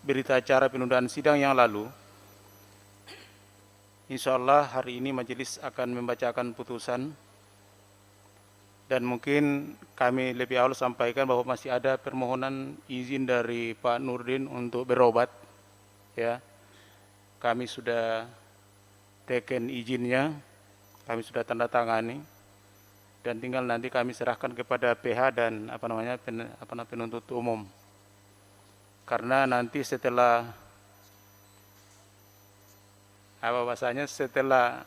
berita acara penundaan sidang yang lalu, insya Allah hari ini majelis akan membacakan putusan, dan mungkin kami lebih awal sampaikan bahwa masih ada permohonan izin dari Pak Nurdin untuk berobat. Ya, kami sudah teken izinnya, kami sudah tanda tangani, dan tinggal nanti kami serahkan kepada PH dan penuntut umum. Karena nanti setelah setelah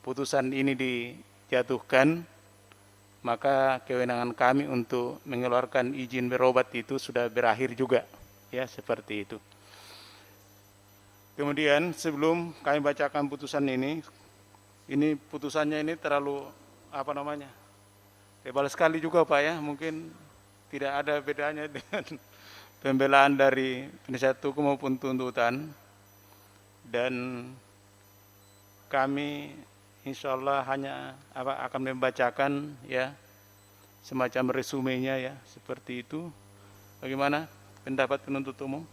putusan ini dijatuhkan, maka kewenangan kami untuk mengeluarkan izin berobat itu sudah berakhir juga, ya, seperti itu. Kemudian sebelum kami bacakan putusan ini putusannya ini terlalu tebal sekali juga Pak, ya, mungkin tidak ada bedanya dengan pembelaan dari penasihat hukum maupun tuntutan, dan kami insya Allah hanya akan membacakan, ya, semacam resumenya, ya, seperti itu. Bagaimana pendapat penuntut umum?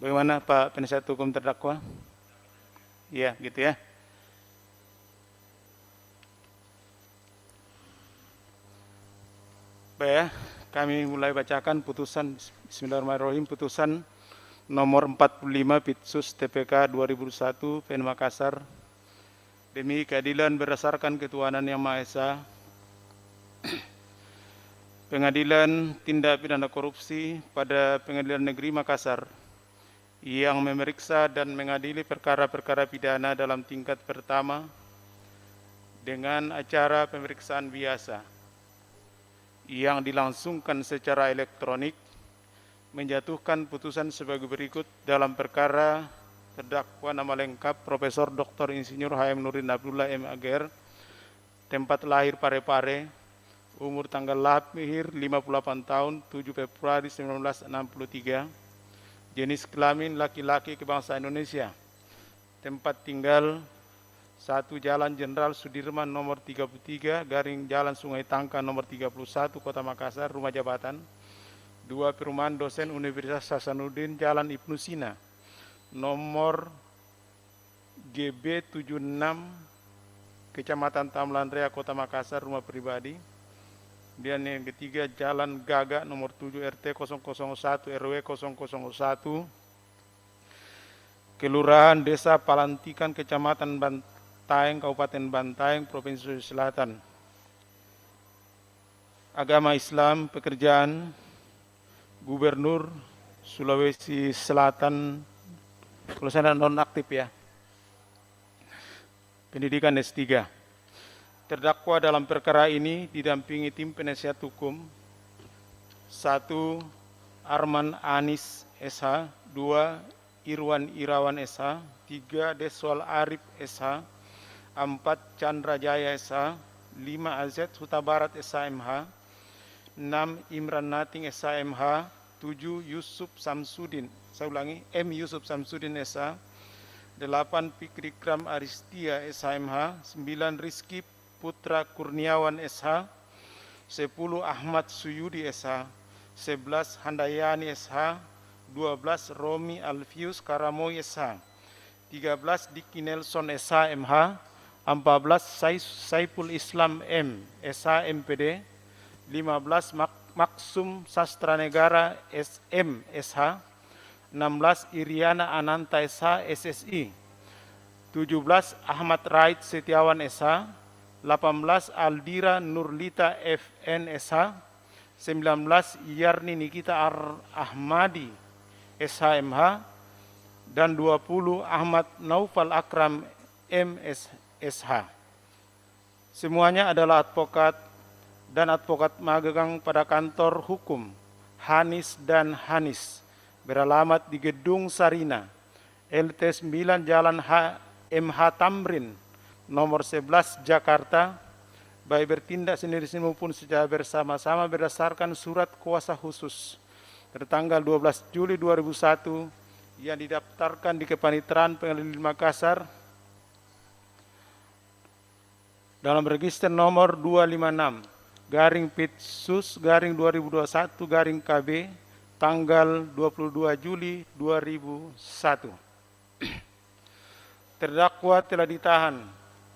Bagaimana Pak penasihat hukum terdakwa? Iya, gitu ya. Baik, ya, kami mulai bacakan putusan. Bismillahirrahmanirrahim. Putusan nomor 45 Pitsus TPK 2001 PN Makassar, demi keadilan berdasarkan ketuhanan yang Maha Esa, Pengadilan Tindak Pidana Korupsi pada Pengadilan Negeri Makassar yang memeriksa dan mengadili perkara-perkara pidana dalam tingkat pertama dengan acara pemeriksaan biasa yang dilangsungkan secara elektronik, menjatuhkan putusan sebagai berikut dalam perkara terdakwa nama lengkap Profesor Dr. Insinyur HM Nurdin Abdullah M.Ager, tempat lahir Parepare, umur tanggal lahir 58 tahun 7 Februari 1963, jenis kelamin laki-laki, kebangsaan Indonesia, tempat tinggal 1 Jalan Jenderal Sudirman nomor 33, garing Jalan Sungai Tangka nomor 31, Kota Makassar, rumah jabatan. 2 Perumahan Dosen Universitas Hasanuddin, Jalan Ibnu Sina, nomor GB 76, Kecamatan Tamlan Rea, Kota Makassar, rumah pribadi. Dan yang ketiga, Jalan Gagak nomor 7 RT 001 RW 001, Kelurahan Desa Palantikan, Kecamatan Bantaeng, Kabupaten Bantaeng, Provinsi Sulawesi Selatan. Agama Islam, pekerjaan Gubernur Sulawesi Selatan, kalau saya non-aktif, ya. Pendidikan S3. Terdakwa dalam perkara ini didampingi tim penasihat hukum: 1. Arman Anis SH, 2. Irwan Irawan SH, 3. Deswal Arif SH, 4. Chandra Jaya SH, 5. AZ Huta Barat SHMH, 6. Imran Nating SHMH, 7. Yusuf Samsudin, saya ulangi, M. Yusuf Samsudin SH, 8. Fikri Kram Aristia SHMH, 9. Rizky Putra Kurniawan SH, 10. Ahmad Suyudi SH, 11. Handayani SH, 12. Romi Alfius Karamoy SH, 13. Diki Nelson SH MH, 14. Saiful Islam M SH MPD, 15. Maksum Sastra Negara SM SH, 16. Iriana Ananta SH SSI, 17. Ahmad Raid Setiawan SH, 18. Aldira Nurlita FN SH, 19. Yarni Nikita Ahmadi SHMH, dan 20. Ahmad Naufal Akram MSH. Semuanya adalah advokat dan advokat magang pada kantor hukum Hanis dan Hanis, beralamat di Gedung Sarina, LT 9 Jalan MH Tamrin, nomor 11 Jakarta, baik bertindak sendiri-sendiri maupun secara bersama-sama berdasarkan surat kuasa khusus tertanggal 12 Juli 2001 yang didaftarkan di Kepaniteraan Pengadilan Makassar dalam register nomor 256 garing Pitsus garing 2021 garing KB tanggal 22 Juli 2001. Terdakwa telah ditahan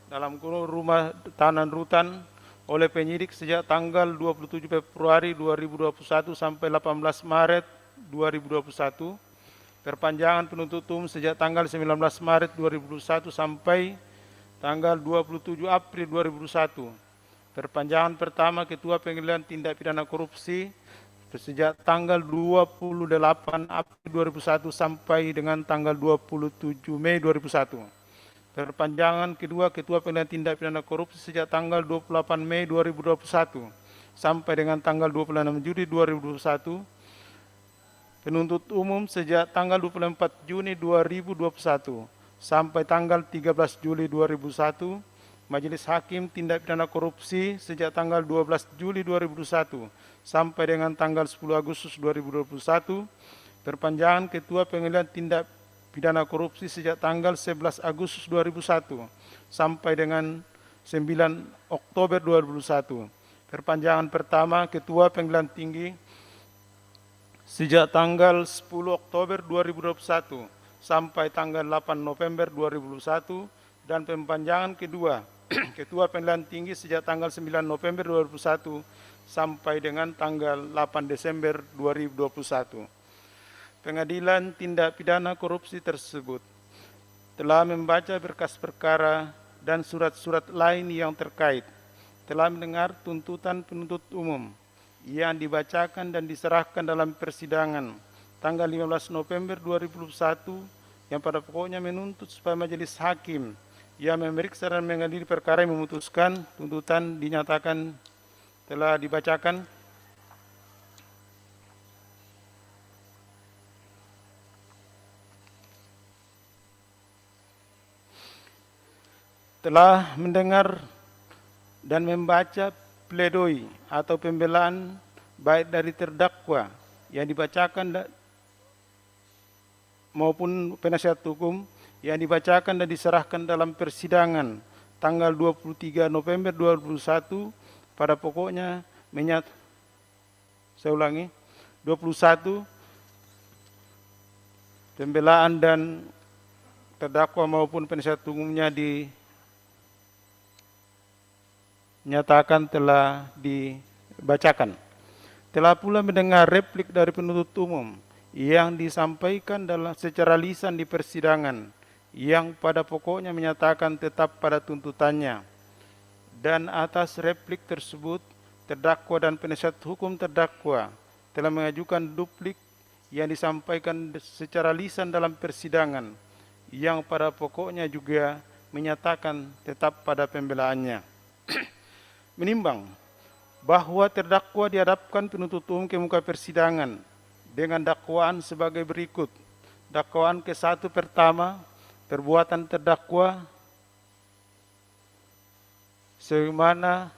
dalam kurung rumah tahanan rutan oleh penyidik sejak tanggal 27 Februari 2021 sampai 18 Maret 2021. Perpanjangan penuntut umum sejak tanggal 19 Maret 2021 sampai tanggal 27 April 2021. Perpanjangan pertama Ketua Pengadilan Tindak Pidana Korupsi sejak tanggal 28 April 2001 sampai dengan tanggal 27 Mei 2001. Perpanjangan kedua Ketua Pengadilan Tindak Pidana Korupsi sejak tanggal 28 Mei 2021 sampai dengan tanggal 26 Juli 2021. Penuntut umum sejak tanggal 24 Juni 2021 sampai tanggal 13 Juli 2001. Majelis Hakim Tindak Pidana Korupsi sejak tanggal 12 Juli 2021 sampai dengan tanggal 10 Agustus 2021. Perpanjangan Ketua Pengadilan Tindak Pidana Korupsi sejak tanggal 11 Agustus 2001 sampai dengan 9 Oktober 2021. Perpanjangan pertama Ketua Pengadilan Tinggi sejak tanggal 10 Oktober 2021 sampai tanggal 8 November 2021, dan perpanjangan kedua Ketua Pengadilan Tinggi sejak tanggal 9 November 2021 sampai dengan tanggal 8 Desember 2021. Pengadilan Tindak Pidana Korupsi tersebut telah membaca berkas perkara dan surat-surat lain yang terkait, telah mendengar tuntutan penuntut umum yang dibacakan dan diserahkan dalam persidangan tanggal 15 November 2021 yang pada pokoknya menuntut supaya majelis hakim yang memeriksa dan mengadili perkara yang memutuskan tuntutan dinyatakan telah dibacakan. Telah mendengar dan membaca pledoi atau pembelaan baik dari terdakwa yang dibacakan maupun penasihat hukum yang dibacakan dan diserahkan dalam persidangan tanggal 23 November 2021 pada pokoknya saya ulangi, 21 pembelaan dan terdakwa maupun penasihat hukumnya dinyatakan telah dibacakan. Telah pula mendengar replik dari penuntut umum yang disampaikan secara lisan di persidangan yang pada pokoknya menyatakan tetap pada tuntutannya, dan atas replik tersebut terdakwa dan penasihat hukum terdakwa telah mengajukan duplik yang disampaikan secara lisan dalam persidangan yang pada pokoknya juga menyatakan tetap pada pembelaannya. Menimbang bahwa terdakwa dihadapkan penuntut umum ke muka persidangan dengan dakwaan sebagai berikut. Dakwaan ke-1 pertama, perbuatan terdakwa sebagaimana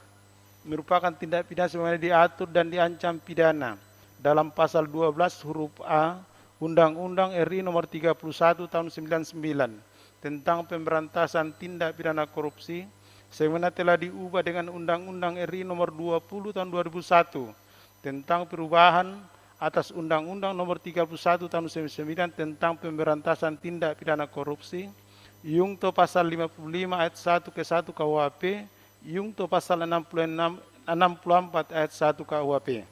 merupakan tindak pidana sebagaimana diatur dan diancam pidana dalam pasal 12 huruf A Undang-Undang RI nomor 31 tahun 99 tentang pemberantasan tindak pidana korupsi, sebagaimana telah diubah dengan Undang-Undang RI nomor 20 tahun 2001 tentang perubahan atas Undang-Undang nomor 31 tahun 1999 tentang pemberantasan tindak pidana korupsi, Yungto pasal 55 ayat 1 ke 1 KUHP, Yungto pasal 64 ayat 1 KUHP.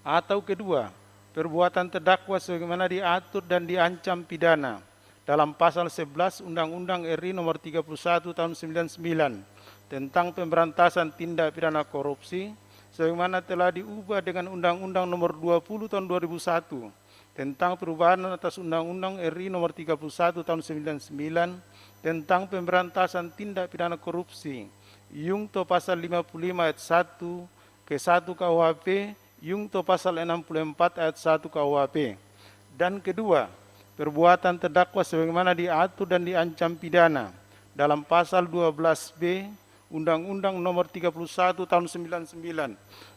Atau kedua, perbuatan terdakwa sebagaimana diatur dan diancam pidana dalam pasal 11 Undang-Undang RI nomor 31 tahun 99 tentang pemberantasan tindak pidana korupsi, sebagaimana telah diubah dengan Undang-Undang nomor 20 tahun 2001 tentang perubahan atas Undang-Undang RI nomor 31 tahun 99 tentang pemberantasan tindak pidana korupsi, Yungto pasal 55 ayat 1 ke 1 KUHP, Yungto pasal 64 ayat 1 KUHP. Dan kedua, perbuatan terdakwa sebagaimana diatur dan diancam pidana dalam pasal 12B Undang-Undang nomor 31 tahun 99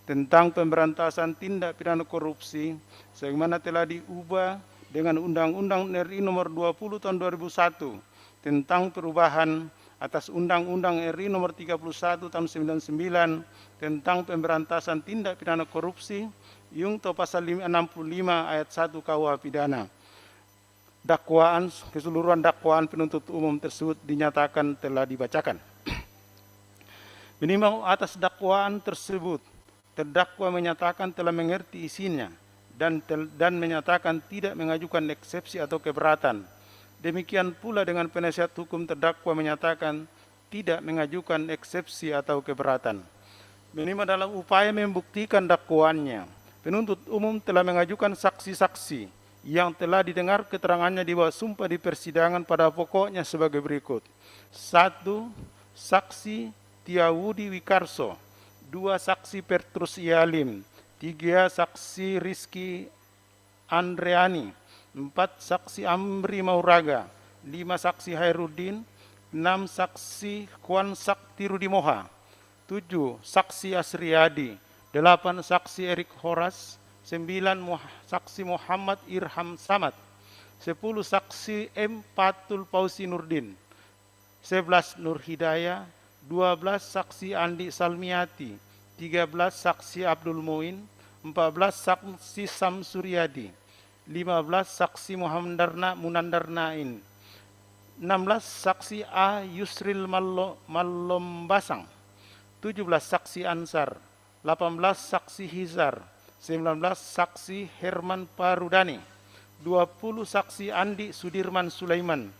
tentang pemberantasan tindak pidana korupsi, sebagaimana telah diubah dengan Undang-Undang RI nomor 20 tahun 2001 tentang perubahan atas Undang-Undang RI Nomor 31 Tahun 99 tentang pemberantasan tindak pidana korupsi, Yungto pasal 65 ayat 1 KUH pidana. Keseluruhan dakwaan penuntut umum tersebut dinyatakan telah dibacakan. Menimbang atas dakwaan tersebut, terdakwa menyatakan telah mengerti isinya dan menyatakan tidak mengajukan eksepsi atau keberatan. Demikian pula dengan penasihat hukum, terdakwa menyatakan tidak mengajukan eksepsi atau keberatan. Menimbang dalam upaya membuktikan dakwaannya, penuntut umum telah mengajukan saksi-saksi yang telah didengar keterangannya di bawah sumpah di persidangan pada pokoknya sebagai berikut. 1. Saksi Tiawudi Wikarso. 2. Saksi Petrus Yalim. 3. Saksi Rizky Andreani. 4. Saksi Amri Mauraga. 5. Saksi Hairudin. 6. Saksi Kwan Sakti Rudimoha. 7. Saksi Asriadi. 8. Saksi Erik Horas. 9. Saksi Muhammad Irham Samad. 10. Saksi M. Patul Pausi Nurdin. 11. Nur Hidayah. 12. Saksi Andi Salmiati. 13. Saksi Abdul Muin. 14. Saksi Samsuryadi. 15. Saksi Muhammad Munandarnain. 16. Saksi A. Yusril Mallombasang. 17. Saksi Ansar. 18. Saksi Hizar. 19. Saksi Herman Parudani. 20. Saksi Andi Sudirman Sulaiman.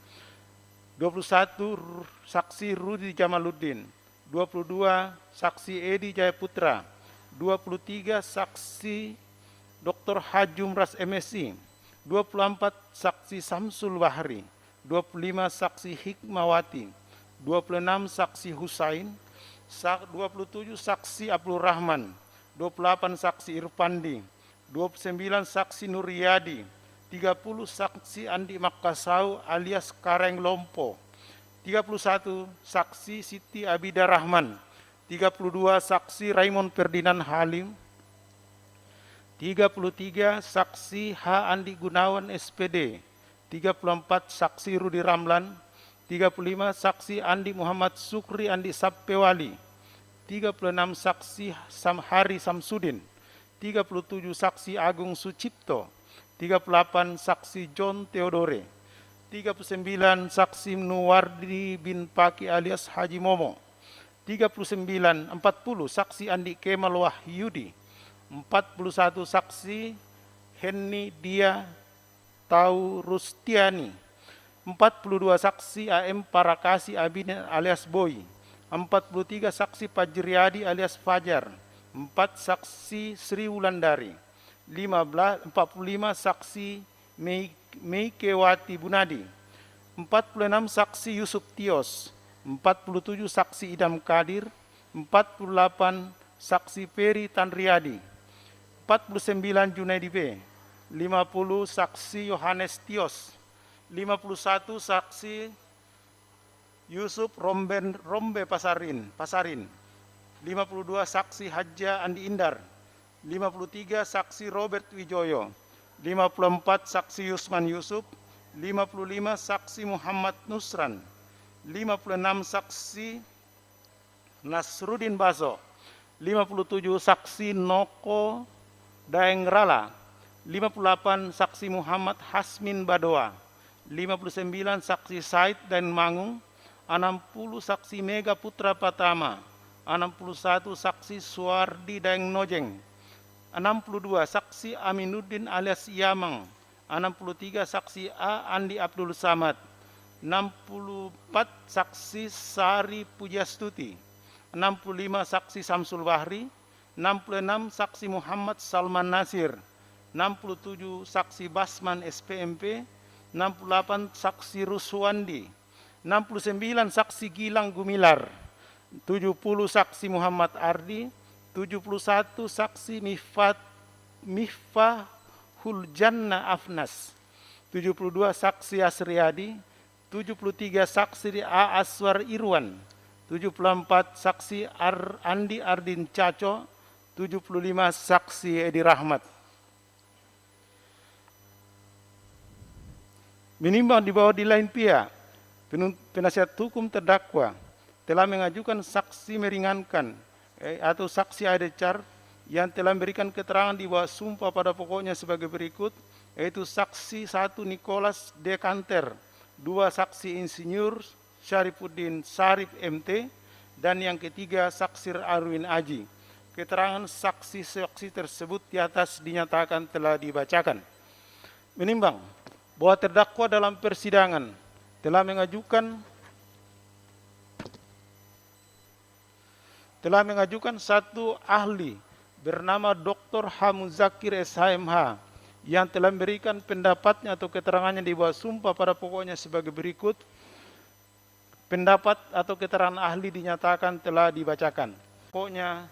21. Saksi Rudi Jamaluddin. 22. Saksi Edi Jayaputra. 23. Saksi Dr. Hajum Ras MSI. 24. Saksi Samsul Bahri. 25. Saksi Hikmawati. 26. Saksi Husain. 27. Saksi Abdul Rahman. 28. Saksi Irpandi. 29. Saksi Nuryadi. 30. Saksi Andi Makasau alias Kareng Lompo. 31. Saksi Siti Abida Rahman. 32. Saksi Raymond Ferdinand Halim. 33. Saksi H. Andi Gunawan SPD. 34. Saksi Rudi Ramlan. 35. Saksi Andi Muhammad Sukri Andi Sappewali. 36. Saksi Hari Samsudin. 37. Saksi Agung Sucipto. 38. Saksi John Theodore. 39. Saksi Nuwardi bin Paki alias Haji Momo. 39. 40. Saksi Andi Kemal Wahyudi. 41. Saksi Henny Dia Taurustiani. 42. Saksi AM Parakasi Abin alias Boy. 43. Saksi Fajriadi alias Fajar. 4. Saksi Sri Wulandari. 45. Saksi Meikewati Bunadi. 46. Saksi Yusuf Tios. 47. Saksi Idam Kadir. 48. Saksi Peri Tanriadi. 49. Junaidi B. 50. Saksi Yohanes Tios. 51. Saksi Yusuf Rombe Pasarin. 52. Saksi Hadja Andi Indar. 53. Saksi Robert Wijoyo. 54. Saksi Yusman Yusuf. 55. Saksi Muhammad Nusran. 56. Saksi Nasruddin Baso. 57. Saksi Noko Daengrala. 58. Saksi Muhammad Hasmin Badoa. 59. Saksi Said dan Mangung. 60. Saksi Mega Putra Patama. 61. Saksi Suardi Daeng Nojeng. 62. Saksi Aminuddin alias Yamang. 63. Saksi A. Andi Abdul Samad. 64. Saksi Sari Pujastuti. 65. Saksi Samsul Bahri. 66. Saksi Muhammad Salman Nasir. 67. Saksi Basman SPMP. 68. Saksi Ruswandi. 69. Saksi Gilang Gumilar. 70. Saksi Muhammad Ardi. 71. Saksi Mifahul Janna Afnas. 72. Saksi Asriadi. 73. Saksi A. Aswar Irwan. 74. Saksi Andi Ardin Caco. 75. Saksi Edi Rahmat. Menimbang di bawah di lain pihak, penasihat hukum terdakwa telah mengajukan saksi meringankan atau saksi adecar yang telah memberikan keterangan di bawah sumpah pada pokoknya sebagai berikut, yaitu saksi 1 Nicholas Dekanter, 2 saksi Insinyur Syarifuddin Syarif MT, dan yang ketiga saksi Arwin Aji. Keterangan saksi-saksi tersebut di atas dinyatakan telah dibacakan. Menimbang bahwa terdakwa dalam persidangan telah mengajukan satu ahli bernama Dr. H. Muzakir SHMH yang telah memberikan pendapatnya atau keterangannya di bawah sumpah pada pokoknya sebagai berikut. Pendapat atau keterangan ahli dinyatakan telah dibacakan. Pokoknya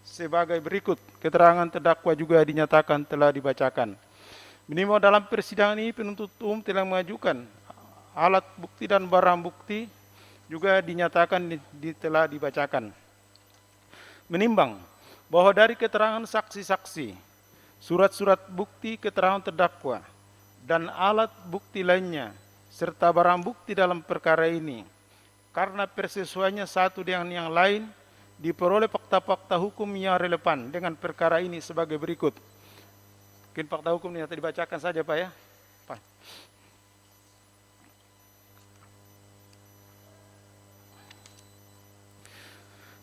sebagai berikut, keterangan terdakwa juga dinyatakan telah dibacakan. Minimal dalam persidangan ini penuntut umum telah mengajukan alat bukti dan barang bukti juga dinyatakan telah dibacakan. Menimbang bahwa dari keterangan saksi-saksi, surat-surat bukti keterangan terdakwa, dan alat bukti lainnya, serta barang bukti dalam perkara ini, karena persesuaiannya satu dengan yang lain, diperoleh fakta-fakta hukum yang relevan dengan perkara ini sebagai berikut. Mungkin fakta hukum ini nanti dibacakan saja Pak ya. Pak.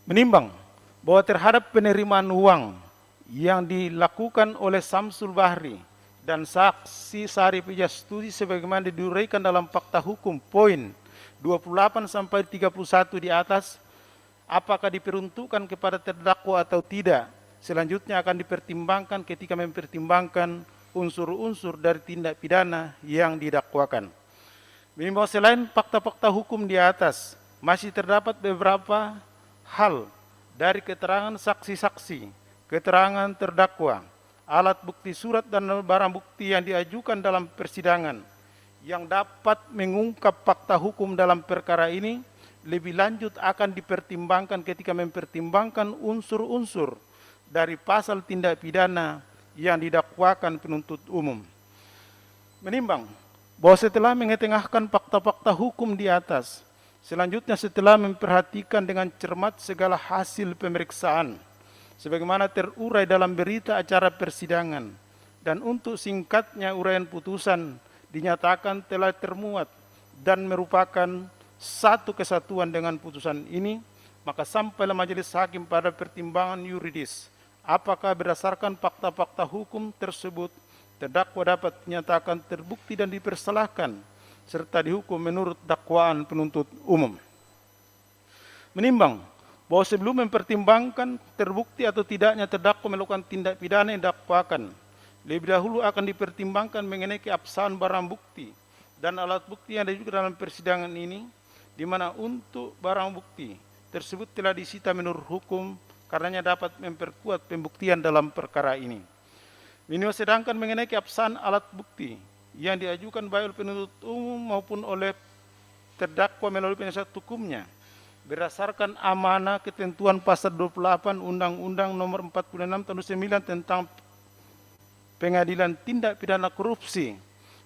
Menimbang bahwa terhadap penerimaan uang yang dilakukan oleh Samsul Bahri dan saksi Sarip Ijastudi sebagaimana diuraikan dalam fakta hukum poin 28 sampai 31 di atas, apakah diperuntukkan kepada terdakwa atau tidak, selanjutnya akan dipertimbangkan ketika mempertimbangkan unsur-unsur dari tindak pidana yang didakwakan. Minimal selain fakta-fakta hukum di atas, masih terdapat beberapa hal dari keterangan saksi-saksi, keterangan terdakwa, alat bukti surat dan barang bukti yang diajukan dalam persidangan yang dapat mengungkap fakta hukum dalam perkara ini lebih lanjut akan dipertimbangkan ketika mempertimbangkan unsur-unsur dari pasal tindak pidana yang didakwakan penuntut umum. Menimbang bahwa setelah mengetengahkan fakta-fakta hukum di atas, selanjutnya setelah memperhatikan dengan cermat segala hasil pemeriksaan sebagaimana terurai dalam berita acara persidangan, dan untuk singkatnya uraian putusan dinyatakan telah termuat dan merupakan satu kesatuan dengan putusan ini, maka sampailah majelis hakim pada pertimbangan yuridis apakah berdasarkan fakta-fakta hukum tersebut terdakwa dapat dinyatakan terbukti dan dipersalahkan serta dihukum menurut dakwaan penuntut umum. Menimbang bahwa sebelum mempertimbangkan terbukti atau tidaknya terdakwa melakukan tindak pidana yang didakwakan, lebih dahulu akan dipertimbangkan mengenai keabsahan barang bukti dan alat bukti yang ada juga dalam persidangan ini, di mana untuk barang bukti tersebut telah disita menurut hukum karenanya dapat memperkuat pembuktian dalam perkara ini. Minimal sedangkan mengenai keabsahan alat bukti yang diajukan baik oleh penuntut umum maupun oleh terdakwa melalui penasihat hukumnya, berdasarkan amanah ketentuan pasal 28 Undang-Undang Nomor 46 Tahun 2009 tentang Pengadilan Tindak Pidana Korupsi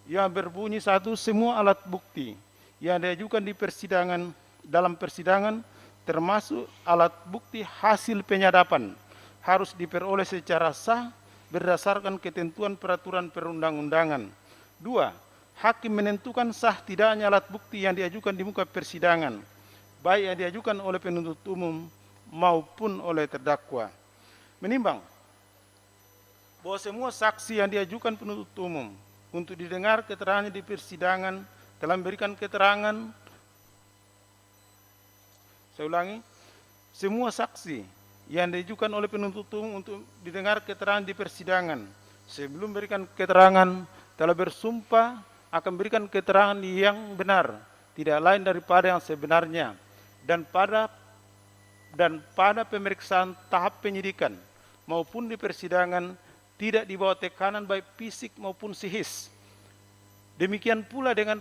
yang berbunyi satu, semua alat bukti yang diajukan di persidangan dalam persidangan termasuk alat bukti hasil penyadapan harus diperoleh secara sah berdasarkan ketentuan peraturan perundang-undangan. 2. Hakim menentukan sah tidaknya alat bukti yang diajukan di muka persidangan, baik yang diajukan oleh penuntut umum maupun oleh terdakwa. Menimbang bahwa semua saksi yang diajukan penuntut umum untuk didengar keterangannya di persidangan telah memberikan keterangan, saya ulangi, semua saksi yang diajukan oleh penuntut umum untuk didengar keterangan di persidangan sebelum memberikan keterangan telah bersumpah akan memberikan keterangan yang benar, tidak lain daripada yang sebenarnya, dan pada pemeriksaan tahap penyidikan maupun di persidangan tidak dibawa tekanan baik fisik maupun psikis. Demikian pula dengan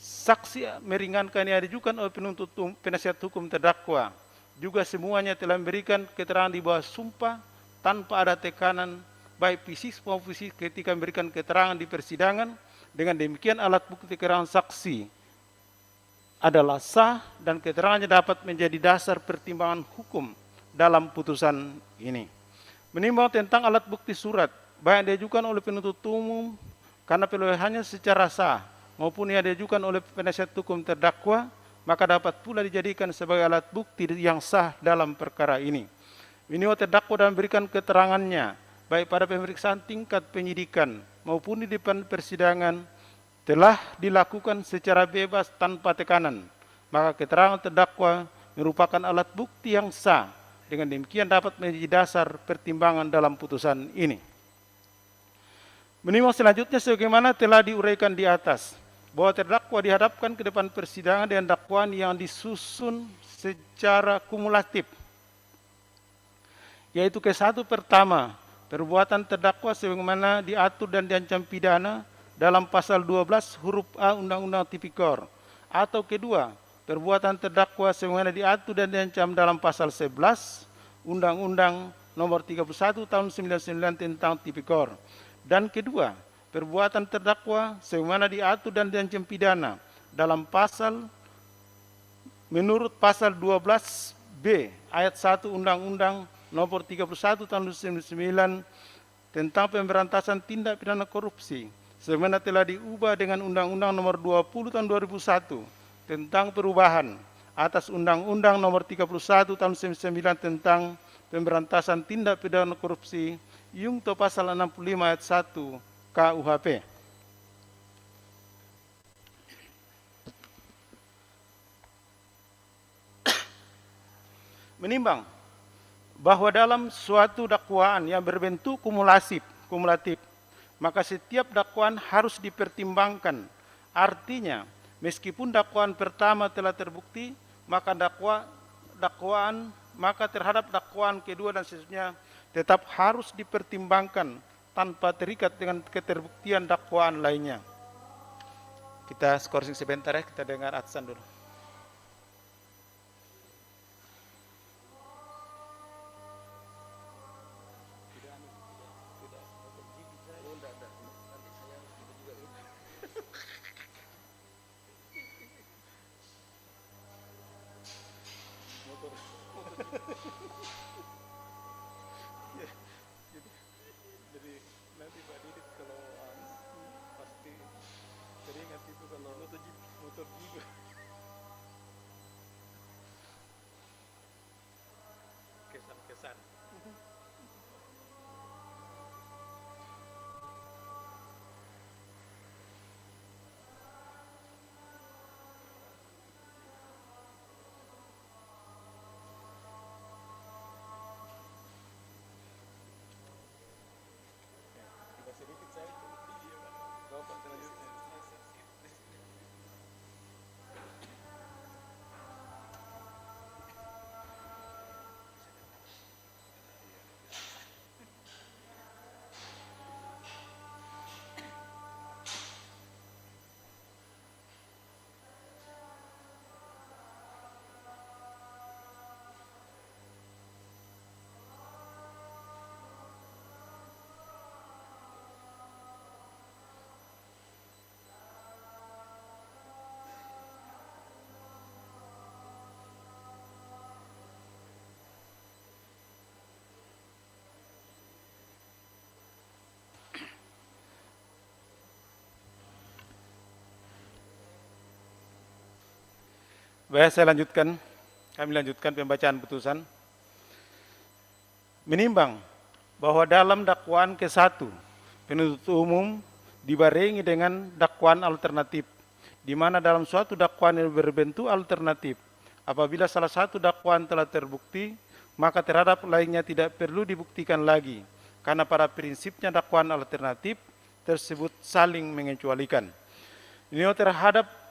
saksi meringankan yang diajukan oleh penuntut umum, penasihat hukum terdakwa, juga semuanya telah memberikan keterangan di bawah sumpah tanpa ada tekanan baik fisik maupun psikis ketika memberikan keterangan di persidangan. Dengan demikian alat bukti keterangan saksi adalah sah dan keterangannya dapat menjadi dasar pertimbangan hukum dalam putusan ini. Menimbang tentang alat bukti surat, baik yang diajukan oleh penuntut umum karena perolehannya secara sah, maupun yang diajukan oleh penasihat hukum terdakwa, maka dapat pula dijadikan sebagai alat bukti yang sah dalam perkara ini. Minimal terdakwa dan memberikan keterangannya, baik pada pemeriksaan tingkat penyidikan maupun di depan persidangan, telah dilakukan secara bebas tanpa tekanan, maka keterangan terdakwa merupakan alat bukti yang sah. Dengan demikian dapat menjadi dasar pertimbangan dalam putusan ini. Menimbang selanjutnya sebagaimana telah diuraikan di atas, bahwa terdakwa dihadapkan ke depan persidangan dengan dakwaan yang disusun secara kumulatif, yaitu ke-1 pertama, perbuatan terdakwa sebagaimana diatur dan diancam pidana dalam pasal 12 huruf A Undang-Undang Tipikor, atau kedua, perbuatan terdakwa sebagaimana diatur dan diancam dalam pasal 11 Undang-Undang Nomor 31 Tahun 99 tentang Tipikor, dan kedua, perbuatan terdakwa sebagaimana diatur dan diancam pidana dalam pasal menurut pasal 12B ayat 1 Undang-Undang Nomor 31 Tahun 99 tentang pemberantasan tindak pidana korupsi, sebagaimana telah diubah dengan Undang-Undang Nomor 20 Tahun 2001 tentang perubahan atas Undang-Undang Nomor 31 Tahun 99 tentang pemberantasan tindak pidana korupsi, Yungto pasal 65 ayat 1 KUHP. Menimbang bahwa dalam suatu dakwaan yang berbentuk kumulatif, maka setiap dakwaan harus dipertimbangkan. Artinya, meskipun dakwaan pertama telah terbukti, maka maka terhadap dakwaan kedua dan seterusnya tetap harus dipertimbangkan tanpa terikat dengan keterbuktian dakwaan lainnya. Kita skorsing sebentar ya, kita dengar adzan dulu. Jadi nanti Pak Didit kalau pasti teringat itu kalau motor juga. Kesan-kesan. Sedikit saya Bapak selanjutnya. Baik, kami lanjutkan pembacaan putusan. Menimbang bahwa dalam dakwaan ke-1, penuntut umum dibarengi dengan dakwaan alternatif, di mana dalam suatu dakwaan yang berbentuk alternatif, apabila salah satu dakwaan telah terbukti, maka terhadap lainnya tidak perlu dibuktikan lagi, karena pada prinsipnya dakwaan alternatif tersebut saling mengecualikan. Ini terhadap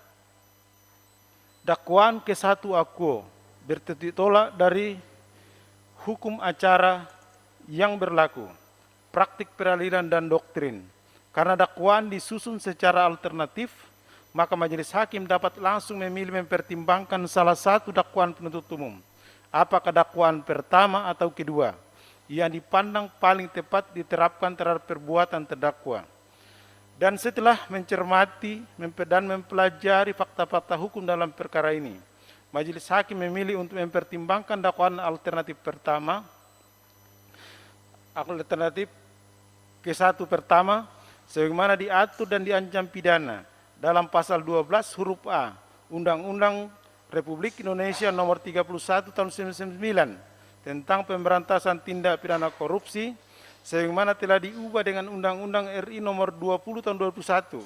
dakwaan ke-1 akuo bertitik tolak dari hukum acara yang berlaku, praktik peradilan dan doktrin. Karena dakwaan disusun secara alternatif, maka majelis hakim dapat langsung memilih mempertimbangkan salah satu dakwaan penuntut umum, apakah dakwaan pertama atau kedua, yang dipandang paling tepat diterapkan terhadap perbuatan terdakwa. Dan setelah mencermati dan mempelajari fakta-fakta hukum dalam perkara ini, Majelis Hakim memilih untuk mempertimbangkan dakwaan alternatif pertama, alternatif ke-1 pertama, sebagaimana diatur dan diancam pidana dalam pasal 12 huruf A Undang-Undang Republik Indonesia Nomor 31 Tahun 1999 tentang pemberantasan tindak pidana korupsi, sebagaimana telah diubah dengan Undang-Undang RI Nomor 20 Tahun 2001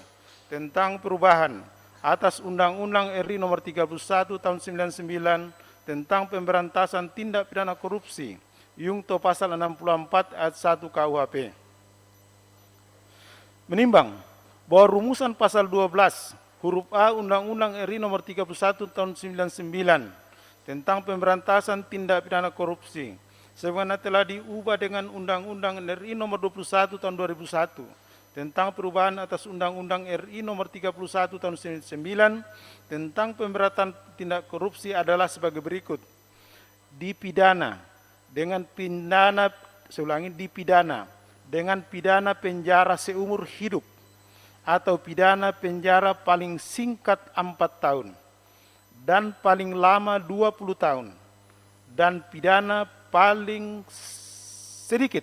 tentang perubahan atas Undang-Undang RI Nomor 31 Tahun 1999 tentang pemberantasan tindak pidana korupsi, Yungto Pasal 64 Ayat 1 KUHP. Menimbang bahwa rumusan pasal 12 huruf A Undang-Undang RI Nomor 31 Tahun 1999 tentang pemberantasan tindak pidana korupsi, sebagaimana telah diubah dengan Undang-Undang RI Nomor 21 Tahun 2001 tentang perubahan atas Undang-Undang RI Nomor 31 Tahun 1999 tentang pemberantasan tindak korupsi adalah sebagai berikut: dipidana dengan pidana, dipidana dengan pidana penjara seumur hidup atau pidana penjara paling singkat 4 tahun dan paling lama 20 tahun dan pidana paling sedikit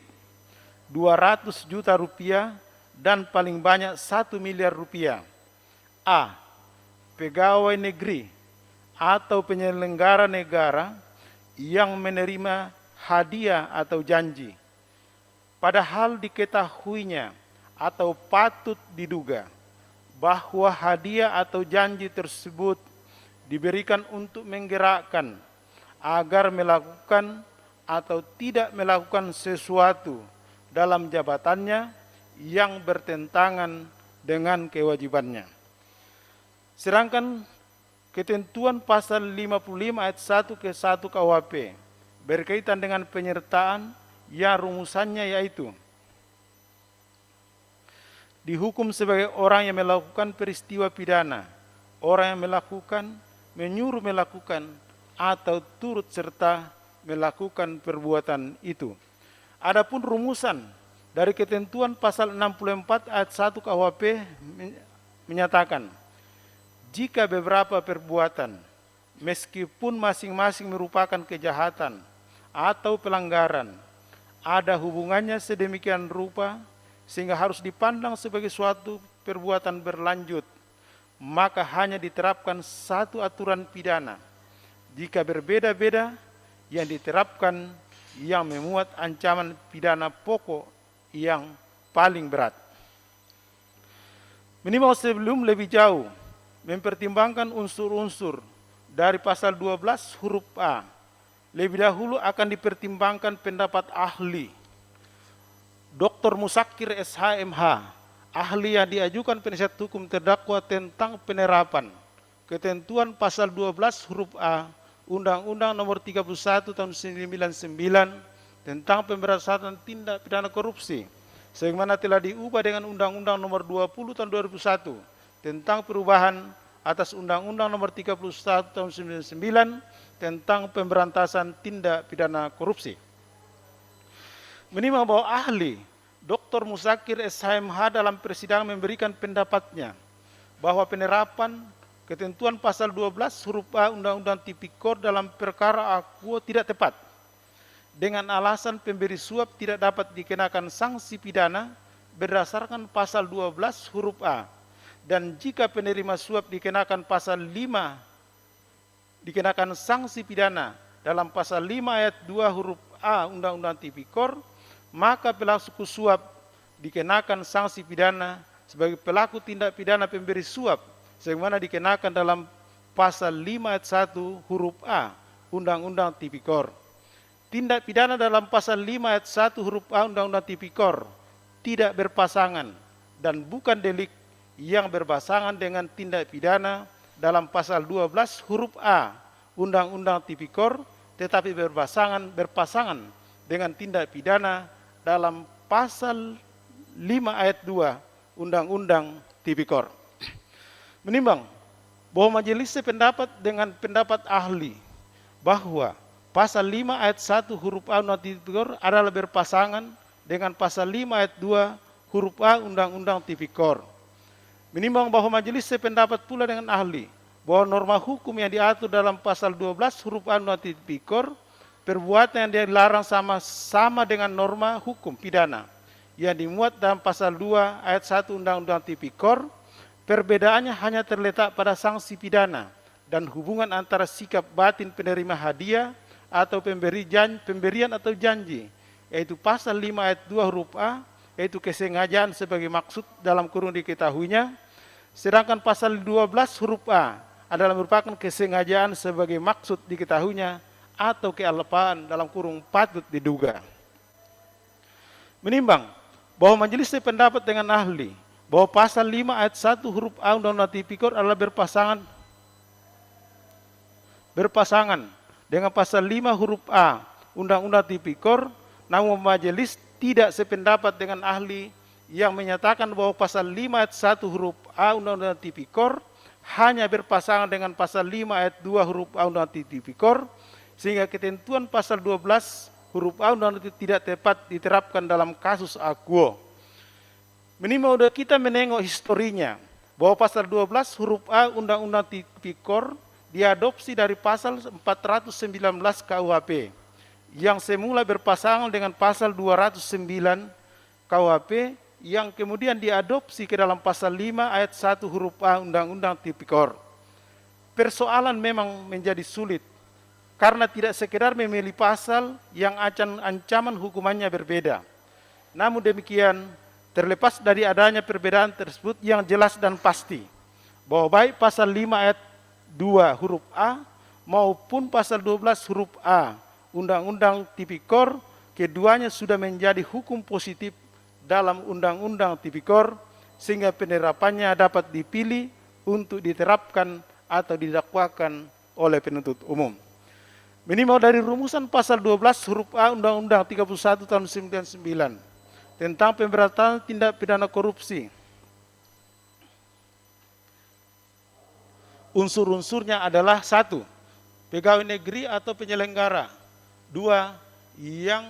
200 juta rupiah dan paling banyak 1 miliar rupiah. A. Pegawai negeri atau penyelenggara negara yang menerima hadiah atau janji, padahal diketahuinya atau patut diduga bahwa hadiah atau janji tersebut diberikan untuk menggerakkan agar melakukan atau tidak melakukan sesuatu dalam jabatannya yang bertentangan dengan kewajibannya. Sedangkan ketentuan pasal 55 ayat 1 ke 1 KUHP berkaitan dengan penyertaan yang rumusannya yaitu dihukum sebagai orang yang melakukan peristiwa pidana, orang yang melakukan, menyuruh melakukan, atau turut serta melakukan perbuatan itu. Adapun rumusan dari ketentuan pasal 64 ayat 1 KUHP menyatakan, jika beberapa perbuatan, meskipun masing-masing merupakan kejahatan atau pelanggaran, ada hubungannya sedemikian rupa sehingga harus dipandang sebagai suatu perbuatan berlanjut, maka hanya diterapkan satu aturan pidana. Jika berbeda-beda, yang diterapkan yang memuat ancaman pidana pokok yang paling berat. Minimal sebelum lebih jauh mempertimbangkan unsur-unsur dari pasal 12 huruf A, lebih dahulu akan dipertimbangkan pendapat ahli Dr. Musakir SHMH, ahli yang diajukan penasihat hukum terdakwa tentang penerapan ketentuan pasal 12 huruf A Undang-Undang Nomor 31 Tahun 1999 tentang pemberantasan tindak pidana korupsi, sebagaimana telah diubah dengan Undang-Undang Nomor 20 Tahun 2001 tentang perubahan atas Undang-Undang Nomor 31 Tahun 1999 tentang pemberantasan tindak pidana korupsi. Menimbang bahwa ahli Dr. Musakir SHMH dalam persidangan memberikan pendapatnya bahwa penerapan ketentuan pasal 12 huruf A Undang-Undang Tipikor dalam perkara akuo tidak tepat, dengan alasan pemberi suap tidak dapat dikenakan sanksi pidana berdasarkan pasal 12 huruf A, dan jika penerima suap dikenakan pasal 5 dikenakan sanksi pidana dalam pasal 5 ayat 2 huruf A Undang-Undang Tipikor, maka pelaku suap dikenakan sanksi pidana sebagai pelaku tindak pidana pemberi suap sebagaimana dikenakan dalam pasal 5 ayat 1 huruf A Undang-Undang Tipikor. Tindak pidana dalam pasal 5 ayat 1 huruf A Undang-Undang Tipikor tidak berpasangan dan bukan delik yang berpasangan dengan tindak pidana dalam pasal 12 huruf A Undang-Undang Tipikor, tetapi berpasangan dengan tindak pidana dalam pasal 5 ayat 2 Undang-Undang Tipikor. Menimbang bahwa majelis sependapat dengan pendapat ahli bahwa pasal 5 ayat 1 huruf A Undang-Undang Tipikor adalah berpasangan dengan pasal 5 ayat 2 huruf A Undang-Undang Tipikor, Menimbang bahwa majelis sependapat pula dengan ahli bahwa norma hukum yang diatur dalam pasal 12 huruf A Undang-Undang Tipikor, perbuatan yang dilarang sama dengan norma hukum pidana yang dimuat dalam pasal 2 ayat 1 Undang-Undang Tipikor. Perbedaannya hanya terletak pada sanksi pidana dan hubungan antara sikap batin penerima hadiah atau pemberian atau janji, yaitu pasal 5 ayat 2 huruf A, yaitu kesengajaan sebagai maksud dalam kurung diketahuinya, sedangkan pasal 12 huruf A adalah merupakan kesengajaan sebagai maksud diketahuinya atau kealpaan dalam kurung patut diduga. Menimbang bahwa majelis sependapat dengan ahli bahwa pasal 5 ayat 1 huruf A Undang-Undang Tipikor adalah berpasangan dengan pasal 5 huruf A Undang-Undang Tipikor, namun majelis tidak sependapat dengan ahli yang menyatakan bahwa pasal 5 ayat 1 huruf A Undang-Undang Tipikor hanya berpasangan dengan pasal 5 ayat 2 huruf A Undang-Undang Tipikor, sehingga ketentuan pasal 12 huruf A Undang-Undang tidak tepat diterapkan dalam kasus akuo. Minimal udah kita menengok historinya bahwa pasal 12 huruf A Undang-Undang Tipikor diadopsi dari pasal 419 KUHP yang semula berpasangan dengan pasal 209 KUHP yang kemudian diadopsi ke dalam pasal 5 ayat 1 huruf A Undang-Undang Tipikor. Persoalan memang menjadi sulit karena tidak sekedar memilih pasal yang ancaman hukumannya berbeda. Namun demikian, terlepas dari adanya perbedaan tersebut yang jelas dan pasti, bahwa baik pasal 5 ayat 2 huruf A maupun pasal 12 huruf A Undang-Undang Tipikor, keduanya sudah menjadi hukum positif dalam Undang-Undang Tipikor, sehingga penerapannya dapat dipilih untuk diterapkan atau didakwakan oleh penuntut umum. Minimal dari rumusan pasal 12 huruf A Undang-Undang 31 tahun 1999 tentang pemberantasan tindak pidana korupsi. Unsur-unsurnya adalah 1. Pegawai negeri atau penyelenggara. 2. Yang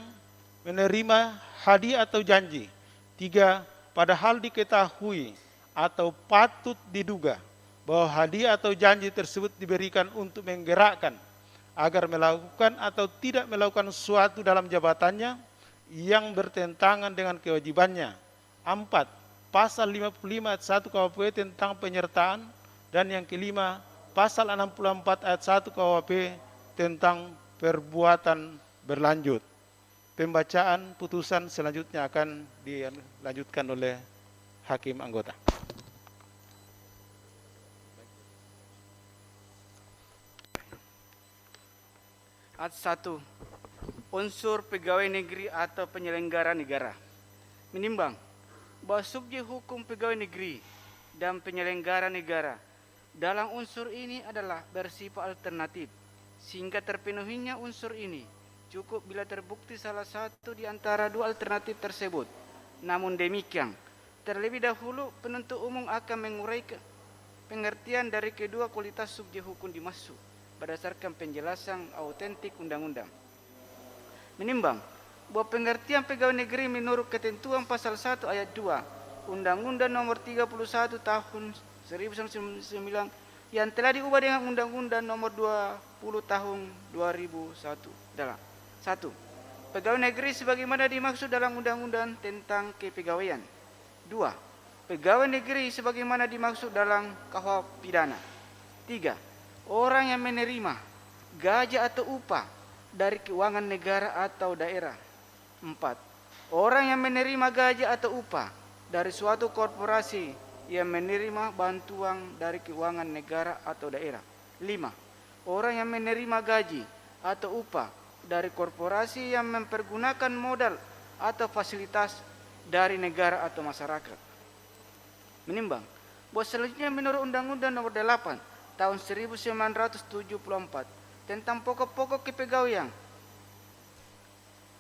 menerima hadiah atau janji. 3. Padahal diketahui atau patut diduga bahwa hadiah atau janji tersebut diberikan untuk menggerakkan agar melakukan atau tidak melakukan sesuatu dalam jabatannya yang bertentangan dengan kewajibannya. 4. Pasal 55 ayat 1 KUHP tentang penyertaan. Dan yang kelima, pasal 64 ayat 1 KUHP tentang perbuatan berlanjut. Pembacaan putusan selanjutnya akan dilanjutkan oleh hakim anggota. Ayat 1. Unsur pegawai negeri atau penyelenggara negara. Menimbang bahwa subjek hukum pegawai negeri dan penyelenggara negara dalam unsur ini adalah bersifat alternatif, sehingga terpenuhinya unsur ini cukup bila terbukti salah satu di antara dua alternatif tersebut. Namun demikian, terlebih dahulu penuntut umum akan menguraikan pengertian dari kedua kualitas subjek hukum dimaksud berdasarkan penjelasan autentik undang-undang. Menimbang bahwa pengertian pegawai negeri menurut ketentuan pasal 1 ayat 2 Undang-Undang Nomor 31 Tahun 1999 yang telah diubah dengan Undang-Undang Nomor 20 Tahun 2001 adalah 1. Pegawai negeri sebagaimana dimaksud dalam Undang-Undang tentang Kepegawaian. 2. Pegawai negeri sebagaimana dimaksud dalam KUHP pidana. 3. Orang yang menerima gaji atau upah dari keuangan negara atau daerah. 4. Orang yang menerima gaji atau upah dari suatu korporasi yang menerima bantuan dari keuangan negara atau daerah. 5. Orang yang menerima gaji atau upah dari korporasi yang mempergunakan modal atau fasilitas dari negara atau masyarakat. Menimbang bahwa selanjutnya menurut Undang-Undang Nomor 8 Tahun 1974 tentang pokok-pokok kepegawaian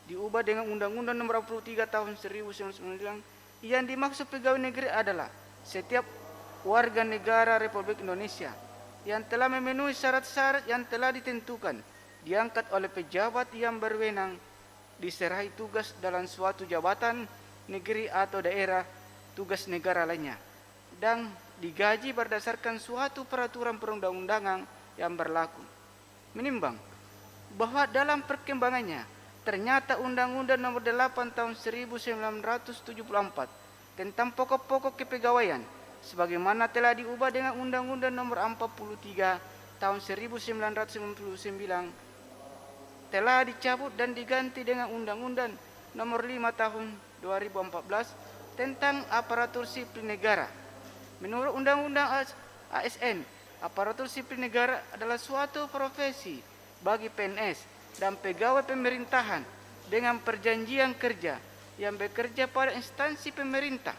diubah dengan Undang-Undang Nomor 23 Tahun 1999, yang dimaksud pegawai negeri adalah setiap warga negara Republik Indonesia yang telah memenuhi syarat-syarat yang telah ditentukan, diangkat oleh pejabat yang berwenang, diserahi tugas dalam suatu jabatan negeri atau daerah tugas negara lainnya, dan digaji berdasarkan suatu peraturan perundang-undangan yang berlaku. Menimbang bahwa dalam perkembangannya ternyata Undang-Undang Nomor 8 Tahun 1974 tentang pokok-pokok kepegawaian sebagaimana telah diubah dengan Undang-Undang Nomor 43 Tahun 1999 telah dicabut dan diganti dengan Undang-Undang Nomor 5 Tahun 2014 tentang aparatur sipil negara. Menurut Undang-Undang ASN, aparatur sipil negara adalah suatu profesi bagi PNS dan pegawai pemerintahan dengan perjanjian kerja yang bekerja pada instansi pemerintah.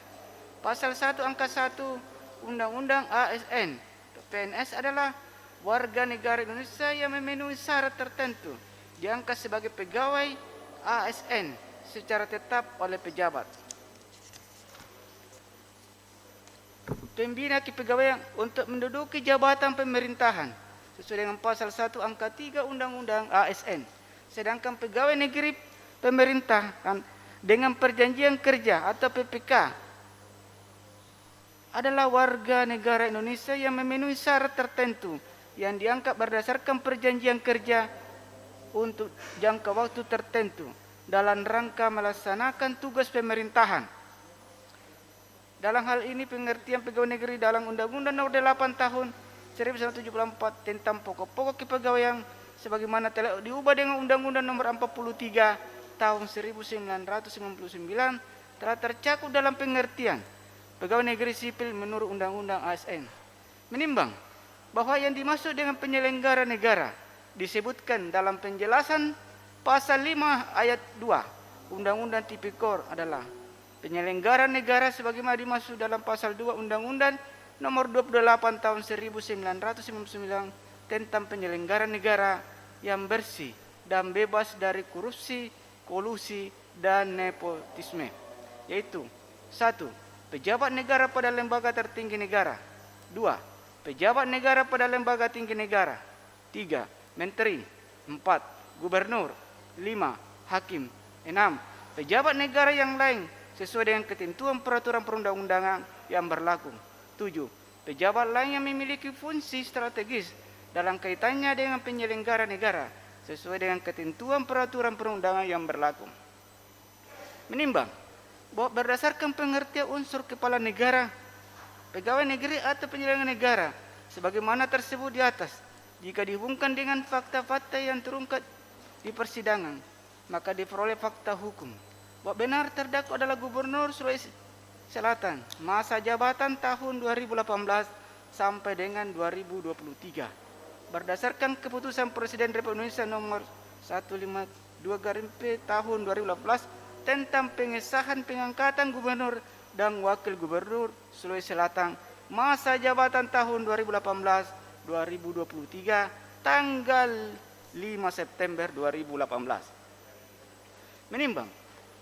Pasal 1 angka 1 Undang-Undang ASN, PNS adalah warga negara Indonesia yang memenuhi syarat tertentu diangkat sebagai pegawai ASN secara tetap oleh pejabat. Pembina kepegawaian untuk menduduki jabatan pemerintahan sesuai dengan pasal 1 angka 3 Undang-Undang ASN. Sedangkan pegawai negeri pemerintah dengan perjanjian kerja atau PPK adalah warga negara Indonesia yang memenuhi syarat tertentu yang diangkat berdasarkan perjanjian kerja untuk jangka waktu tertentu dalam rangka melaksanakan tugas pemerintahan. Dalam hal ini pengertian pegawai negeri dalam Undang-Undang Nomor 8 Tahun 1974 tentang pokok-pokok kepegawaian sebagaimana telah diubah dengan Undang-Undang Nomor 43 Tahun 1999 telah tercakup dalam pengertian pegawai negeri sipil menurut Undang-Undang ASN. Menimbang bahwa yang dimaksud dengan penyelenggara negara disebutkan dalam penjelasan pasal 5 ayat 2 Undang-Undang Tipikor adalah penyelenggara negara sebagaimana dimaksud dalam pasal 2 Undang-Undang Nomor 28 Tahun 1999 tentang penyelenggara negara yang bersih dan bebas dari korupsi, kolusi, dan nepotisme, yaitu 1. Pejabat negara pada lembaga tertinggi negara. 2. Pejabat negara pada lembaga tinggi negara. 3. Menteri. 4. Gubernur. 5. Hakim. 6. Pejabat negara yang lain sesuai dengan ketentuan peraturan perundang-undangan yang berlaku. 7. Pejabat lain yang memiliki fungsi strategis dalam kaitannya dengan penyelenggara negara sesuai dengan ketentuan peraturan perundangan yang berlaku. Menimbang bahwa berdasarkan pengertian unsur kepala negara, pegawai negeri atau penyelenggara negara sebagaimana tersebut di atas, jika dihubungkan dengan fakta-fakta yang terungkap di persidangan, maka diperoleh fakta hukum bahwa benar terdakwa adalah Gubernur Sulawesi Selatan masa jabatan tahun 2018 sampai dengan 2023 berdasarkan keputusan Presiden Republik Indonesia nomor 152/P tahun 2018 tentang pengesahan pengangkatan Gubernur dan Wakil Gubernur Sulawesi Selatan masa jabatan tahun 2018-2023 tanggal 5 September 2018. Menimbang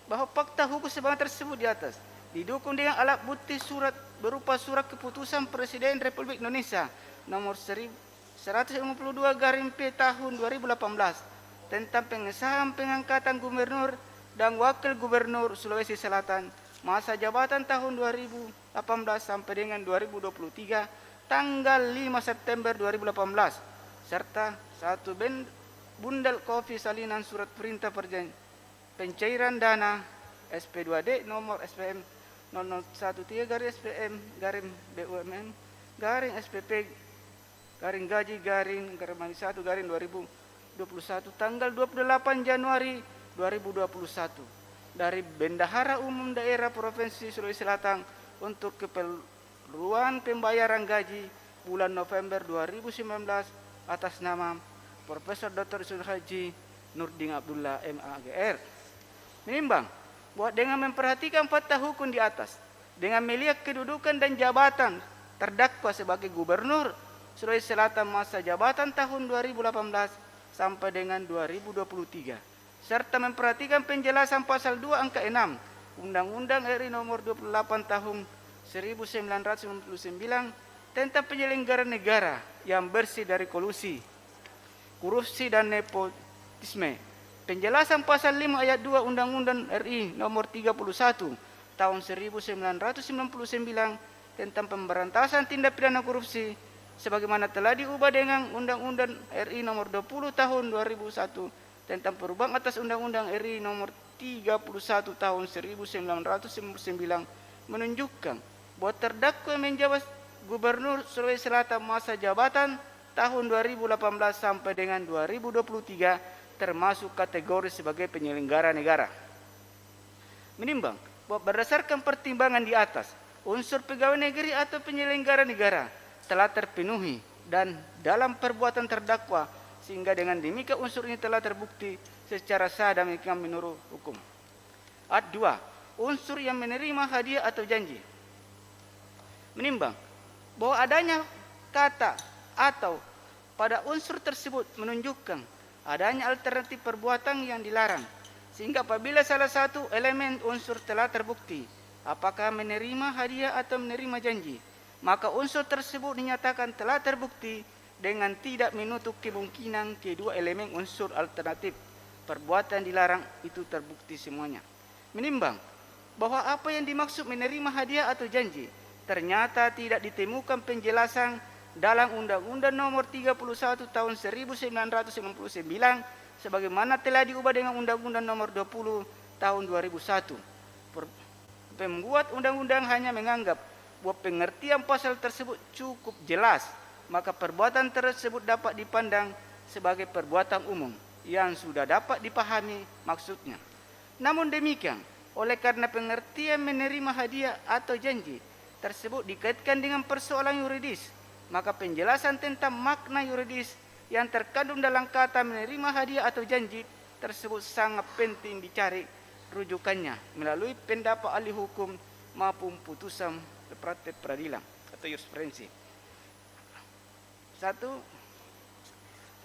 bahwa fakta hukum sebagaimana tersebut di atas didukung dengan alat bukti surat berupa surat keputusan Presiden Republik Indonesia nomor 152/P tahun 2018 tentang pengesahan pengangkatan Gubernur dan Wakil Gubernur Sulawesi Selatan masa jabatan tahun 2018 sampai dengan 2023 tanggal 5 September 2018 serta 1 bundel kopi salinan surat perintah pencairan dana SP2D nomor SPM 013-SPM-BUMN SPP gaji 1 2021 tanggal 28 Januari 2021 dari Bendahara Umum Daerah Provinsi Sulawesi Selatan untuk keperluan pembayaran gaji bulan November 2019 atas nama Profesor Dr. Yusuf Haji Nurdin Abdullah MAGR. Menimbang bahwa dengan memperhatikan fakta hukum di atas, dengan melihat kedudukan dan jabatan terdakwa sebagai Gubernur Sulawesi Selatan masa jabatan tahun 2018 sampai dengan 2023, serta memperhatikan penjelasan pasal 2 angka 6 Undang-Undang RI nomor 28 tahun 1999 tentang penyelenggara negara yang bersih dari kolusi, korupsi dan nepotisme. Penjelasan pasal 5 ayat 2 Undang-Undang RI nomor 31 tahun 1999 tentang pemberantasan tindak pidana korupsi sebagaimana telah diubah dengan Undang-Undang RI Nomor 20 Tahun 2001 tentang perubahan atas Undang-Undang RI Nomor 31 Tahun 1999 menunjukkan bahwa terdakwa menjabat Gubernur Sulawesi Selatan masa jabatan tahun 2018 sampai dengan 2023 termasuk kategori sebagai penyelenggara negara. Menimbang bahwa berdasarkan pertimbangan di atas, unsur pegawai negeri atau penyelenggara negara telah terpenuhi dan dalam perbuatan terdakwa sehingga dengan demikian unsur ini telah terbukti secara sah dan menurut hukum. Ad 2. Unsur yang menerima hadiah atau janji. Menimbang bahwa adanya kata atau pada unsur tersebut menunjukkan adanya alternatif perbuatan yang dilarang, sehingga apabila salah satu elemen unsur telah terbukti apakah menerima hadiah atau menerima janji, maka unsur tersebut dinyatakan telah terbukti dengan tidak menutup kemungkinan kedua elemen unsur alternatif perbuatan dilarang itu terbukti semuanya. Menimbang bahwa apa yang dimaksud menerima hadiah atau janji ternyata tidak ditemukan penjelasan dalam Undang-Undang Nomor 31 Tahun 1999 sebagaimana telah diubah dengan Undang-Undang Nomor 20 Tahun 2001. Pembuat undang-undang hanya menganggap bahwa pengertian pasal tersebut cukup jelas, maka perbuatan tersebut dapat dipandang sebagai perbuatan umum yang sudah dapat dipahami maksudnya. Namun demikian, oleh karena pengertian menerima hadiah atau janji tersebut dikaitkan dengan persoalan yuridis, maka penjelasan tentang makna yuridis yang terkandung dalam kata menerima hadiah atau janji tersebut sangat penting dicari rujukannya melalui pendapat ahli hukum maupun putusan praktek peradilan atau jurisprudensi. Satu,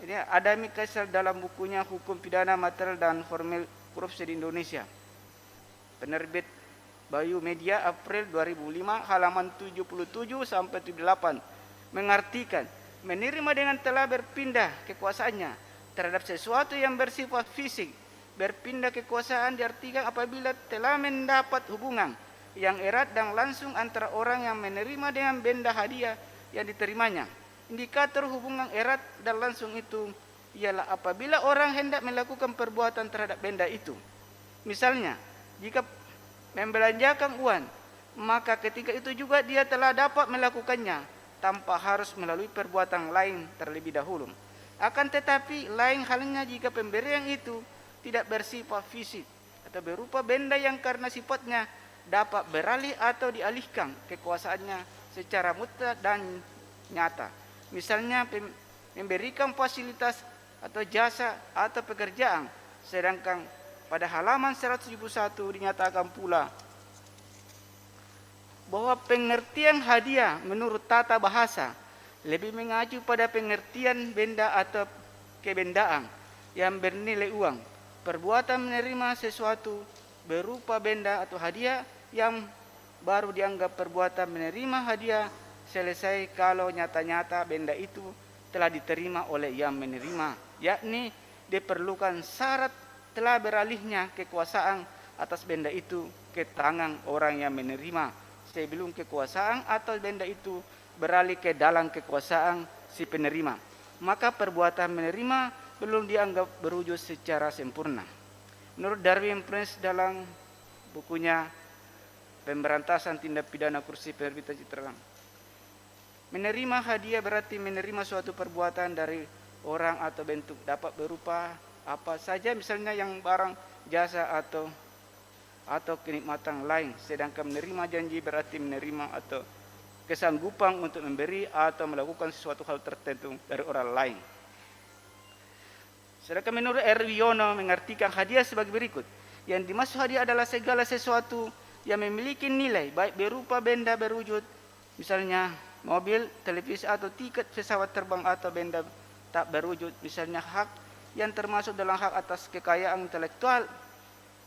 ini ada Mikael dalam bukunya Hukum Pidana Material dan Formil Korupsi di Indonesia, penerbit Bayu Media April 2005 halaman 77 sampai 78 mengartikan menerima dengan telah berpindah kekuasaannya terhadap sesuatu yang bersifat fisik. Berpindah kekuasaan diartikan apabila telah mendapat hubungan yang erat dan langsung antara orang yang menerima dengan benda hadiah yang diterimanya. Indikator hubungan erat dan langsung itu ialah apabila orang hendak melakukan perbuatan terhadap benda itu. Misalnya, jika membelanjakan uang, maka ketika itu juga dia telah dapat melakukannya tanpa harus melalui perbuatan lain terlebih dahulu. Akan tetapi lain halnya jika pemberian itu tidak bersifat fisik atau berupa benda yang karena sifatnya dapat beralih atau dialihkan kekuasaannya secara mutlak dan nyata. Misalnya memberikan fasilitas atau jasa atau pekerjaan, sedangkan pada halaman 171 dinyatakan pula bahwa pengertian hadiah menurut tata bahasa lebih mengacu pada pengertian benda atau kebendaan yang bernilai uang. Perbuatan menerima sesuatu berupa benda atau hadiah yang baru dianggap perbuatan menerima hadiah selesai kalau nyata-nyata benda itu telah diterima oleh yang menerima, yakni diperlukan syarat telah beralihnya kekuasaan atas benda itu ke tangan orang yang menerima sebelum kekuasaan atau benda itu beralih ke dalam kekuasaan si penerima. Maka perbuatan menerima belum dianggap berwujud secara sempurna. Menurut Darwin Prince dalam bukunya Pemberantasan Tindak Pidana Korupsi penerbitan Citra, menerima hadiah berarti menerima suatu perbuatan dari orang atau bentuk dapat berupa apa saja, misalnya yang barang, jasa atau kenikmatan lain. Sedangkan menerima janji berarti menerima atau kesanggupan untuk memberi atau melakukan sesuatu hal tertentu dari orang lain. Sedangkan menurut R. Wiono mengartikan hadiah sebagai berikut. Yang dimaksud hadiah adalah segala sesuatu yang memiliki nilai baik berupa benda berwujud, misalnya mobil, televisi atau tiket pesawat terbang, atau benda tak berwujud, misalnya hak yang termasuk dalam hak atas kekayaan intelektual,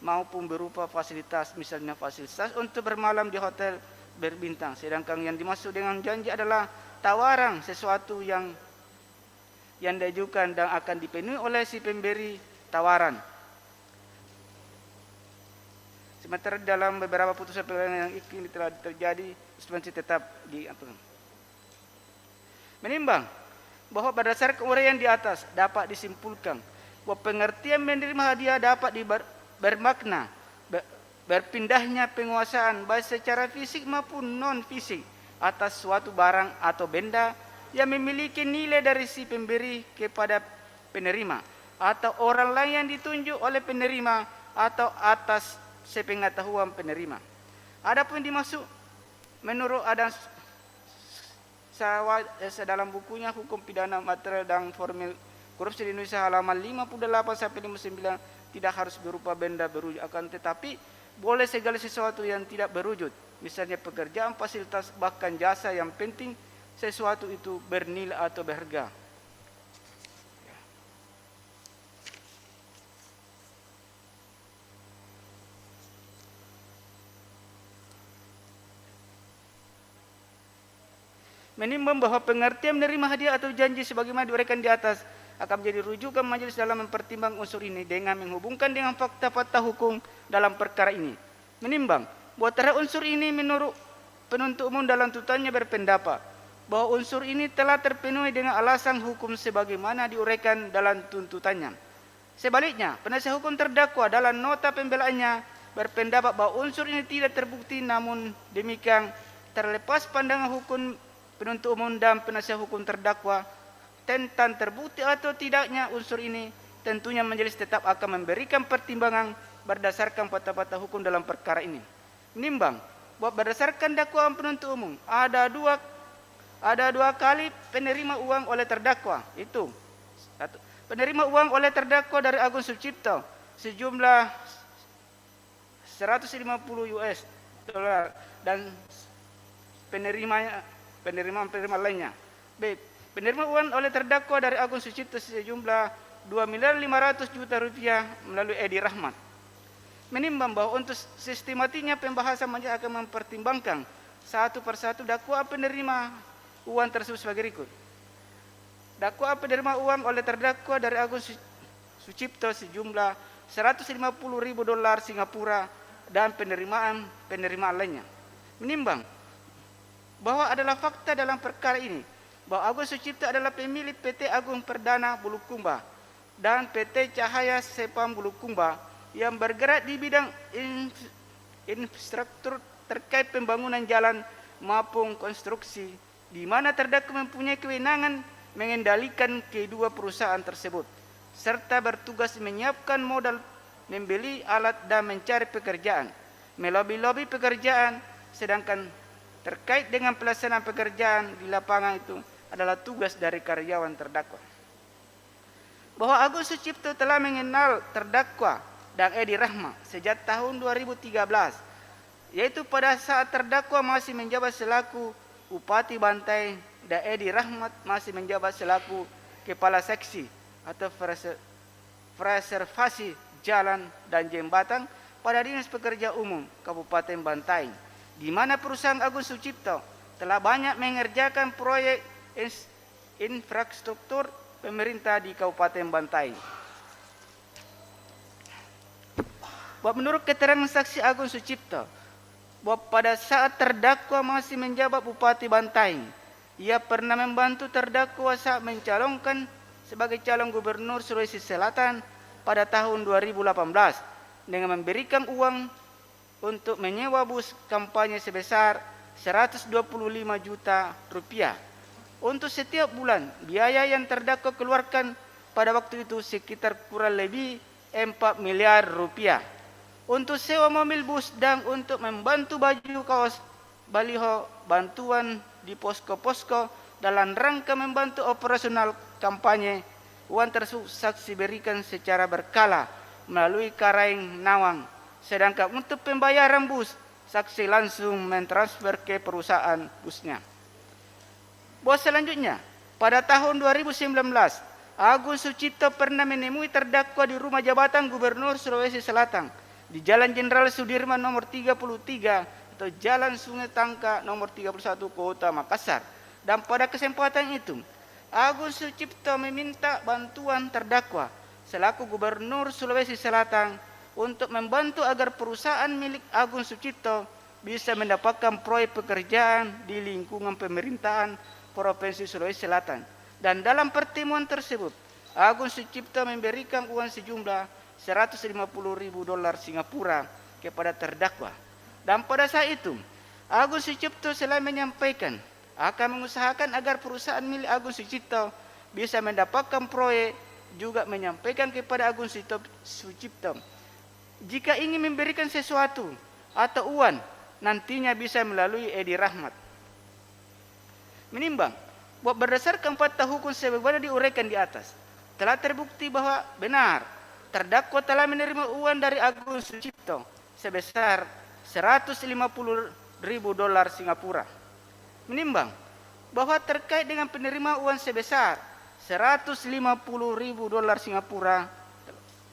maupun berupa fasilitas, misalnya fasilitas untuk bermalam di hotel berbintang. Sedangkan yang dimaksud dengan janji adalah tawaran sesuatu yang diajukan dan akan dipenuhi oleh si pemberi tawaran. Sementara dalam beberapa putusan pengadilan yang ini telah terjadi suspensi tetap diatur. Menimbang bahwa berdasarkan uraian di atas dapat disimpulkan bahwa pengertian menerima hadiah dapat bermakna berpindahnya penguasaan baik secara fisik maupun non fisik atas suatu barang atau benda yang memiliki nilai dari si pemberi kepada penerima atau orang lain yang ditunjuk oleh penerima atau atas sepengetahuan penerima. Adapun dimaksud menurut Adam dalam bukunya Hukum Pidana Material dan Formil Korupsi di Indonesia halaman 58 sampai 59 tidak harus berupa benda berwujud, akan tetapi boleh segala sesuatu yang tidak berwujud, misalnya pekerjaan, fasilitas, bahkan jasa yang penting sesuatu itu bernilai atau berharga. Menimbang bahwa pengertian menerima hadiah atau janji sebagaimana diuraikan di atas akan menjadi rujukan majelis dalam mempertimbang unsur ini dengan menghubungkan dengan fakta-fakta hukum dalam perkara ini. Menimbang bahwa terhadap unsur ini menurut penuntut umum dalam tuntutannya berpendapat bahwa unsur ini telah terpenuhi dengan alasan hukum sebagaimana diuraikan dalam tuntutannya. Sebaliknya, penasihat hukum terdakwa dalam nota pembelaannya berpendapat bahwa unsur ini tidak terbukti, namun demikian terlepas pandangan hukum penuntut umum dan penasihat hukum terdakwa tentang terbukti atau tidaknya unsur ini, tentunya majelis tetap akan memberikan pertimbangan berdasarkan fakta-fakta hukum dalam perkara ini. Menimbang bahwa berdasarkan dakwaan penuntut umum ada dua kali penerima uang oleh terdakwa, itu satu, penerima uang oleh terdakwa dari Agung Sucipto sejumlah 150 US dollar dan penerimaan lainnya. B. Penerima uang oleh terdakwa dari Agung Sucipto sejumlah 2.500.000.000 rupiah melalui Edi Rahmat. Menimbang bahwa untuk sistematiknya pembahasan majelis akan mempertimbangkan satu persatu dakwaan penerima uang tersebut sebagai berikut. Dakwaan penerima uang oleh terdakwa dari Agung Sucipto sejumlah 150.000 dolar Singapura dan penerimaan lainnya. Menimbang bahwa adalah fakta dalam perkara ini bahwa Agung Sucipto adalah pemilik PT Agung Perdana Bulukumba dan PT Cahaya Sepam Bulukumba yang bergerak di bidang infrastruktur terkait pembangunan jalan maupun konstruksi, di mana terdakwa mempunyai kewenangan mengendalikan kedua perusahaan tersebut serta bertugas menyiapkan modal, membeli alat dan mencari pekerjaan, melobi-lobi pekerjaan, sedangkan terkait dengan pelaksanaan pekerjaan di lapangan itu adalah tugas dari karyawan terdakwa. Bahwa Agung Sucipto telah mengenal terdakwa dan Edi Rahmat sejak tahun 2013, yaitu pada saat terdakwa masih menjabat selaku Bupati Bantaeng dan Edi Rahmat masih menjabat selaku Kepala Seksi atau Preservasi Jalan dan Jembatan pada Dinas Pekerjaan Umum Kabupaten Bantaeng, di mana perusahaan Agung Sucipto telah banyak mengerjakan proyek infrastruktur pemerintah di Kabupaten Bantaeng. Bahwa menurut keterangan saksi Agung Sucipto, bahwa pada saat terdakwa masih menjabat Bupati Bantaeng, ia pernah membantu terdakwa saat mencalonkan sebagai calon gubernur Sulawesi Selatan pada tahun 2018 dengan memberikan uang untuk menyewa bus kampanye sebesar 125 juta rupiah. Untuk setiap bulan, biaya yang terdakwa keluarkan pada waktu itu sekitar kurang lebih 4 miliar rupiah. Untuk sewa mobil bus dan untuk membantu baju kaos baliho bantuan di posko-posko dalam rangka membantu operasional kampanye, uang tersebut saksi berikan secara berkala melalui Karaeng Nawang. Sedangkan untuk pembayaran bus, saksi langsung mentransfer ke perusahaan busnya. Bos selanjutnya, pada tahun 2019, Agung Sucipto pernah menemui terdakwa di rumah jabatan Gubernur Sulawesi Selatan di Jalan Jenderal Sudirman nomor 33 atau Jalan Sungai Tangka nomor 31 Kota Makassar. Dan pada kesempatan itu, Agung Sucipto meminta bantuan terdakwa selaku Gubernur Sulawesi Selatan untuk membantu agar perusahaan milik Agung Sucipto bisa mendapatkan proyek pekerjaan di lingkungan pemerintahan Provinsi Sulawesi Selatan. Dan dalam pertemuan tersebut, Agung Sucipto memberikan uang sejumlah 150.000 dolar Singapura kepada terdakwa. Dan pada saat itu, Agung Sucipto selain menyampaikan akan mengusahakan agar perusahaan milik Agung Sucipto bisa mendapatkan proyek, juga menyampaikan kepada Agung Sucipto jika ingin memberikan sesuatu atau uang, nantinya bisa melalui Edi Rahmat. Menimbang bahwa berdasarkan fakta hukum sebagaimana diuraikan di atas, telah terbukti bahwa benar terdakwa telah menerima uang dari Agung Sucipto sebesar 150.000 dolar Singapura. Menimbang bahwa terkait dengan penerima uang sebesar 150.000 dolar Singapura,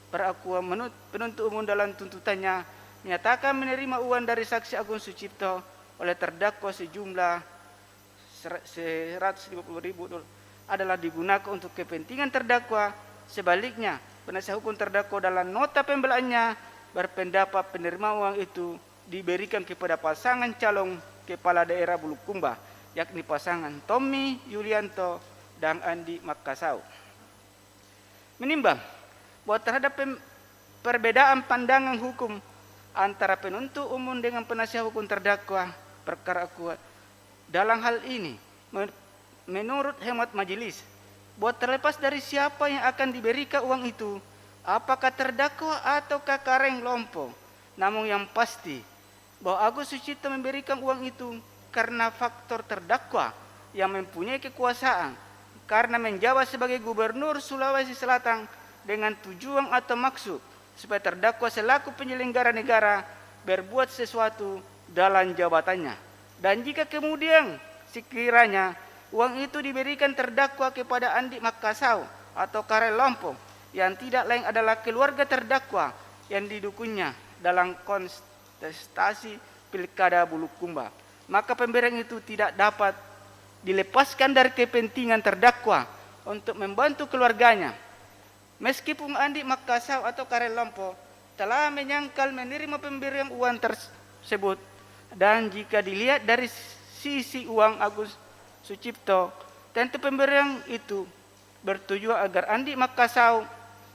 terdakwa penuntut umum dalam tuntutannya menyatakan menerima uang dari saksi Agung Sucipto oleh terdakwa sejumlah 150.000 dolar adalah digunakan untuk kepentingan terdakwa. Sebaliknya, penasihat hukum terdakwa dalam nota pembelaannya berpendapat penerima uang itu diberikan kepada pasangan calon kepala daerah Bulukumba, yakni pasangan Tommy Yulianto dan Andi Makassau. Menimbang bahwa terhadap perbedaan pandangan hukum antara penuntut umum dengan penasihat hukum terdakwa perkara akuat dalam hal ini, menurut hemat majelis, bahwa terlepas dari siapa yang akan diberikan uang itu, apakah terdakwa atau Kareng Lompo, namun yang pasti bahwa Agus Sucipto memberikan uang itu karena faktor terdakwa yang mempunyai kekuasaan karena menjabat sebagai gubernur Sulawesi Selatan dengan tujuan atau maksud supaya terdakwa selaku penyelenggara negara berbuat sesuatu dalam jabatannya. Dan jika kemudian sekiranya uang itu diberikan terdakwa kepada Andi Makassau atau Kareng Lompo yang tidak lain adalah keluarga terdakwa yang didukungnya dalam kontestasi Pilkada Bulukumba, maka pemberian itu tidak dapat dilepaskan dari kepentingan terdakwa untuk membantu keluarganya. Meskipun Andi Makassau atau Kareng Lompo telah menyangkal menerima pemberian uang tersebut, dan jika dilihat dari sisi uang Agus Sucipto, tentu pemberian itu bertujuan agar Andi Makassau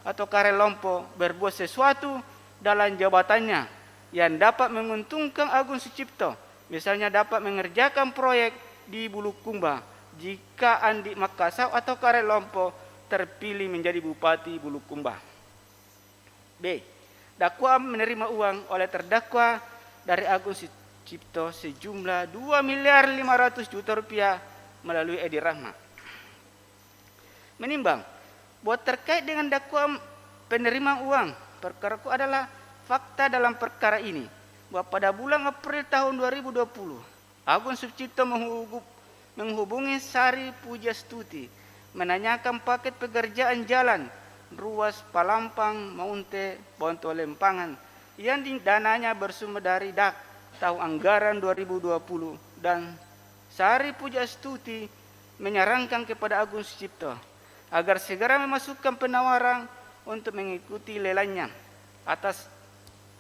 atau Kareng Lompo berbuat sesuatu dalam jabatannya yang dapat menguntungkan Agung Sucipto, misalnya dapat mengerjakan proyek di Bulukumba jika Andi Makassau atau Kareng Lompo terpilih menjadi Bupati Bulukumba. B. Dakwa menerima uang oleh terdakwa dari Agung Sucipto sejumlah 2.500.000.000 rupiah melalui Edi Rahmat. Menimbang bahwa terkait dengan dakwaan penerimaan uang, perkara adalah fakta dalam perkara ini bahwa pada bulan April tahun 2020 Agung Sucipto menghubungi Sari Pujastuti menanyakan paket pekerjaan jalan ruas Palampang Maunte Bonto Lempangan yang dananya bersumber dari tahun anggaran 2020, dan Sari Pujastuti menyarankan kepada Agung Sucipto agar segera memasukkan penawaran untuk mengikuti lelangnya. Atas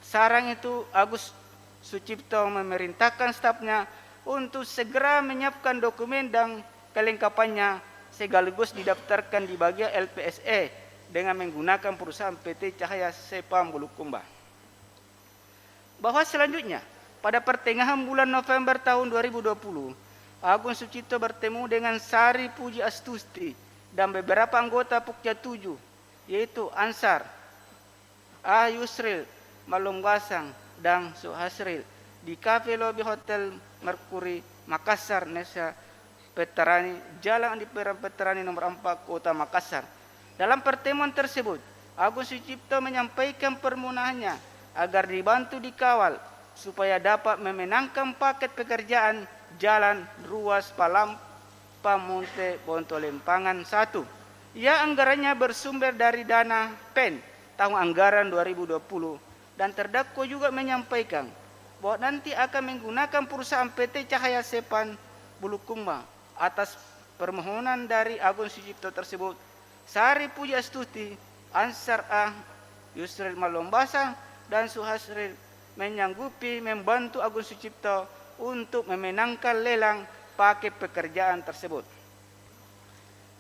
saran itu, Agus Sucipto memerintahkan stafnya untuk segera menyiapkan dokumen dan kelengkapannya sekaligus didaftarkan di bagian LPSE dengan menggunakan perusahaan PT Cahaya Sepam Bulukumba. Bahwa selanjutnya, pada pertengahan bulan November tahun 2020, Agung Sucipto bertemu dengan Sari Pujastuti dan beberapa anggota Pokja 7, yaitu Ansar, Yusril, Malunggasang, dan Suhasril di kafe lobi Hotel Merkuri, Makassar, Nesa Petarani, Jalan Andi Petarani nomor 4, Kota Makassar. Dalam pertemuan tersebut, Agung Sucipto menyampaikan permohonannya agar dibantu dikawal supaya dapat memenangkan paket pekerjaan jalan ruas Palampang Monte Bonto Lempangan 1 yang anggarannya bersumber dari dana PEN tahun anggaran 2020, dan terdakwa juga menyampaikan bahwa nanti akan menggunakan perusahaan PT Cahaya Sepam Bulukumba. Atas permohonan dari Agung Sucipto tersebut, Sari Pujastuti, Ansar Yusril Malombasa, dan Suhasril menyanggupi membantu Agung Sucipto untuk memenangkan lelang paket pekerjaan tersebut.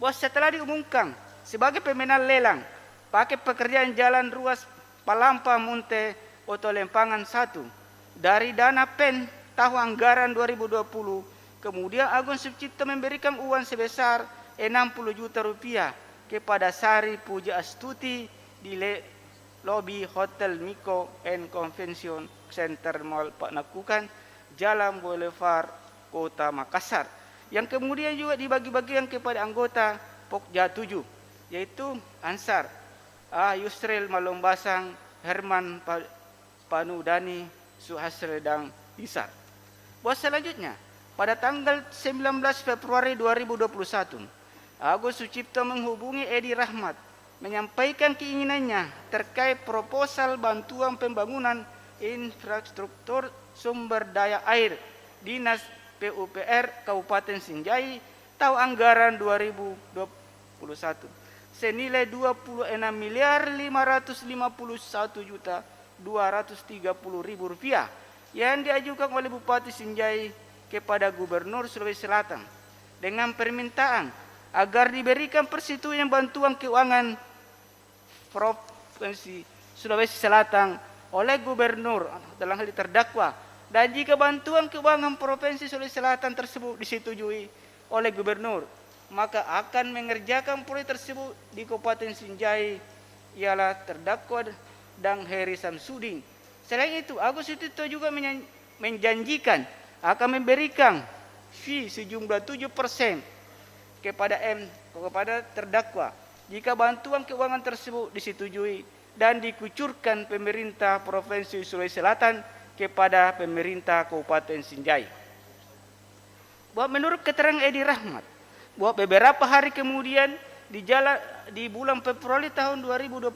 Bahwa setelah diumumkan sebagai pemenang lelang paket pekerjaan jalan ruas Palampa Munte Oto Lempangan 1 dari dana PEN tahun anggaran 2020, kemudian Agung Sucipto memberikan uang sebesar 60 juta rupiah kepada Sari Puja Astuti di lobi Hotel Miko and Convention Center Mall Panakukan, Jalan Boulevard, Kota Makassar, yang kemudian juga dibagi-bagikan kepada anggota Pokja 7, yaitu Ansar, Yusril Malombasang, Herman Panudani, Suhasril dan Isar. Bahwa selanjutnya, pada tanggal 19 Februari 2021, Agung Sucipto menghubungi Edi Rahmat menyampaikan keinginannya terkait proposal bantuan pembangunan infrastruktur sumber daya air Dinas PUPR Kabupaten Sinjai tahun anggaran 2021 senilai 26.551.230.000 rupiah yang diajukan oleh Bupati Sinjai kepada Gubernur Sulawesi Selatan dengan permintaan agar diberikan persetujuan bantuan keuangan Provinsi Sulawesi Selatan oleh Gubernur dalam hal terdakwa, dan jika bantuan keuangan Provinsi Sulawesi Selatan tersebut disetujui oleh Gubernur, maka akan mengerjakan proyek tersebut di Kabupaten Sinjai ialah terdakwa dan Heri Samsudin. Selain itu, Agung Sucipto juga menjanjikan akan memberikan fee sejumlah 7% kepada terdakwa jika bantuan keuangan tersebut disetujui dan dikucurkan pemerintah Provinsi Sulawesi Selatan kepada pemerintah Kabupaten Sinjai. Bahwa menurut keterangan Edi Rahmat, bahwa beberapa hari kemudian di bulan Februari tahun 2021,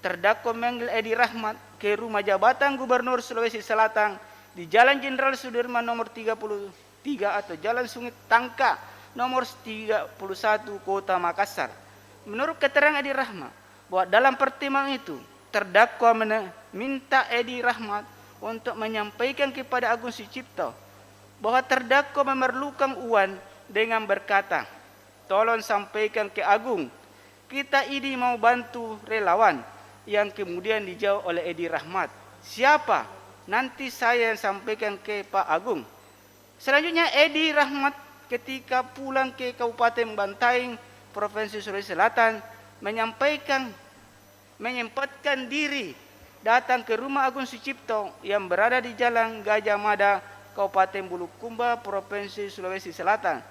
terdakwa memanggil Edi Rahmat ke rumah jabatan Gubernur Sulawesi Selatan di Jalan Jenderal Sudirman nomor 33 atau Jalan Sungai Tangka nomor 31 Kota Makassar. Menurut keterangan Edi Rahmat, bahwa dalam pertemuan itu terdakwa meminta Edi Rahmat untuk menyampaikan kepada Agung Sucipto bahwa terdakwa memerlukan uang dengan berkata, "Tolong sampaikan ke Agung, kita ini mau bantu relawan." Yang kemudian dijawab oleh Edi Rahmat, "Siapa? Nanti saya yang sampaikan ke Pak Agung." Selanjutnya Edi Rahmat ketika pulang ke Kabupaten Bantaeng, Provinsi Sulawesi Selatan, menyempatkan diri datang ke rumah Agung Sucipto yang berada di Jalan Gajah Mada, Kabupaten Bulukumba, Provinsi Sulawesi Selatan.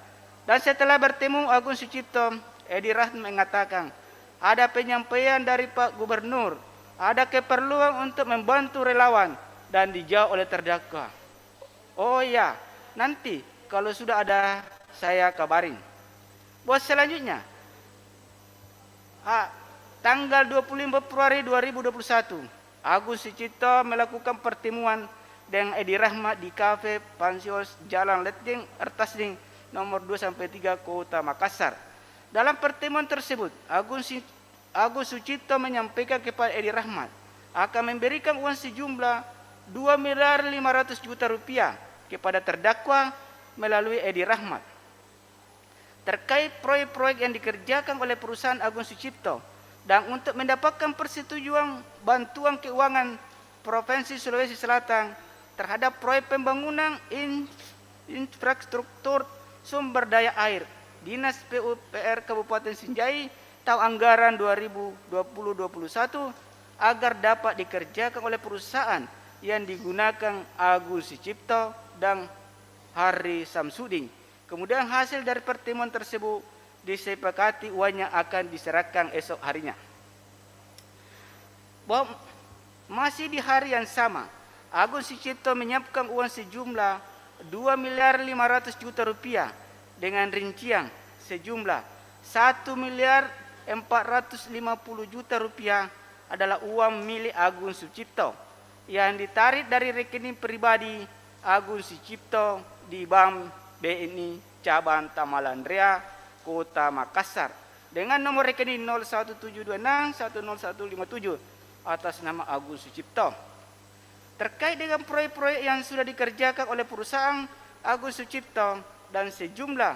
Dan setelah bertemu Agung Sucipto, Edi Rahmat mengatakan, ada penyampaian dari Pak Gubernur, ada keperluan untuk membantu relawan, dan dijawab oleh terdakwa, "Oh ya, nanti kalau sudah ada saya kabarin." Bos selanjutnya, tanggal 25 Februari 2021, Agung Sucipto melakukan pertemuan dengan Edi Rahmat di Kafe Pansios Jalan Leteng Ertasding nomor 2-3 Kota Makassar. Dalam pertemuan tersebut, Agung Sucipto menyampaikan kepada Edi Rahmat akan memberikan uang sejumlah 2.500.000.000 rupiah kepada terdakwa melalui Edi Rahmat terkait proyek-proyek yang dikerjakan oleh perusahaan Agung Sucipto, dan untuk mendapatkan persetujuan bantuan keuangan Provinsi Sulawesi Selatan terhadap proyek pembangunan infrastruktur sumber daya air Dinas PUPR Kabupaten Sinjai tahun anggaran 2020-2021 agar dapat dikerjakan oleh perusahaan yang digunakan Agung Sucipto dan Hari Samsudin. Kemudian hasil dari pertemuan tersebut disepakati uangnya akan diserahkan esok harinya. Bahwa masih di hari yang sama, Agung Sucipto menyiapkan uang sejumlah 2.500.000.000 rupiah dengan rincian sejumlah 1.450.000.000 rupiah adalah uang milik Agung Sucipto yang ditarik dari rekening pribadi Agung Sucipto di Bank BNI Cabang Tamalandrea, Kota Makassar dengan nomor rekening 0172610157 atas nama Agus Sucipto. Terkait dengan proyek-proyek yang sudah dikerjakan oleh perusahaan Agus Sucipto dan sejumlah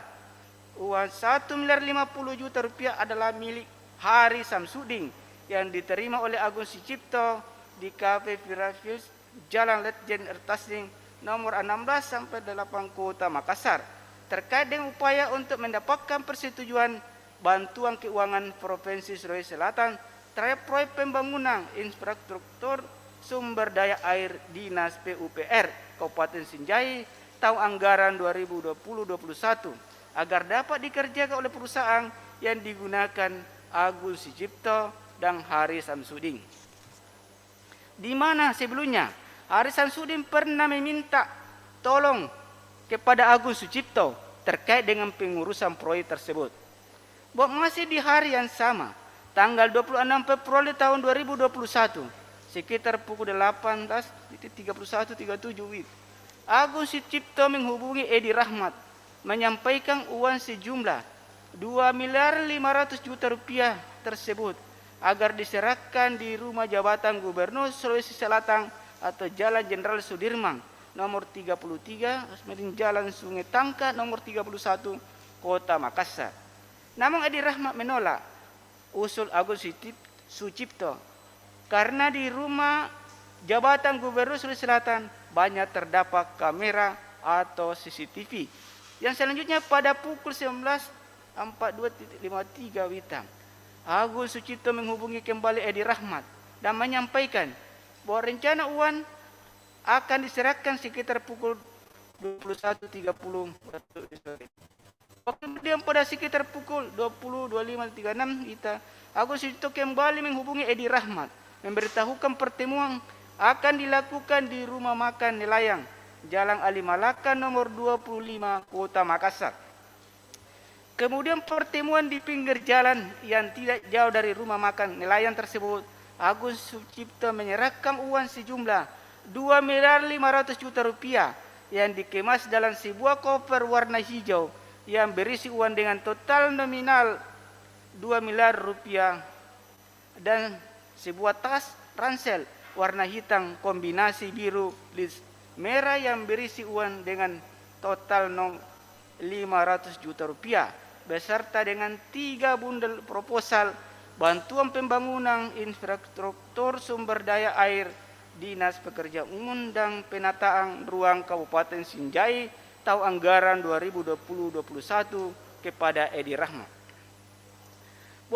uang 1.050.000.000 rupiah adalah milik Hari Samsudin yang diterima oleh Agus Sucipto di Cafe Virafius Jalan Letjen Ertasning nomor 16 sampai 8 Kota Makassar terkait dengan upaya untuk mendapatkan persetujuan bantuan keuangan Provinsi Sulawesi Selatan terhadap proyek pembangunan infrastruktur sumber daya air Dinas PUPR Kabupaten Sinjai tahun anggaran 2020-2021 agar dapat dikerjakan oleh perusahaan yang digunakan Agus Sucipto dan Hari Samsudin. Di mana sebelumnya Hari Samsudin pernah meminta tolong kepada Agus Sucipto terkait dengan pengurusan proyek tersebut. Masih di hari yang sama, tanggal 26 Februari tahun 2021, sekitar pukul 18.31.37 WIB, Agus Sucipto menghubungi Edi Rahmat menyampaikan uang sejumlah 2.500.000.000 rupiah tersebut agar diserahkan di rumah jabatan Gubernur Sulawesi Selatan atau Jalan Jenderal Sudirman nomor 33, Jalan Sungai Tangka nomor 31, Kota Makassar. Namun Edi Rahmat menolak usul Agus Sucipto karena di rumah jabatan Gubernur Sulawesi Selatan banyak terdapat kamera atau CCTV. Yang selanjutnya pada pukul 19.42.53 WIB, Agus Sucipto menghubungi kembali Edi Rahmat dan menyampaikan bahwa rencana uang akan diserahkan sekitar pukul 21.30 WIB. Kemudian pada sekitar pukul 20.25.36 WIB, Agus Sucipto kembali menghubungi Edi Rahmat memberitahukan pertemuan akan dilakukan di rumah makan Nelayan Jalan Ali Malaka nomor 25 Kota Makassar. Kemudian pertemuan di pinggir jalan yang tidak jauh dari rumah makan Nelayan tersebut, Agus Sucipto menyerahkan uang sejumlah 2.500.000.000 rupiah yang dikemas dalam sebuah koper warna hijau yang berisi uang dengan total nominal 2 miliar rupiah dan sebuah tas ransel warna hitam kombinasi biru list merah yang berisi uang dengan total 500 juta rupiah beserta dengan 3 bundel proposal bantuan pembangunan infrastruktur sumber daya air Dinas Pekerjaan Umum dan Penataan Ruang Kabupaten Sinjai tahun anggaran 2020-2021 kepada Edi Rahmat.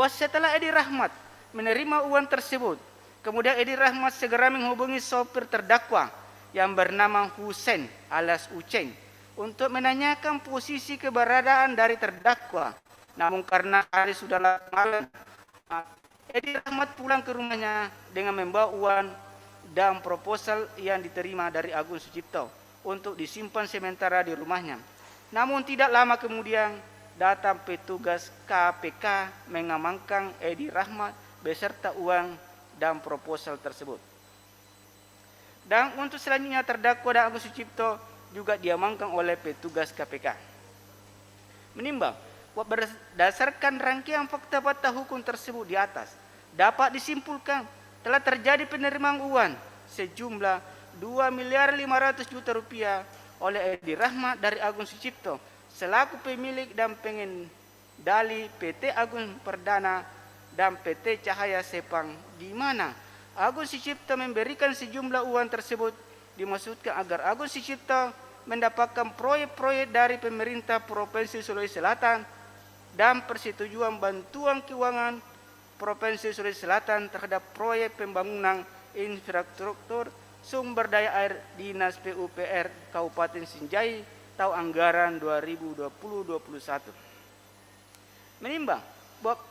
Setelah Edi Rahmat menerima uang tersebut, kemudian Edi Rahmat segera menghubungi sopir terdakwa yang bernama Husein alias Uceng untuk menanyakan posisi keberadaan dari terdakwa. Namun karena hari sudah malam, Edi Rahmat pulang ke rumahnya dengan membawa uang dan proposal yang diterima dari Agus Sucipto untuk disimpan sementara di rumahnya. Namun tidak lama kemudian datang petugas KPK mengamankan Edi Rahmat beserta uang dan proposal tersebut. Dan untuk selanjutnya terdakwa dan Agus Sucipto juga diamankan oleh petugas KPK. Menimbang berdasarkan rangkaian fakta-fakta hukum tersebut di atas, dapat disimpulkan telah terjadi penerimaan uang sejumlah 2.500.000.000 rupiah oleh Edi Rahmat dari Agus Sucipto selaku pemilik dan pengendali PT Agung Perdana dan PT Cahaya Sepang, di mana Agus Sucipto memberikan sejumlah uang tersebut dimaksudkan agar Agus Sucipto mendapatkan proyek-proyek dari pemerintah Provinsi Sulawesi Selatan dan persetujuan bantuan keuangan Provinsi Sulawesi Selatan terhadap proyek pembangunan infrastruktur sumber daya air Dinas PUPR Kabupaten Sinjai tahun anggaran 2020-2021. Menimbang bahwa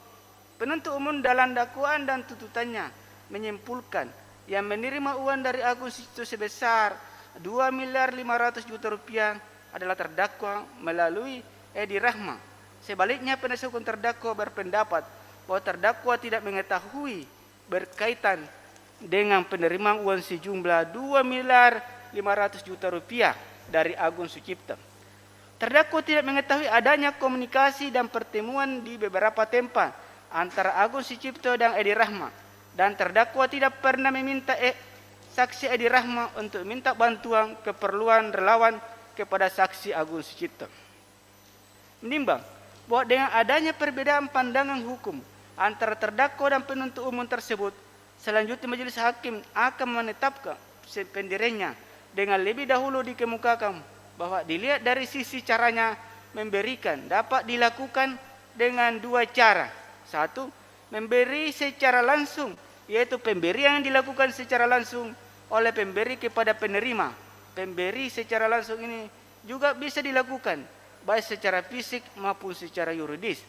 penuntut umum dalam dakwaan dan tuntutannya menyimpulkan yang menerima uang dari Agus Sucipto sebesar 2.500.000.000 rupiah adalah terdakwa melalui Edi Rahmat. Sebaliknya penasihat hukum terdakwa berpendapat bahwa terdakwa tidak mengetahui berkaitan dengan penerimaan uang sejumlah 2.500.000.000 rupiah dari Agus Sucipto. Terdakwa tidak mengetahui adanya komunikasi dan pertemuan di beberapa tempat antara Agus Sucipto dan Edi Rahmat dan terdakwa tidak pernah meminta saksi Edi Rahmat untuk minta bantuan keperluan relawan kepada saksi Agung Sucipto. Menimbang bahwa dengan adanya perbedaan pandangan hukum antara terdakwa dan penuntut umum tersebut, selanjutnya majelis hakim akan menetapkan pendirinya dengan lebih dahulu dikemukakan bahwa dilihat dari sisi caranya memberikan dapat dilakukan dengan dua cara. Satu, memberi secara langsung, yaitu pemberian yang dilakukan secara langsung oleh pemberi kepada penerima. Pemberi secara langsung ini juga bisa dilakukan baik secara fisik maupun secara yuridis.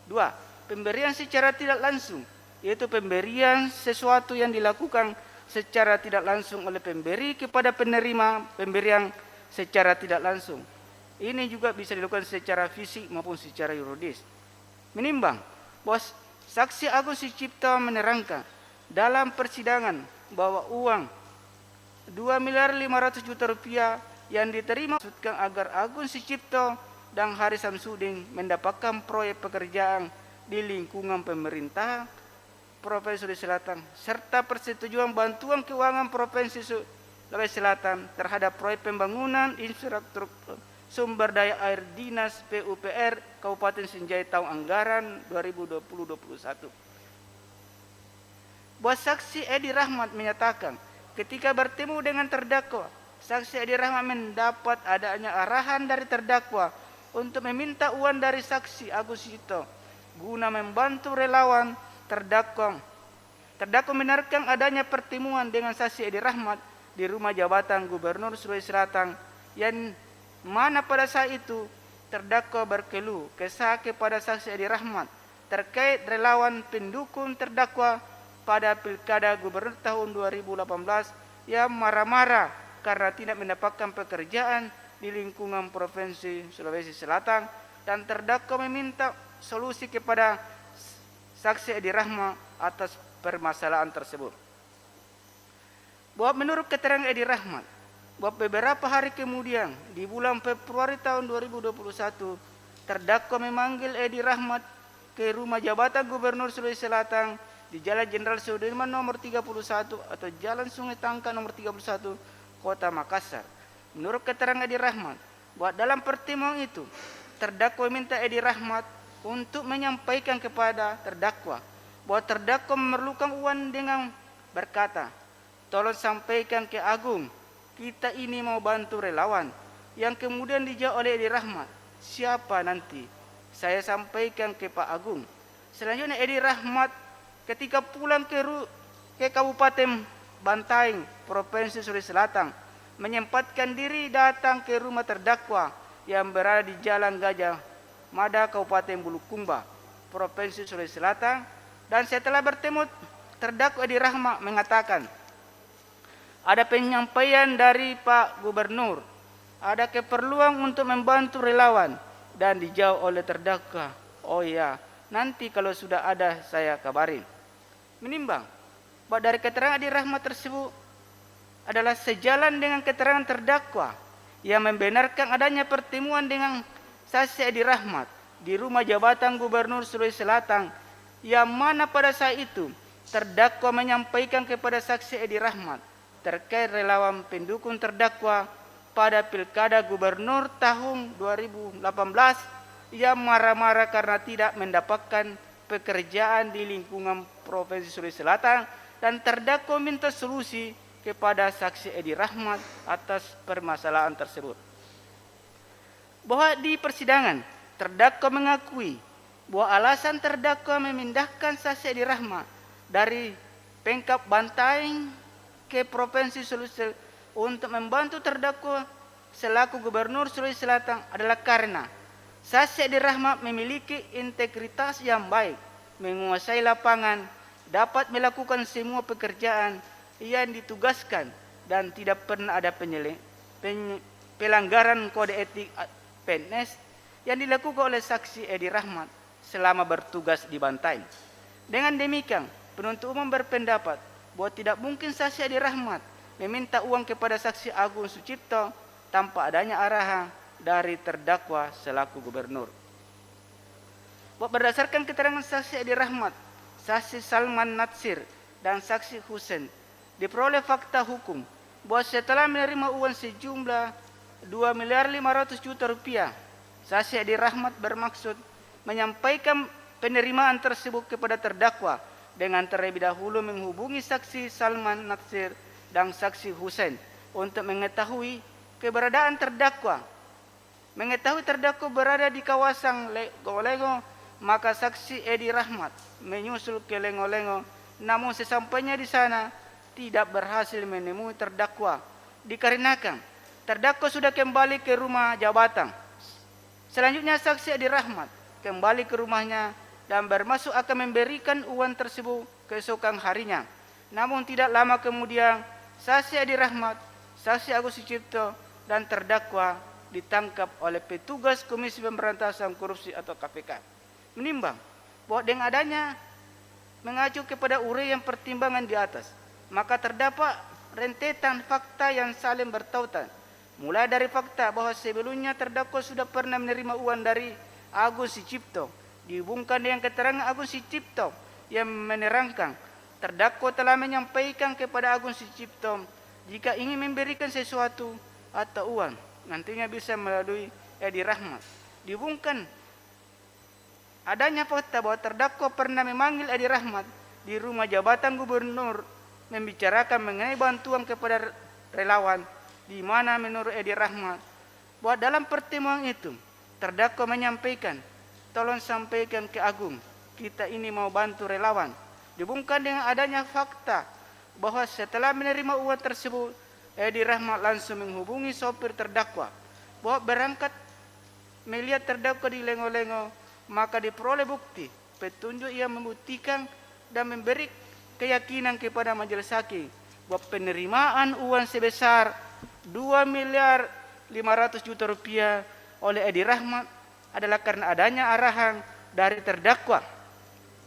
Dua, pemberian secara tidak langsung, yaitu pemberian sesuatu yang dilakukan secara tidak langsung oleh pemberi kepada penerima, pemberian secara tidak langsung. Ini juga bisa dilakukan secara fisik maupun secara yuridis. Menimbang bahwa saksi Agung Sucipto menerangkan dalam persidangan bahwa uang 2.500.000.000 rupiah yang diterima maksudkan agar Agung Sucipto dan Haris Samsudin mendapatkan proyek pekerjaan di lingkungan pemerintah Provinsi Sulawesi Selatan serta persetujuan bantuan keuangan Provinsi Sulawesi Selatan terhadap proyek pembangunan infrastruktur sumber daya air dinas PUPR Kabupaten Sinjai tahun anggaran 2020-2021. Bahwa saksi Edi Rahmat menyatakan ketika bertemu dengan terdakwa, saksi Edi Rahmat mendapat adanya arahan dari terdakwa untuk meminta uang dari saksi Agus Sucipto guna membantu relawan terdakwa. Terdakwa membenarkan adanya pertemuan dengan saksi Edi Rahmat di rumah jabatan Gubernur Sulawesi Selatan yang mana pada saat itu terdakwa berkeluh kesah kepada saksi Edi Rahmat terkait relawan pendukung terdakwa pada Pilkada Gubernur tahun 2018 yang marah-marah karena tidak mendapatkan pekerjaan di lingkungan Provinsi Sulawesi Selatan, dan terdakwa meminta solusi kepada saksi Edi Rahmat atas permasalahan tersebut. Bahwa menurut keterangan Edi Rahmat, bahwa beberapa hari kemudian di bulan Februari tahun 2021 terdakwa memanggil Edi Rahmat ke rumah jabatan Gubernur Sulawesi Selatan di Jalan Jenderal Sudirman nomor 31 atau Jalan Sungai Tangka nomor 31 Kota Makassar. Menurut keterangan Edi Rahmat, bahwa dalam pertemuan itu terdakwa meminta Edi Rahmat untuk menyampaikan kepada terdakwa bahwa terdakwa memerlukan uang dengan berkata, "Tolong sampaikan ke Agung, kita ini mau bantu relawan." Yang kemudian dijawab oleh Edi Rahmat, "Siapa nanti? Saya sampaikan ke Pak Agung." Selanjutnya Edi Rahmat ketika pulang ke Kabupaten Bantaeng, Provinsi Sulawesi Selatan, menyempatkan diri datang ke rumah terdakwa yang berada di Jalan Gajah Mada, Kabupaten Bulukumba, Provinsi Sulawesi Selatan, dan setelah bertemu terdakwa Edi Rahmat mengatakan, "Ada penyampaian dari Pak Gubernur, ada keperluan untuk membantu relawan," dan dijawab oleh terdakwa, "Oh ya, nanti kalau sudah ada saya kabarin." Menimbang bahwa dari keterangan Edi Rahmat tersebut adalah sejalan dengan keterangan terdakwa yang membenarkan adanya pertemuan dengan saksi Edi Rahmat di rumah jabatan Gubernur Sulawesi Selatan, yang mana pada saat itu terdakwa menyampaikan kepada saksi Edi Rahmat terkait relawan pendukung terdakwa pada Pilkada Gubernur tahun 2018 yang marah-marah karena tidak mendapatkan pekerjaan di lingkungan Provinsi Sulawesi Selatan, dan terdakwa minta solusi kepada saksi Edi Rahmat atas permasalahan tersebut. Bahwa di persidangan terdakwa mengakui bahwa alasan terdakwa memindahkan saksi Edi Rahmat dari Pemkab Bantaeng ke Provinsi Sulawesi untuk membantu terdakwa selaku Gubernur Sulawesi Selatan adalah karena saksi Edi Rahmat memiliki integritas yang baik, menguasai lapangan, dapat melakukan semua pekerjaan yang ditugaskan, dan tidak pernah ada pelanggaran kode etik PNS yang dilakukan oleh saksi Edi Rahmat selama bertugas di Bantaeng. Dengan demikian, penuntut umum berpendapat bahwa tidak mungkin saksi Edi Rahmat meminta uang kepada saksi Agung Sucipto tanpa adanya arahan dari terdakwa selaku gubernur. Berdasarkan keterangan saksi Edi Rahmat, saksi Salman Natsir dan saksi Husein. Diperoleh fakta hukum bahwa setelah menerima uang sejumlah 2.500.000.000 rupiah, saksi Edi Rahmat bermaksud menyampaikan penerimaan tersebut kepada terdakwa dengan terlebih dahulu menghubungi saksi Salman Natsir dan saksi Husein untuk mengetahui keberadaan terdakwa. Mengetahui terdakwa berada di kawasan Lengo-Lengo, maka saksi Edi Rahmat menyusul ke Lengo-Lengo, namun sesampainya di sana tidak berhasil menemui terdakwa dikarenakan terdakwa sudah kembali ke rumah jabatan. Selanjutnya saksi Edi Rahmat kembali ke rumahnya dan bermaksud akan memberikan uang tersebut keesokan harinya. Namun tidak lama kemudian saksi Edi Rahmat, saksi Agus Sucipto dan terdakwa ditangkap oleh petugas Komisi Pemberantasan Korupsi atau KPK. Menimbang bahwa dengan adanya mengacu kepada uraian pertimbangan di atas, maka terdapat rentetan fakta yang saling bertautan. Mulai dari fakta bahwa sebelumnya terdakwa sudah pernah menerima uang dari Agus Sucipto, dihubungkan dengan keterangan Agus Sucipto yang menerangkan terdakwa telah menyampaikan kepada Agus Sucipto jika ingin memberikan sesuatu atau uang, nantinya bisa melalui Edi Rahmat. Dihubungkan adanya fakta bahwa terdakwa pernah memanggil Edi Rahmat di rumah jabatan gubernur membicarakan mengenai bantuan kepada relawan, di mana menurut Edi Rahmat bahwa dalam pertemuan itu terdakwa menyampaikan, tolong sampaikan ke Agung, kita ini mau bantu relawan. Dihubungkan dengan adanya fakta bahwa setelah menerima uang tersebut, Edi Rahmat langsung menghubungi sopir terdakwa bahwa berangkat melihat terdakwa di Lengo-Lengo, maka diperoleh bukti petunjuk yang membuktikan dan memberi keyakinan kepada majelis hakim bahwa penerimaan uang sebesar 2.500.000.000 rupiah oleh Edi Rahmat adalah karena adanya arahan dari terdakwa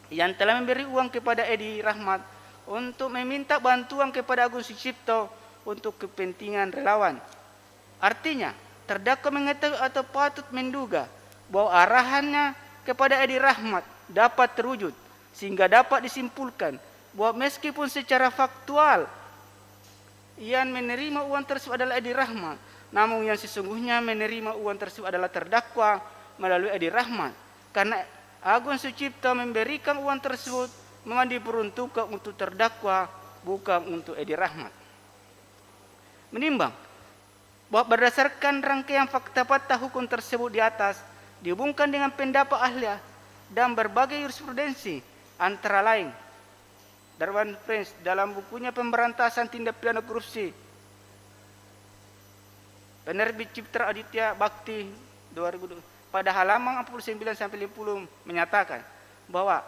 yang telah memberi uang kepada Edi Rahmat untuk meminta bantuan kepada Agus Sucipto untuk kepentingan relawan. Artinya, terdakwa mengetahui atau patut menduga bahwa arahannya kepada Edi Rahmat dapat terwujud, sehingga dapat disimpulkan bahwa meskipun secara faktual yang menerima uang tersebut adalah Edi Rahmat, namun yang sesungguhnya menerima uang tersebut adalah terdakwa melalui Edi Rahmat, karena Agus Sucipto memberikan uang tersebut memang diperuntukkan untuk terdakwa, bukan untuk Edi Rahmat. Menimbang bahwa berdasarkan rangkaian fakta-fakta hukum tersebut di atas, dihubungkan dengan pendapat ahli dan berbagai jurisprudensi, antara lain Darwan Prince dalam bukunya Pemberantasan Tindak Pidana Korupsi, penerbit Cipta Aditya Bakti 2002, pada halaman 49-50 menyatakan bahwa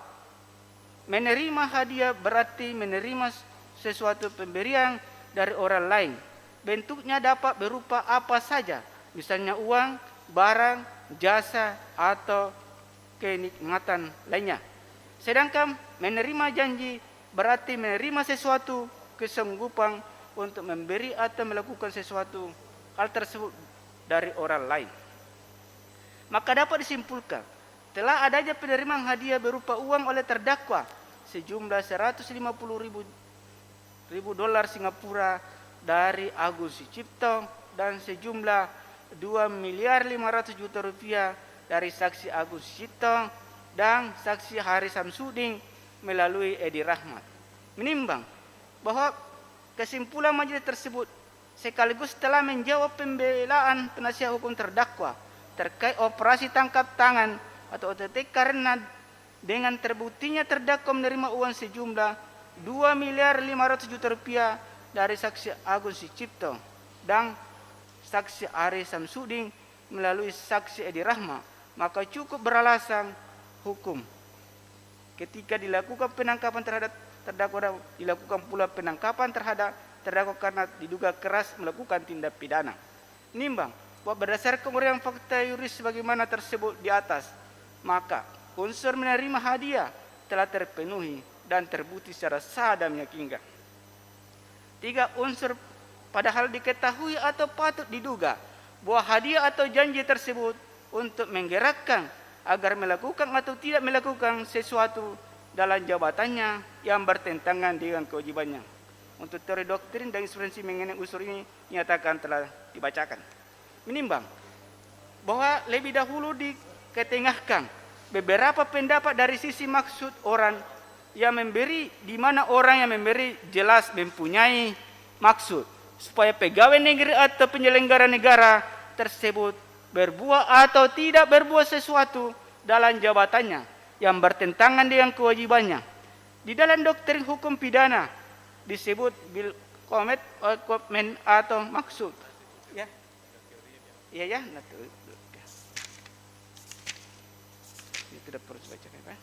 menerima hadiah berarti menerima sesuatu pemberian dari orang lain. Bentuknya dapat berupa apa saja, misalnya uang, barang, jasa, atau kenikmatan lainnya. Sedangkan menerima janji berarti menerima sesuatu kesanggupan untuk memberi atau melakukan sesuatu hal tersebut dari orang lain. Maka dapat disimpulkan telah adanya penerimaan hadiah berupa uang oleh terdakwa sejumlah 150.000 dolar Singapura dari Agus Sucipto dan sejumlah 2.500.000.000 rupiah dari saksi Agus Sucipto dan saksi Haris Samsudin melalui Edi Rahmat. Menimbang bahwa kesimpulan majelis tersebut sekaligus telah menjawab pembelaan penasihat hukum terdakwa terkait operasi tangkap tangan atau OTT, karena dengan terbuktinya terdakwa menerima uang sejumlah 2.500.000.000 rupiah dari saksi Agus Sucipto dan saksi Haris Samsudin melalui saksi Edi Rahmat, maka cukup beralasan hukum. Ketika dilakukan penangkapan terhadap terdakwa, dilakukan pula penangkapan terhadap terdakwa karena diduga keras melakukan tindak pidana. Nimbang bahwa berdasarkan uraian fakta yuris sebagaimana tersebut di atas, maka unsur menerima hadiah telah terpenuhi dan terbukti secara sah dan meyakinkan. 3 unsur padahal diketahui atau patut diduga bahwa hadiah atau janji tersebut untuk menggerakkan agar melakukan atau tidak melakukan sesuatu dalam jabatannya yang bertentangan dengan kewajibannya. Untuk teori doktrin dan inspirasi mengenai unsur ini nyatakan telah dibacakan. Menimbang bahwa lebih dahulu diketengahkan beberapa pendapat dari sisi maksud orang yang memberi, di mana orang yang memberi jelas mempunyai maksud supaya pegawai negeri atau penyelenggara negara tersebut berbuat atau tidak berbuat sesuatu dalam jabatannya yang bertentangan dengan kewajibannya. Di dalam doktrin hukum pidana disebut bil komitmen atau maksud. Ya, iya ya, ini tidak perlu dibacakan, Pak.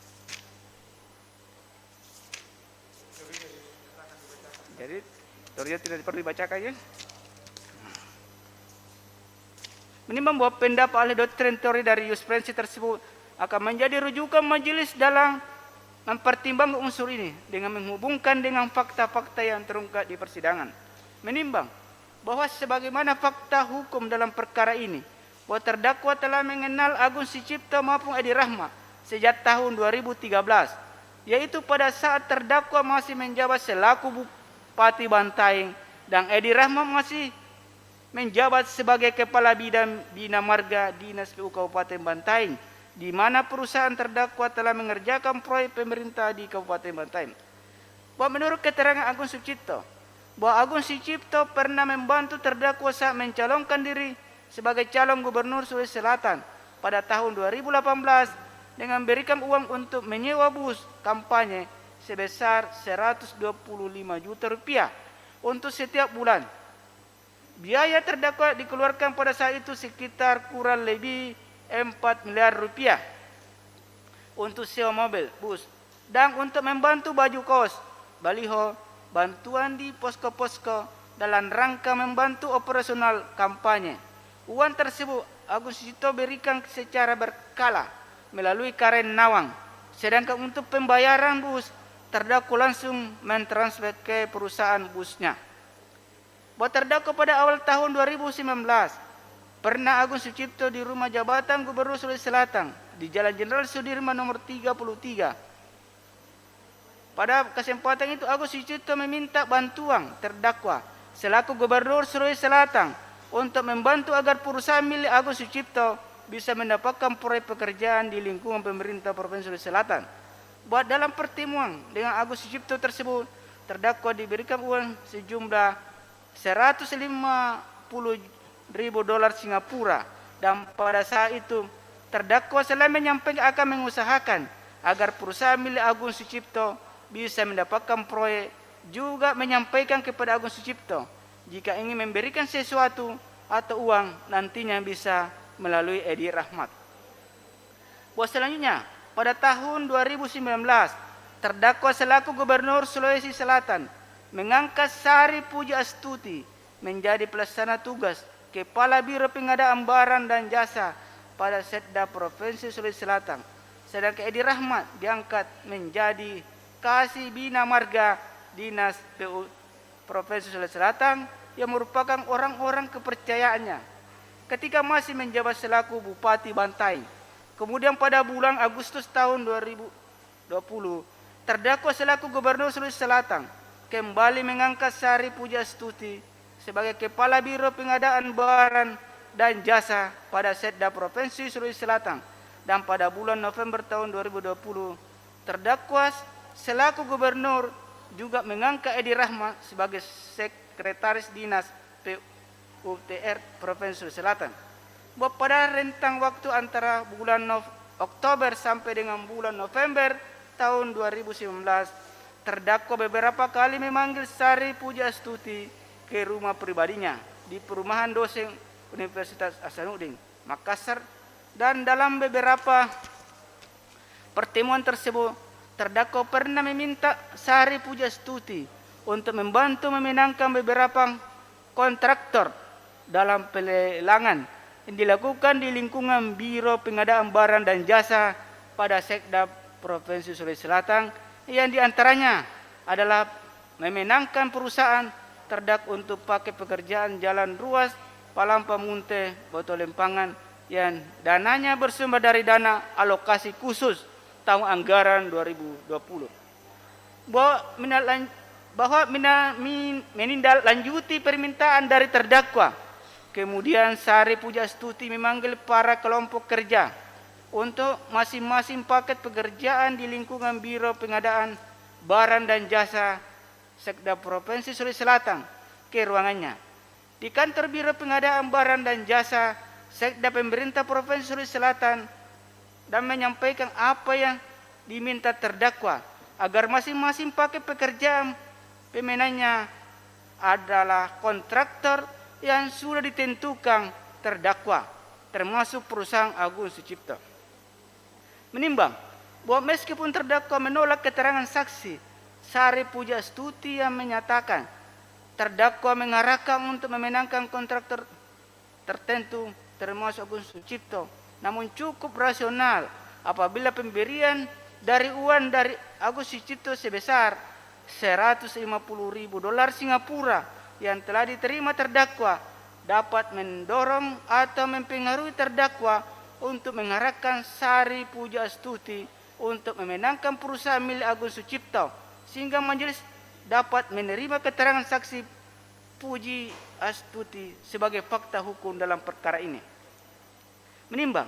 Jadi teorinya tidak perlu dibacakan ya. Menimbang bahwa pendapat ahli doktrin teori dari jurisprudensi tersebut akan menjadi rujukan majelis dalam mempertimbangkan unsur ini dengan menghubungkan dengan fakta-fakta yang terungkap di persidangan. Menimbang bahwa sebagaimana fakta hukum dalam perkara ini, bahwa terdakwa telah mengenal Agung Sucipto maupun Edi Rahmat sejak tahun 2013, yaitu pada saat terdakwa masih menjabat selaku Bupati Bantaeng dan Edi Rahmat masih menjabat sebagai Kepala Bina Marga Dinas PU Kabupaten Bantaeng, di mana perusahaan terdakwa telah mengerjakan proyek pemerintah di Kabupaten Bantaeng. Bahwa menurut keterangan Agung Sucipto, bahwa Agung Sucipto pernah membantu terdakwa saat mencalonkan diri sebagai calon gubernur Sulawesi Selatan pada tahun 2018 dengan memberikan uang untuk menyewa bus kampanye sebesar 125 juta rupiah untuk setiap bulan. Biaya terdakwa dikeluarkan pada saat itu sekitar kurang lebih 4 miliar rupiah untuk sewa mobil, bus, dan untuk membantu baju kaos, baliho, bantuan di posko-posko dalam rangka membantu operasional kampanye. Uang tersebut Agung Sucipto berikan secara berkala melalui Karen Nawang, sedangkan untuk pembayaran bus terdakwa langsung mentransfer ke perusahaan busnya. Bahwa terdakwa pada awal tahun 2019 pernah Agung Sucipto di rumah jabatan Gubernur Sulawesi Selatan di Jalan Jenderal Sudirman nomor 33. Pada kesempatan itu Agung Sucipto meminta bantuan terdakwa selaku Gubernur Sulawesi Selatan untuk membantu agar perusahaan milik Agung Sucipto bisa mendapatkan proyek pekerjaan di lingkungan pemerintah Provinsi Sulawesi Selatan. Bahwa dalam pertemuan dengan Agung Sucipto tersebut, terdakwa diberikan uang sejumlah 150 ribu dolar Singapura, dan pada saat itu terdakwa selain menyampaikan akan mengusahakan agar perusahaan milik Agung Sucipto bisa mendapatkan proyek, juga menyampaikan kepada Agung Sucipto jika ingin memberikan sesuatu atau uang nantinya bisa melalui Edi Rahmat. Bahwa selanjutnya pada tahun 2019 terdakwa selaku Gubernur Sulawesi Selatan mengangkat Sari Puji Astuti menjadi pelaksana tugas Kepala Biro Pengadaan Barang dan Jasa pada Setda Provinsi Sulawesi Selatan. Sedangkan Edi Rahmat diangkat menjadi Kasih Bina Marga Dinas PU Provinsi Sulawesi Selatan yang merupakan orang-orang kepercayaannya ketika masih menjabat selaku Bupati Bantaeng. Kemudian pada bulan Agustus tahun 2020, terdakwa selaku Gubernur Sulawesi Selatan kembali mengangkat Sari Puji Astuti sebagai Kepala Biro Pengadaan Barang dan Jasa pada Setda Provinsi Sulawesi Selatan, dan pada bulan November tahun 2020 terdakwa selaku Gubernur juga mengangkat Edi Rahmat sebagai Sekretaris Dinas PUTR Provinsi Sulawesi Selatan. Bahwa pada rentang waktu antara bulan Oktober sampai dengan bulan November tahun 2019, terdakwa beberapa kali memanggil Sari Puji Astuti ke rumah pribadinya di perumahan dosen Universitas Hasanuddin, Makassar, dan dalam beberapa pertemuan tersebut terdakwa pernah meminta Sari Puji Astuti untuk membantu memenangkan beberapa kontraktor dalam pelelangan yang dilakukan di lingkungan Biro Pengadaan Barang dan Jasa pada Setda Provinsi Sulawesi Selatan, yang diantaranya adalah memenangkan perusahaan terdakwa untuk pakai pekerjaan jalan ruas Palampa Munte Boto Lempangan yang dananya bersumber dari dana alokasi khusus tahun anggaran 2020. Bahwa menindaklanjuti permintaan dari terdakwa. Kemudian Sari Pujastuti memanggil para kelompok kerja untuk masing-masing paket pekerjaan di lingkungan Biro Pengadaan Barang dan Jasa Sekda Provinsi Sulawesi Selatan ke ruangannya. Di kantor Biro Pengadaan Barang dan Jasa Sekda Pemerintah Provinsi Sulawesi Selatan dan menyampaikan apa yang diminta terdakwa agar masing-masing paket pekerjaan pemenangnya adalah kontraktor yang sudah ditentukan terdakwa, termasuk perusahaan Agung Sucipto. Menimbang bahwa meskipun terdakwa menolak keterangan saksi Sari Pujastuti yang menyatakan terdakwa mengarahkan untuk memenangkan kontraktor tertentu termasuk Agung Sucipto, namun cukup rasional apabila pemberian dari uang dari Agus Sucipto sebesar $150.000 Singapura yang telah diterima terdakwa dapat mendorong atau mempengaruhi terdakwa untuk mengarahkan Sari Pujastuti untuk memenangkan perusahaan milik Agus Sucipto, sehingga majelis dapat menerima keterangan saksi Puji Astuti sebagai fakta hukum dalam perkara ini. Menimbang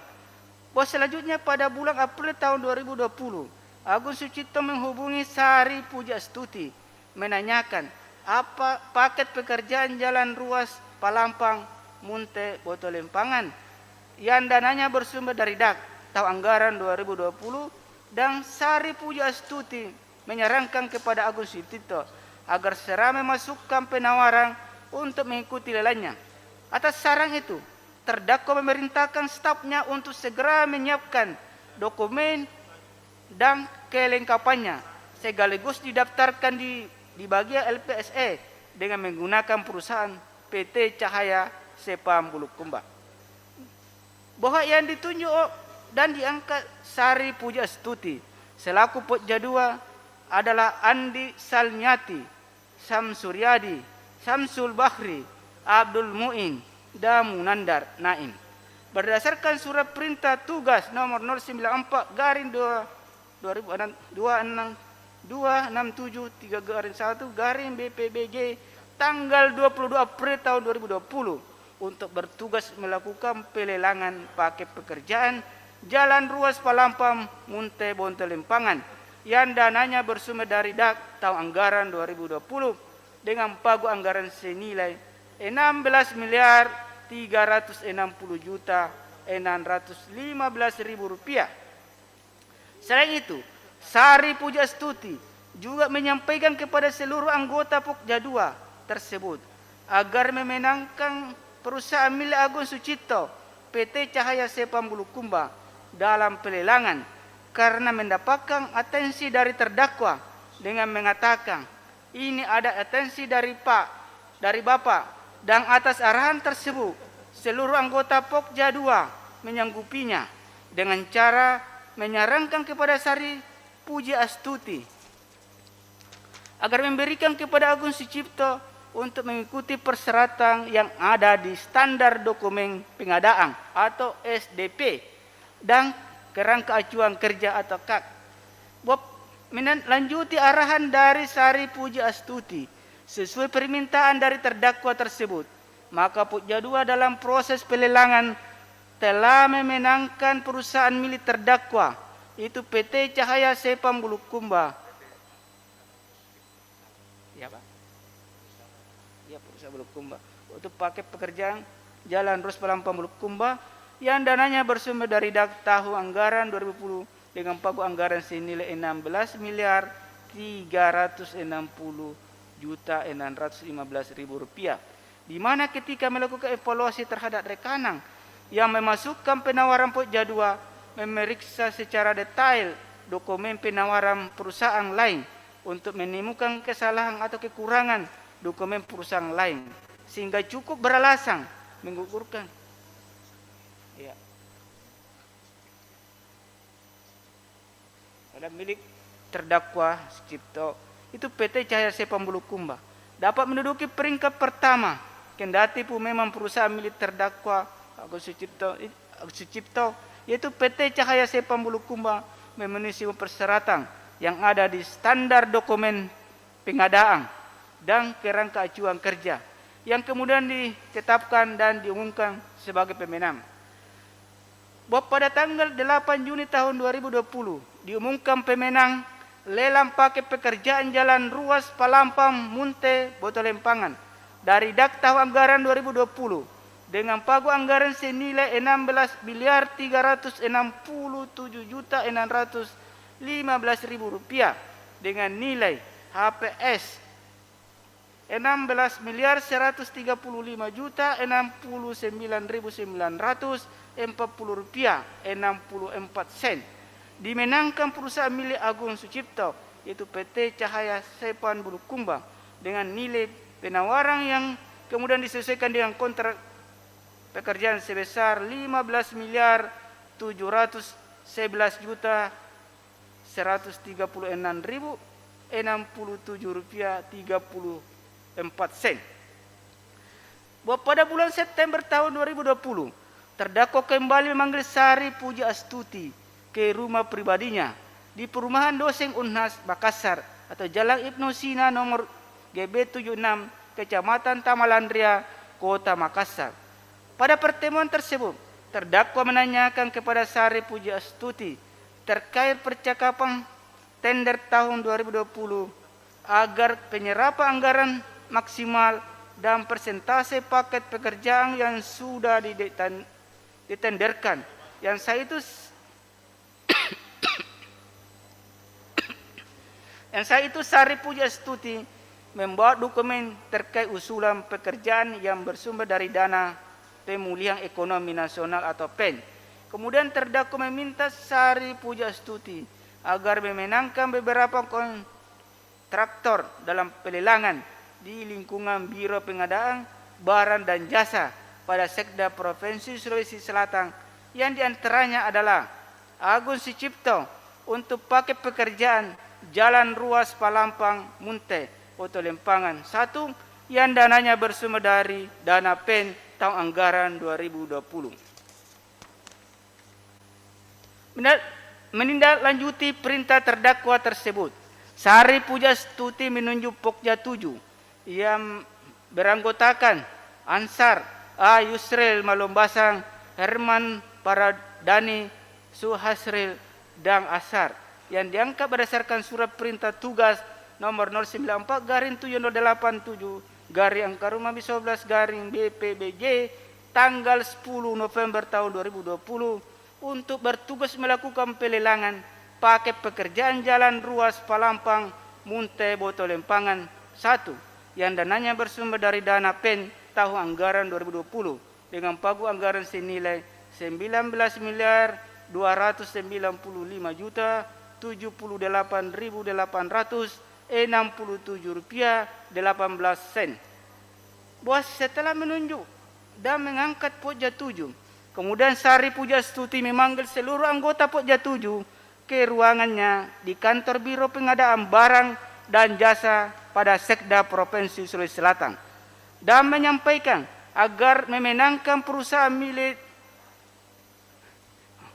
bahwa selanjutnya pada bulan April tahun 2020, Agung Sucipto menghubungi Sari Pujastuti menanyakan apa paket pekerjaan jalan ruas Palampang Munte Botolempangan yang dananya bersumber dari DAK tahun anggaran 2020, dan Sari Pujastuti menyarankan kepada Agung Sucipto agar segera memasukkan penawaran untuk mengikuti lelahnya. Atas saran itu, terdakwa memerintahkan stafnya untuk segera menyiapkan dokumen dan kelengkapannya sekaligus didaftarkan di bagian LPSE dengan menggunakan perusahaan PT Cahaya Sepam Bulukumba. Bahwa yang ditunjuk dan diangkat Sari Pujastuti selaku Pokja 2 adalah Andi Salnyati, Samsuryadi, Samsul Bahri, Abdul Muin, dan Munandar Naim. Berdasarkan surat perintah tugas nomor 094/267/1 tanggal 22 April tahun 2020 untuk bertugas melakukan pelelangan paket pekerjaan jalan ruas Palampang Munte Botolempangan yang dananya bersumber dari DAK tahun anggaran 2020 dengan pagu anggaran senilai Rp16.360.615.000. Selain itu, Sari Pujastuti juga menyampaikan kepada seluruh anggota Pokja 2 tersebut agar memenangkan perusahaan milik Agung Sucipto PT Cahaya Sepam Bulukumba dalam pelelangan karena mendapatkan atensi dari terdakwa dengan mengatakan ini ada atensi dari Bapak, dan atas arahan tersebut seluruh anggota Pokja 2 menyanggupinya dengan cara menyarankan kepada Sari Pujastuti agar memberikan kepada Agung Sucipto untuk mengikuti persyaratan yang ada di Standar Dokumen Pengadaan atau SDP dan Kerangka Acuan Kerja atau KAK. Menindaklanjuti arahan dari Sari Pujastuti sesuai permintaan dari terdakwa tersebut, maka Pokja 2 dalam proses pelelangan telah memenangkan perusahaan milik terdakwa, itu PT Cahaya Sepam Bulukumba. Ya, Pak. Ya, perusahaan Bulukumba. Untuk paket pekerjaan jalan ruas Palampang Bulukumba yang dananya bersumber dari DAK tahun anggaran 2010 dengan pagu anggaran senilai Rp16.360.615.000, di mana ketika melakukan evaluasi terhadap rekanan yang memasukkan penawaran Pokja 2 memeriksa secara detail dokumen penawaran perusahaan lain untuk menemukan kesalahan atau kekurangan dokumen perusahaan lain sehingga cukup beralasan menggugurkan. Ya. Pada milik terdakwa Sucipto itu PT Cahaya Sepam Bulukumba dapat menduduki peringkat pertama, kendati pun memang perusahaan milik terdakwa Agus Sucipto yaitu PT Cahaya Sepam Bulukumba memenuhi semua persyaratan yang ada di standar dokumen pengadaan dan kerangka acuan kerja yang kemudian ditetapkan dan diumumkan sebagai pemenang. Bahwa pada tanggal 8 Juni tahun 2020 diumumkan pemenang lelang paket pekerjaan jalan ruas Palampang Munte Botolempangan dari DAK tahun anggaran 2020 dengan pagu anggaran senilai 16 miliar 367 juta 615.000 rupiah dengan nilai HPS 16 miliar 135 juta 69.940 rupiah 64 sen dimenangkan perusahaan milik Agung Sucipto yaitu PT Cahaya Sepan Bulukumba dengan nilai penawaran yang kemudian disesuaikan dengan kontrak pekerjaan sebesar 15 miliar 711 juta 136.067 rupiah 34 sen. Bahwa pada bulan September tahun 2020 terdakwa kembali memanggil Sari Puji Astuti ke rumah pribadinya di perumahan Doseng Unhas Makassar atau Jalan Ibnu Sina nomor GB76 Kecamatan Tamalandria Kota Makassar. Pada pertemuan tersebut terdakwa menanyakan kepada Sari Puji Astuti terkait percakapan tender tahun 2020 agar penyerapan anggaran maksimal dan persentase paket pekerjaan yang sudah ditenderkan. Yang saya itu Sari Puji Astuti membawa dokumen terkait usulan pekerjaan yang bersumber dari dana pemulihan ekonomi nasional atau PEN. Kemudian terdakwa meminta Sari Puji Astuti agar memenangkan beberapa kontraktor dalam pelelangan di lingkungan Biro Pengadaan Barang dan Jasa pada Sekda Provinsi Sulawesi Selatan yang diantaranya adalah Agung Sucipto untuk paket pekerjaan Jalan Ruas Palampang Munte Botolempangan 1 yang dananya bersumber dari dana PEN tahun anggaran 2020. Menindaklanjuti perintah terdakwa tersebut, Sari Puji Astuti menunjuk Pokja 7 yang beranggotakan Ansar A. Yusril Malombasang, Herman Paradani, Suhasril, dan Asar yang diangkat berdasarkan surat perintah tugas nomor 094-787-11-BPBJ tanggal 10 November tahun 2020 untuk bertugas melakukan pelelangan paket pekerjaan jalan ruas Palampang Munte Botolempangan 1 yang dananya bersumber dari dana PEN tahun anggaran 2020 dengan pagu anggaran senilai 19 miliar 295 juta 78.867 rupiah 18 sen. Bahwa setelah menunjuk dan mengangkat Pokja 7, kemudian Sari Puji Astuti memanggil seluruh anggota Pokja 7 ke ruangannya di kantor Biro Pengadaan Barang dan Jasa pada Sekda Provinsi Sulawesi Selatan dan menyampaikan agar memenangkan perusahaan milik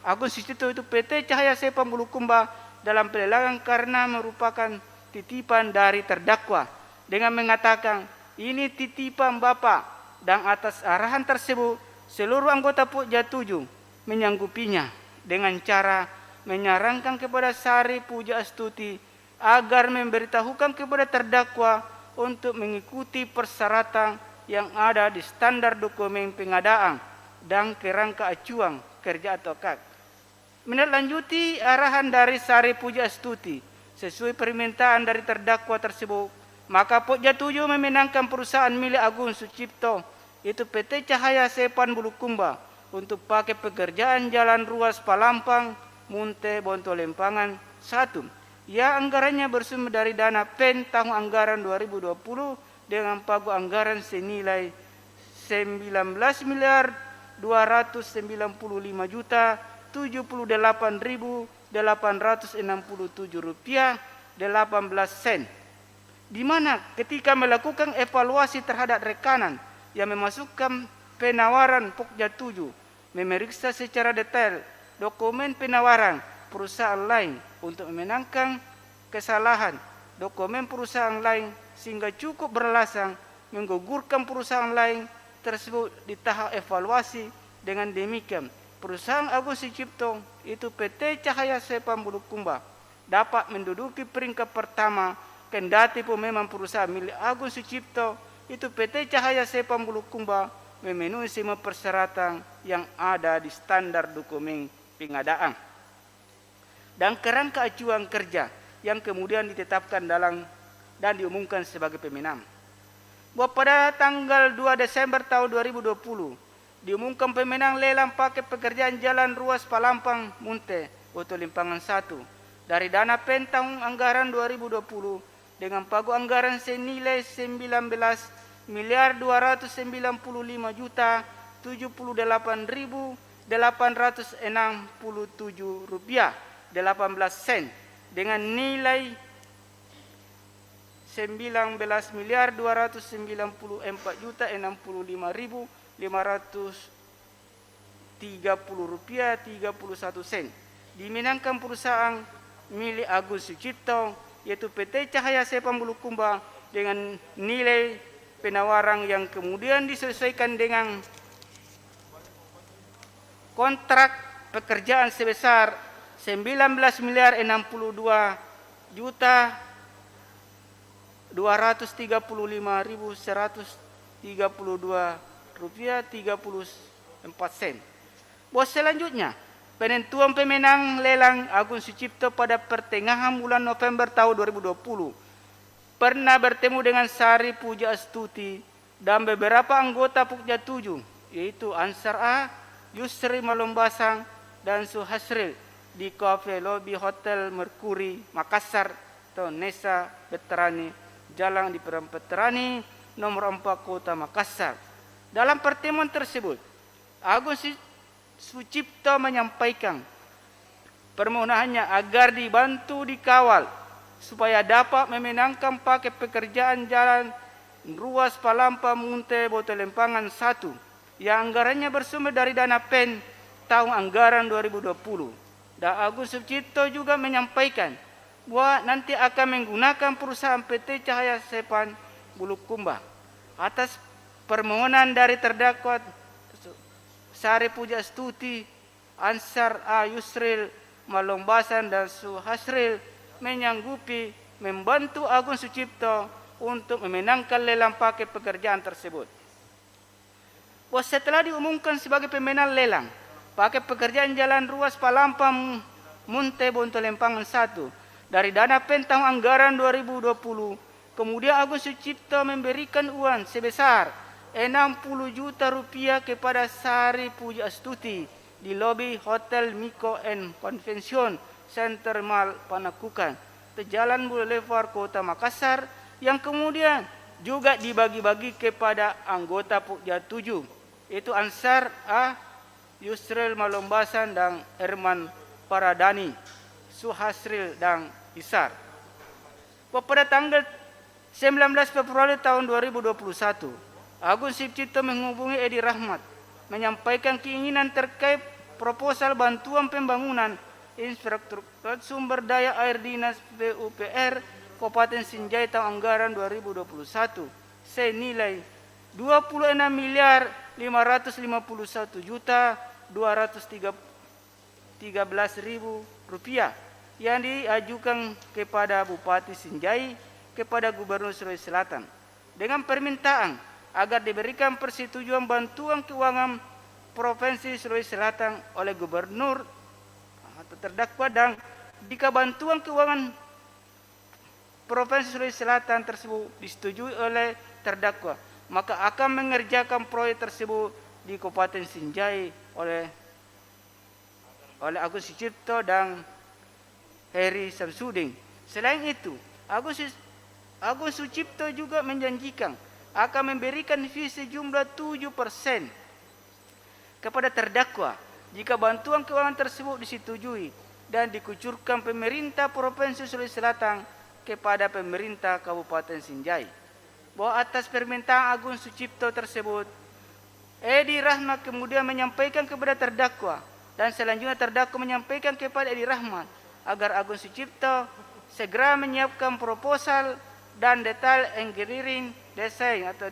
Agung Sucipto itu PT Cahaya Sepan Bulukumba dalam pelelangan karena merupakan titipan dari terdakwa dengan mengatakan ini titipan Bapak dan atas arahan tersebut seluruh anggota Pokja 7 menyanggupinya dengan cara menyarankan kepada Sari Puji Astuti agar memberitahukan kepada terdakwa untuk mengikuti persyaratan yang ada di standar dokumen pengadaan dan kerangka acuan kerja atau KAK. Menindaklanjuti arahan dari Sari Puji Astuti sesuai permintaan dari terdakwa tersebut, maka Pokja 7 memenangkan perusahaan milik Agung Sucipto yaitu PT Cahaya Sepan Bulukumba untuk paket pekerjaan jalan ruas Palampang Munte Botolempangan 1 yang anggarannya bersumber dari dana PEN tahun anggaran 2020 dengan pagu anggaran senilai 19 miliar 295 juta 78.867 rupiah 18 sen. Di mana ketika melakukan evaluasi terhadap rekanan yang memasukkan penawaran Pokja 7 memeriksa secara detail dokumen penawaran perusahaan lain untuk memenangkan kesalahan dokumen perusahaan lain sehingga cukup beralasan menggugurkan perusahaan lain tersebut di tahap evaluasi. Dengan demikian, perusahaan Agus Sucipto itu PT Cahaya Sepang Bulukumba dapat menduduki peringkat pertama, kendati pun memang perusahaan milik Agus Sucipto itu PT Cahaya Sepang Bulukumba memenuhi semua persyaratan yang ada di standar dokumen pengadaan dan kerangka acuan kerja yang kemudian ditetapkan dan diumumkan sebagai pemenang. Bahwa pada tanggal 2 Desember tahun 2020 diumumkan pemenang lelang paket pekerjaan jalan ruas Palampang Munte Boto Limpangan 1 dari dana PEN tahun anggaran 2020 dengan pagu anggaran senilai 19.295.078.806 rupiah 18 sen dengan nilai 19.294.065.530 rupiah 31 sen dimenangkan perusahaan milik Agus Sucipto yaitu PT Cahaya Sepang Bulukumba dengan nilai penawaran yang kemudian disesuaikan dengan kontrak pekerjaan sebesar 19.062.235.132 rupiah 34 sen. Bos selanjutnya, penentuan pemenang lelang Agus Sucipto pada pertengahan bulan November tahun 2020 pernah bertemu dengan Sari Puja Astuti dan beberapa anggota Pukja 7 yaitu Ansar A, Yusri Malombasang dan Suhasril di Cafe Lobby Hotel Mercury Makassar atau Nesa Veterani Jalan di Perang Veterani nomor 4 Kota Makassar. Dalam pertemuan tersebut, Agus Sucipto menyampaikan permohonannya agar dibantu dikawal supaya dapat memenangkan paket pekerjaan jalan ruas Palampang Munte Boto Limpangan 1 yang anggarannya bersumber dari dana PEN tahun anggaran 2020. Dan Agus Sucipto juga menyampaikan bahwa nanti akan menggunakan perusahaan PT Cahaya Sepang Bulukumba atas permohonan dari terdakwa Sari Puja Astuti, Ansar A. Yusril Malombasan dan Suhasril menyanggupi membantu Agus Sucipto untuk memenangkan lelang paket pekerjaan tersebut. Bahwa setelah diumumkan sebagai pemenang lelang paket pekerjaan jalan ruas Palampang Munte Boto Limpangan 1 dari dana PEN tahun anggaran 2020, kemudian Agus Sucipto memberikan uang sebesar 60 juta rupiah kepada Sari Puja Astuti di lobi Hotel Miko and Convention Center Mall Panakukan, Jalan Boulevard Kota Makassar, yang kemudian juga dibagi-bagi kepada anggota Pukja 7, yaitu Ansar A, Yusril Malombasan dan Herman Paradani, Suhasril dan Isar. Pada tanggal 19 Februari tahun 2021, Agus Sucipto menghubungi Edi Rahmat menyampaikan keinginan terkait proposal bantuan pembangunan infrastruktur sumber daya air dinas PUPR Kabupaten Sinjai tahun anggaran 2021 senilai 26.551.213.000 rupiah yang diajukan kepada Bupati Sinjai kepada Gubernur Sulawesi Selatan dengan permintaan agar diberikan persetujuan bantuan keuangan Provinsi Sulawesi Selatan oleh Gubernur atau terdakwa, dan jika bantuan keuangan Provinsi Sulawesi Selatan tersebut disetujui oleh terdakwa, maka akan mengerjakan proyek tersebut di Kabupaten Sinjai oleh Agus Sucipto dan Heri Samsudin. Selain itu, Agus Sucipto juga menjanjikan akan memberikan fee sejumlah 7% kepada terdakwa jika bantuan keuangan tersebut disetujui dan dikucurkan pemerintah Provinsi Sulawesi Selatan kepada pemerintah Kabupaten Sinjai. Bahwa atas permintaan Agus Sucipto tersebut, Edi Rahmat kemudian menyampaikan kepada terdakwa Dan selanjutnya terdakwa menyampaikan kepada Edi Rahmat agar Agung Sucipto segera menyiapkan proposal dan detail engineering desain atau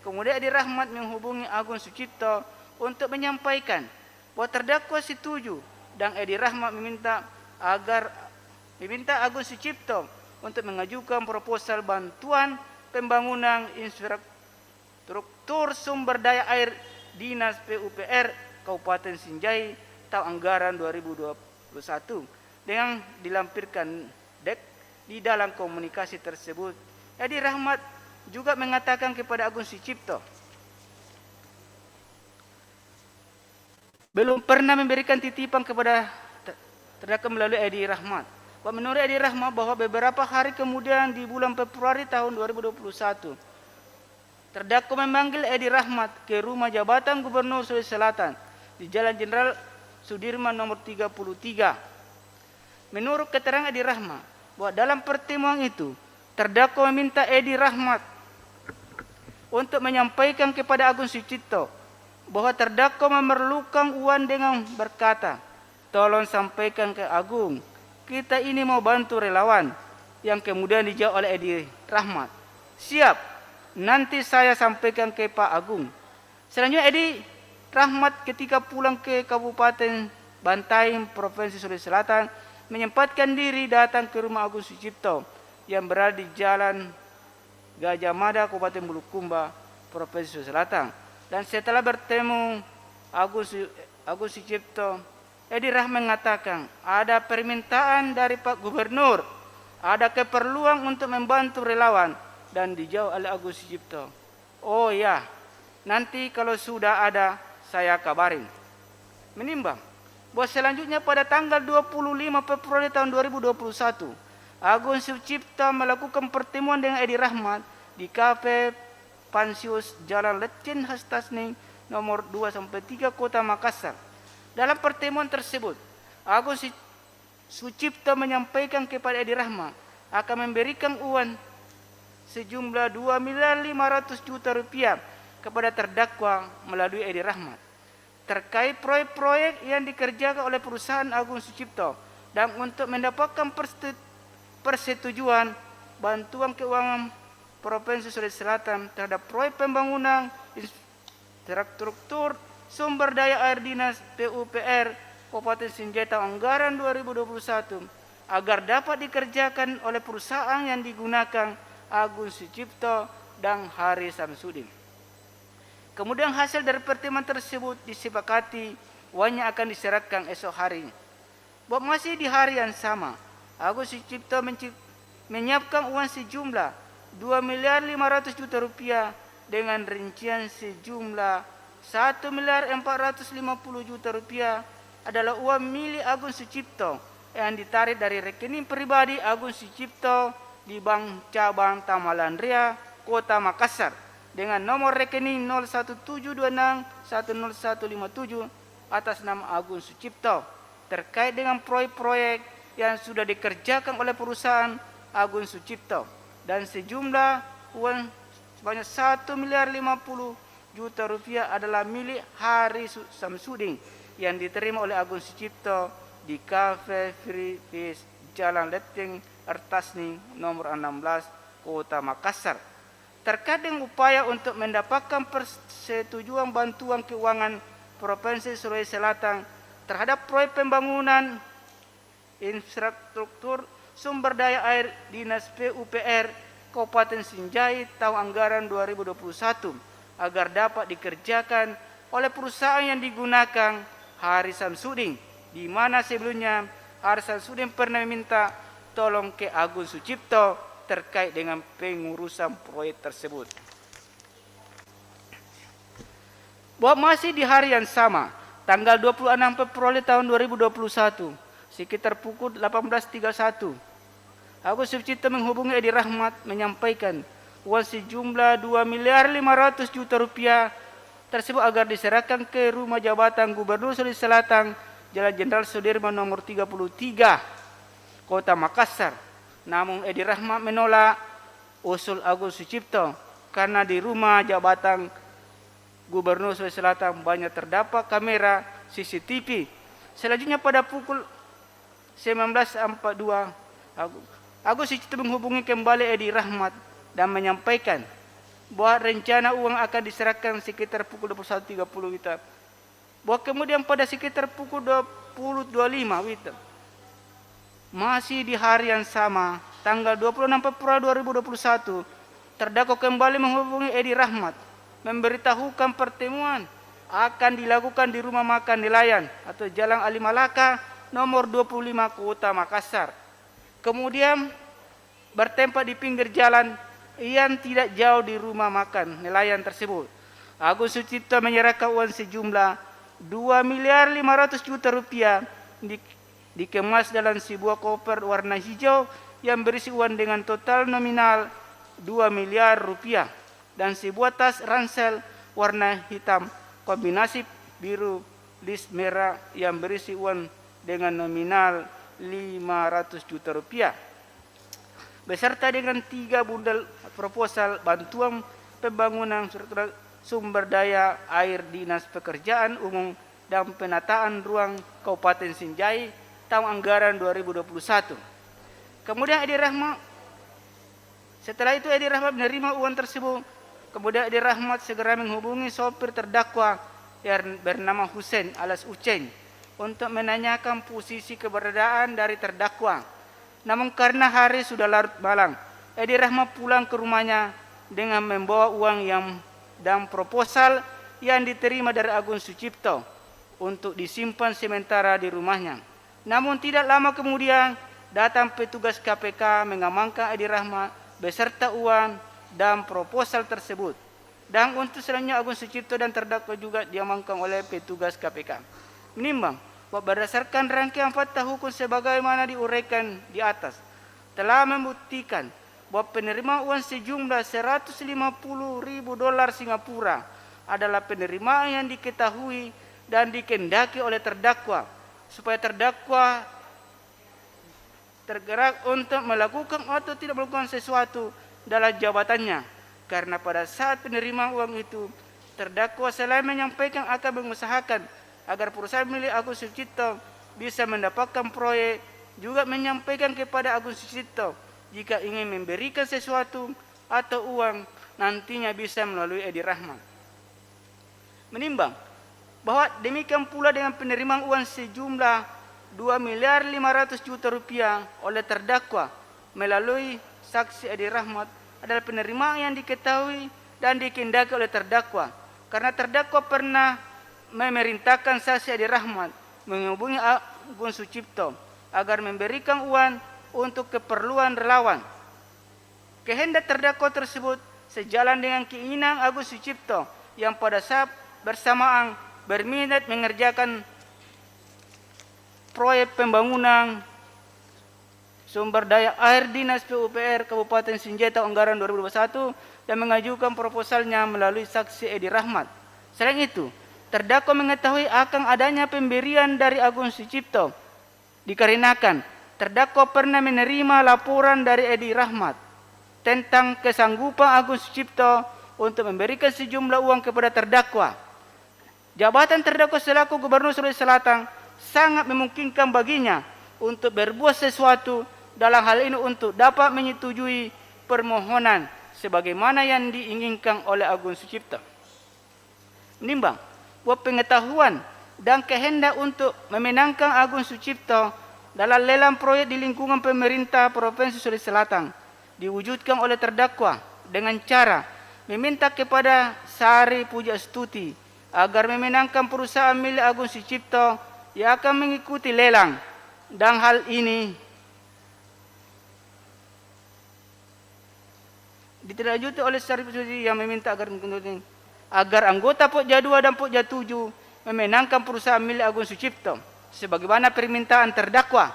kemudian Edi Rahmat menghubungi Agung Sucipto untuk menyampaikan bahwa terdakwa setuju dan Edi Rahmat meminta Agung Sucipto untuk mengajukan proposal bantuan pembangunan infrastruktur sumber daya air Dinas PUPR Kabupaten Sinjai tahun anggaran 2021 dengan dilampirkan di dalam komunikasi tersebut. Edi Rahmat juga mengatakan kepada Agung Sucipto belum pernah memberikan titipan kepada terdakwa melalui Edi Rahmat. Menurut Edi Rahmat bahwa beberapa hari kemudian di bulan Februari tahun 2021 terdakwa memanggil Edi Rahmat ke rumah jabatan Gubernur Sulawesi Selatan di Jalan Jenderal Sudirman nomor 33. Menurut keterangan Edi Rahmat, bahwa dalam pertemuan itu terdakwa meminta Edi Rahmat untuk menyampaikan kepada Agung Sucipto bahwa terdakwa memerlukan uang dengan berkata, "Tolong sampaikan ke Agung, kita ini mau bantu relawan." Yang kemudian dijawab oleh Edi Rahmat, "Siap, nanti saya sampaikan ke Pak Agung." Selanjutnya Edi Rahmat ketika pulang ke Kabupaten Bantaing, Provinsi Sulawesi Selatan, menyempatkan diri datang ke rumah Agung Sucipto yang berada di Jalan Gajah Mada, Kabupaten Bulukumba, Provinsi Sulawesi Selatan. Dan setelah bertemu Agung Sucipto, Edi Rahmat mengatakan ada permintaan dari Pak Gubernur, ada keperluan untuk membantu relawan, dan dijawab oleh Agung Sucipto, "Oh ya, nanti kalau sudah ada saya kabarin." Menimbang bahwa selanjutnya pada tanggal 25 Februari tahun 2021, Agung Sucipto melakukan pertemuan dengan Edi Rahmat di Kafe Pansius Jalan Lecin Hastasning nomor 2-3 Kota Makassar. Dalam pertemuan tersebut, Agung Sucipto menyampaikan kepada Edi Rahmat akan memberikan uang sejumlah 2.500.000.000 rupiah kepada terdakwa melalui Edi Rahmat terkait proyek-proyek yang dikerjakan oleh perusahaan Agung Sucipto dan untuk mendapatkan persetujuan bantuan keuangan Provinsi Sulawesi Selatan terhadap proyek pembangunan infrastruktur sumber daya air Dinas PUPR Kabupaten Sinjai tahun anggaran 2021 agar dapat dikerjakan oleh perusahaan yang digunakan Agung Sucipto dan Hari Samsudin. Kemudian hasil dari pertemuan tersebut disepakati uangnya akan diserahkan esok hari. Bahwa masih di hari yang sama, Agung Sucipto menyiapkan uang sejumlah 2.500.000.000 rupiah dengan rincian sejumlah 1.450.000.000 rupiah adalah uang milik Agung Sucipto yang ditarik dari rekening pribadi Agung Sucipto di Bank Cabang Tamalandria, Kota Makassar dengan nomor rekening 0172610157 atas nama Agung Sucipto terkait dengan proyek-proyek yang sudah dikerjakan oleh perusahaan Agung Sucipto dan sejumlah uang sebanyak 1.050.000.000 rupiah adalah milik Hari Samsudin yang diterima oleh Agung Sucipto di Cafe Free Fish Jalan Leteng Ertasning nomor 16 Kota Makassar terkait dengan upaya untuk mendapatkan persetujuan bantuan keuangan Provinsi Sulawesi Selatan terhadap proyek pembangunan infrastruktur sumber daya air Dinas PUPR Kabupaten Sinjai tahun anggaran 2021 agar dapat dikerjakan oleh perusahaan yang digunakan Hari Samsudin, di mana sebelumnya Hari Samsudin pernah meminta tolong ke Agung Sucipto terkait dengan pengurusan proyek tersebut. Bahwa masih di hari yang sama, tanggal 26 Februari tahun 2021, sekitar pukul 18.31, Agung Sucipto menghubungi Edi Rahmat menyampaikan uang sejumlah 2.500.000.000 rupiah tersebut agar diserahkan ke rumah jabatan Gubernur Sulawesi Selatan, Jalan Jenderal Sudirman nomor 33, Kota Makassar. Namun Edi Rahmat menolak usul Agung Sucipto karena di rumah jabatan Gubernur Sulawesi Selatan banyak terdapat kamera CCTV Selanjutnya pada pukul 19.42, Agus Sucipto menghubungi kembali Edi Rahmat dan menyampaikan bahwa rencana uang akan diserahkan sekitar pukul 21.30 WIB. Bahwa kemudian pada sekitar pukul 20.25 WIB, masih di hari yang sama, tanggal 26 Februari 2021, terdakwa kembali menghubungi Edi Rahmat, memberitahukan pertemuan akan dilakukan di rumah makan Nelayan atau Jalan Ali Malaka nomor 25 Kota Makassar. Kemudian bertempat di pinggir jalan yang tidak jauh di rumah makan Nelayan tersebut. Agus Sucipto menyerahkan uang sejumlah 2.500.000.000 rupiah dikemas dalam sebuah koper warna hijau yang berisi uang dengan total nominal 2 miliar rupiah dan sebuah tas ransel warna hitam kombinasi biru list merah yang berisi uang dengan nominal 500 juta rupiah beserta dengan 3 bundel proposal bantuan pembangunan sumber daya air Dinas Pekerjaan Umum dan Penataan Ruang Kabupaten Sinjai tahun anggaran 2021. Kemudian setelah itu Edi Rahmat menerima uang tersebut. Kemudian Edi Rahmat segera menghubungi sopir terdakwa yang bernama Hussein alias Uceng untuk menanyakan posisi keberadaan dari terdakwa. Namun karena hari sudah larut malam, Edi Rahmat pulang ke rumahnya dengan membawa uang dan proposal yang diterima dari Agus Sucipto untuk disimpan sementara di rumahnya. Namun tidak lama kemudian datang petugas KPK mengamankan Edi Rahmat beserta uang dan proposal tersebut. Dan untuk selanjutnya Agus Sucipto dan terdakwa juga diamankan oleh petugas KPK. Menimbang bahwa berdasarkan rangkaian fakta hukum sebagaimana diuraikan di atas, telah membuktikan bahwa penerima uang sejumlah 150.000 dolar Singapura adalah penerimaan yang diketahui dan dikehendaki oleh terdakwa supaya terdakwa tergerak untuk melakukan atau tidak melakukan sesuatu dalam jabatannya. Karena pada saat penerimaan uang itu, terdakwa selain menyampaikan akan mengusahakan agar perusahaan milik Agus Sucipto bisa mendapatkan proyek, juga menyampaikan kepada Agus Sucipto jika ingin memberikan sesuatu atau uang nantinya bisa melalui Edi Rahmat. Menimbang bahwa demikian pula dengan penerimaan uang sejumlah 2.500.000.000 rupiah oleh terdakwa melalui saksi Edi Rahmat adalah penerimaan yang diketahui dan dikehendaki oleh terdakwa, karena terdakwa pernah memerintahkan saksi Edi Rahmat menghubungi Agus Sucipto agar memberikan uang untuk keperluan relawan. Kehendak terdakwa tersebut sejalan dengan keinginan Agus Sucipto yang pada saat bersamaan berminat mengerjakan proyek pembangunan sumber daya air Dinas PUPR Kabupaten Sinjai tahun anggaran 2021 dan mengajukan proposalnya melalui saksi Edi Rahmat. Selain itu, terdakwa mengetahui akan adanya pemberian dari Agus Sucipto dikarenakan terdakwa pernah menerima laporan dari Edi Rahmat tentang kesanggupan Agus Sucipto untuk memberikan sejumlah uang kepada terdakwa. Jabatan terdakwa selaku Gubernur Sulawesi Selatan sangat memungkinkan baginya untuk berbuat sesuatu dalam hal ini untuk dapat menyetujui permohonan sebagaimana yang diinginkan oleh Agus Sucipto. Menimbang bahwa pengetahuan dan kehendak untuk memenangkan Agus Sucipto dalam lelang proyek di lingkungan pemerintah Provinsi Sulawesi Selatan diwujudkan oleh terdakwa dengan cara meminta kepada Sari Pujastuti agar memenangkan perusahaan milik Agus Sucipto yang akan mengikuti lelang, dan hal ini ditindaklanjuti oleh Sari Pujastuti yang meminta agar anggota Pokja 2 dan Pokja 7 memenangkan perusahaan milik Agus Sucipto sebagaimana permintaan terdakwa.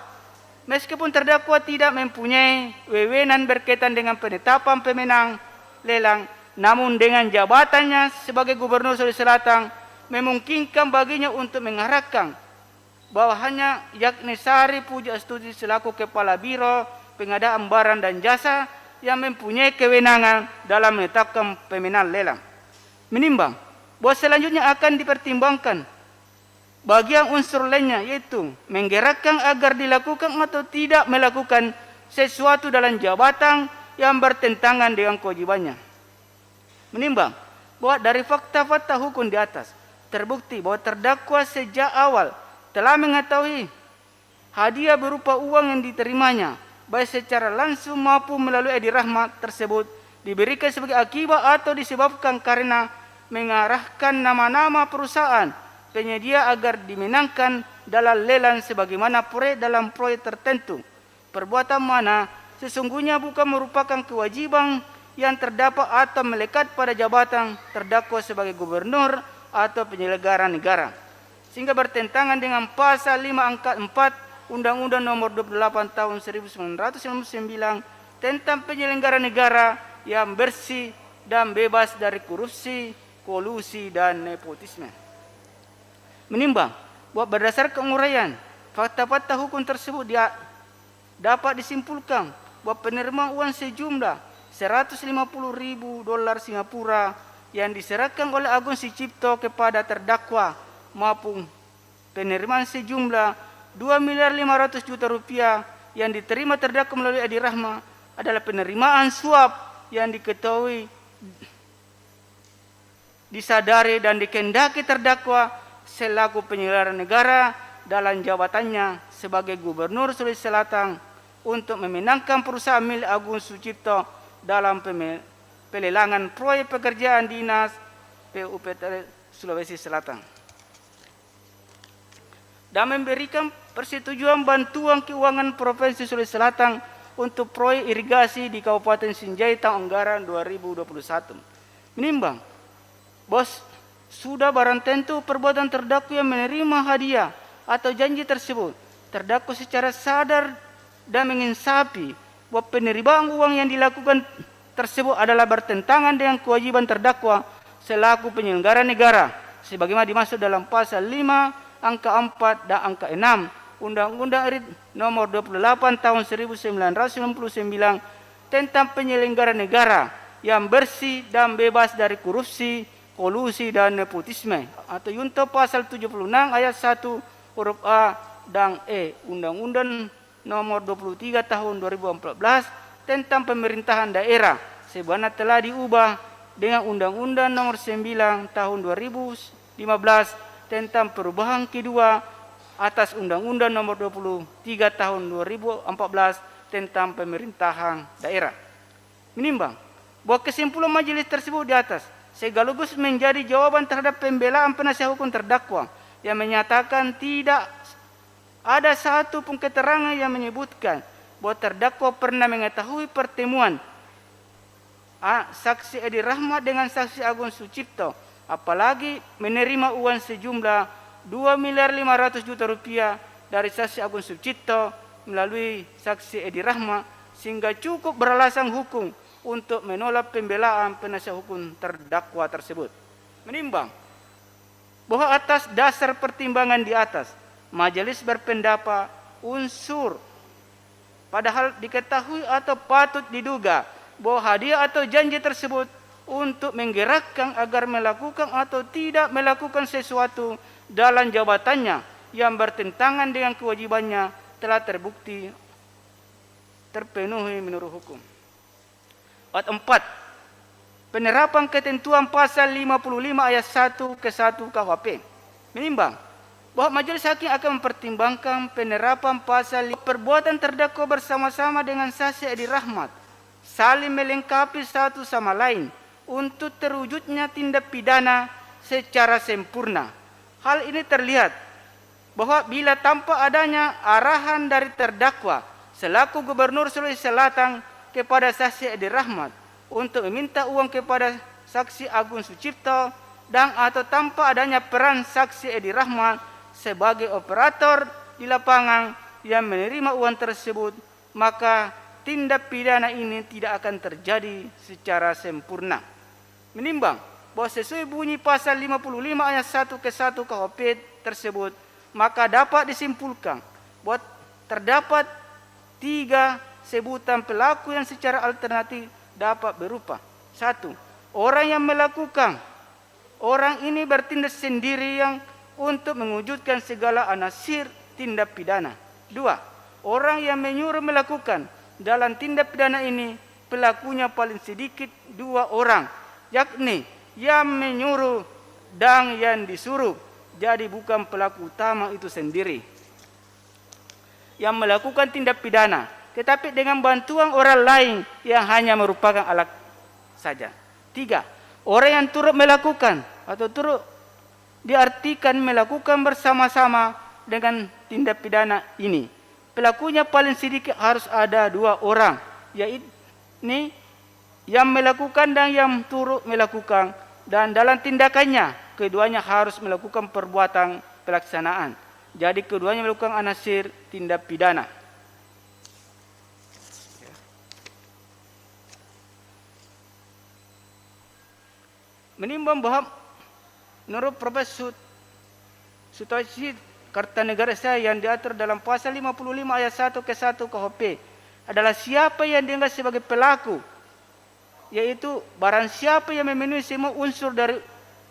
Meskipun terdakwa tidak mempunyai wewenang berkaitan dengan penetapan pemenang lelang, namun dengan jabatannya sebagai Gubernur Sulawesi Selatan memungkinkan baginya untuk mengarahkan bahwa hanya yakni Sari Pujastuti selaku Kepala Biro Pengadaan Barang dan Jasa yang mempunyai kewenangan dalam menetapkan pemenang lelang. Menimbang bahwa selanjutnya akan dipertimbangkan bagian unsur lainnya yaitu menggerakkan agar dilakukan atau tidak melakukan sesuatu dalam jabatan yang bertentangan dengan kewajibannya. Menimbang bahwa dari fakta-fakta hukum di atas terbukti bahwa terdakwa sejak awal telah mengetahui hadiah berupa uang yang diterimanya baik secara langsung maupun melalui edi rahmat tersebut diberikan sebagai akibat atau disebabkan karena mengarahkan nama-nama perusahaan penyedia agar dimenangkan dalam lelang sebagaimana proyek dalam proyek tertentu. Perbuatan mana sesungguhnya bukan merupakan kewajiban yang terdapat atau melekat pada jabatan terdakwa sebagai gubernur atau penyelenggara negara, sehingga bertentangan dengan pasal 5 angka 4 Undang-Undang Nomor 28 Tahun 1999 tentang penyelenggara negara yang bersih dan bebas dari korupsi, kolusi, dan nepotisme. Menimbang bahwa berdasarkan uraian fakta-fakta hukum tersebut dapat disimpulkan bahwa penerimaan uang sejumlah $150.000 Singapura yang diserahkan oleh Agung Sucipto kepada terdakwa maupun penerimaan sejumlah Rp2.500.000 yang diterima terdakwa melalui edi rahmat adalah penerimaan suap yang diketahui, disadari dan dikehendaki terdakwa selaku penyelenggara negara dalam jabatannya sebagai Gubernur Sulawesi Selatan untuk memenangkan perusahaan milik Agung Sucipto dalam pelelangan proyek pekerjaan dinas PUPT Sulawesi Selatan dan memberikan persetujuan bantuan keuangan Provinsi Sulawesi Selatan untuk proyek irigasi di Kabupaten Sinjai tahun anggaran 2021. Menimbang bos sudah barang tentu perbuatan terdakwa yang menerima hadiah atau janji tersebut terdakwa secara sadar dan menginsafi bahwa penerimaan uang yang dilakukan tersebut adalah bertentangan dengan kewajiban terdakwa selaku penyelenggara negara sebagaimana dimaksud dalam pasal 5 angka 4 dan angka 6 Undang-Undang RI Nomor 28 Tahun 1999 tentang penyelenggara negara yang bersih dan bebas dari korupsi, kolusi, dan nepotisme, atau junto pasal 76 ayat 1 huruf A dan E Undang-Undang Nomor 23 Tahun 2014 tentang pemerintahan daerah sebagaimana telah diubah dengan Undang-Undang Nomor 9 Tahun 2015 tentang perubahan kedua atas Undang-Undang Nomor 23 Tahun 2014 tentang pemerintahan daerah. Menimbang bahwa kesimpulan majelis tersebut di atas sekaligus menjadi jawaban terhadap pembelaan penasihat hukum terdakwa yang menyatakan tidak ada satu pun keterangan yang menyebutkan bahwa terdakwa pernah mengetahui pertemuan saksi Edi Rahmat dengan saksi Agung Sucipto, apalagi menerima uang sejumlah Rp2.500.000 dari saksi Agung Sucipto melalui saksi Edi Rahmat, sehingga cukup beralasan hukum untuk menolak pembelaan penasihat hukum terdakwa tersebut. Menimbang bahwa atas dasar pertimbangan di atas, majelis berpendapat unsur padahal diketahui atau patut diduga bahwa hadiah atau janji tersebut untuk menggerakkan agar melakukan atau tidak melakukan sesuatu dalam jabatannya yang bertentangan dengan kewajibannya telah terbukti terpenuhi menurut hukum. 4. Penerapan ketentuan pasal 55 ayat 1 ke 1 KUHP. Menimbang bahwa majelis hakim akan mempertimbangkan penerapan pasal perbuatan terdakwa bersama-sama dengan saksi Edi Rahmat saling melengkapi satu sama lain untuk terwujudnya tindak pidana secara sempurna. Hal ini terlihat bahwa bila tanpa adanya arahan dari terdakwa selaku Gubernur Sulawesi Selatan kepada saksi Edi Rahmat untuk meminta uang kepada saksi Agung Sucipto dan atau tanpa adanya peran saksi Edi Rahmat sebagai operator di lapangan yang menerima uang tersebut, maka tindak pidana ini tidak akan terjadi secara sempurna. Menimbang bahwa sesuai bunyi pasal 55 ayat 1 ke 1 KUHP tersebut, maka dapat disimpulkan bahwa terdapat 3 sebutan pelaku yang secara alternatif dapat berupa 1. Orang yang melakukan, orang ini bertindak sendiri yang untuk mewujudkan segala anasir tindak pidana. 2. Orang yang menyuruh melakukan dalam tindak pidana ini pelakunya paling sedikit 2 orang, yakni yang menyuruh dan yang disuruh. Jadi bukan pelaku utama itu sendiri yang melakukan tindak pidana, tetapi dengan bantuan orang lain yang hanya merupakan alat saja. 3. Orang yang turut melakukan atau turut diartikan melakukan bersama-sama dengan tindak pidana ini. Pelakunya paling sedikit harus ada 2 orang, yaitu yang melakukan dan yang turut melakukan, dan dalam tindakannya keduanya harus melakukan perbuatan pelaksanaan. Jadi keduanya melakukan anasir tindak pidana. Menimbang bahwa menurut Profesor Sutaji Kartanegara saya yang diatur dalam pasal 55 ayat 1 ke 1 KUHP adalah siapa yang dianggap sebagai pelaku, yaitu barang siapa yang memenuhi semua unsur dari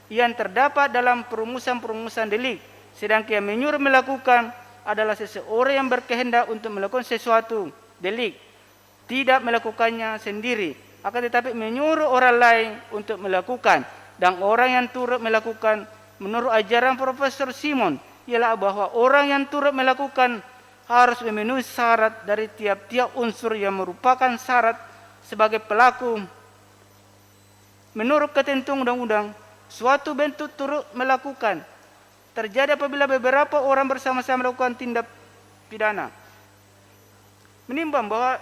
yang terdapat dalam perumusan delik, sedangkan yang menyuruh melakukan adalah seseorang yang berkehendak untuk melakukan sesuatu delik, tidak melakukannya sendiri, akan tetapi menyuruh orang lain untuk melakukan. Dan orang yang turut melakukan menurut ajaran Profesor Simon ialah bahwa orang yang turut melakukan harus memenuhi syarat dari tiap-tiap unsur yang merupakan syarat sebagai pelaku. Menurut ketentuan undang-undang, suatu bentuk turut melakukan terjadi apabila beberapa orang bersama-sama melakukan tindak pidana. Menimbang bahwa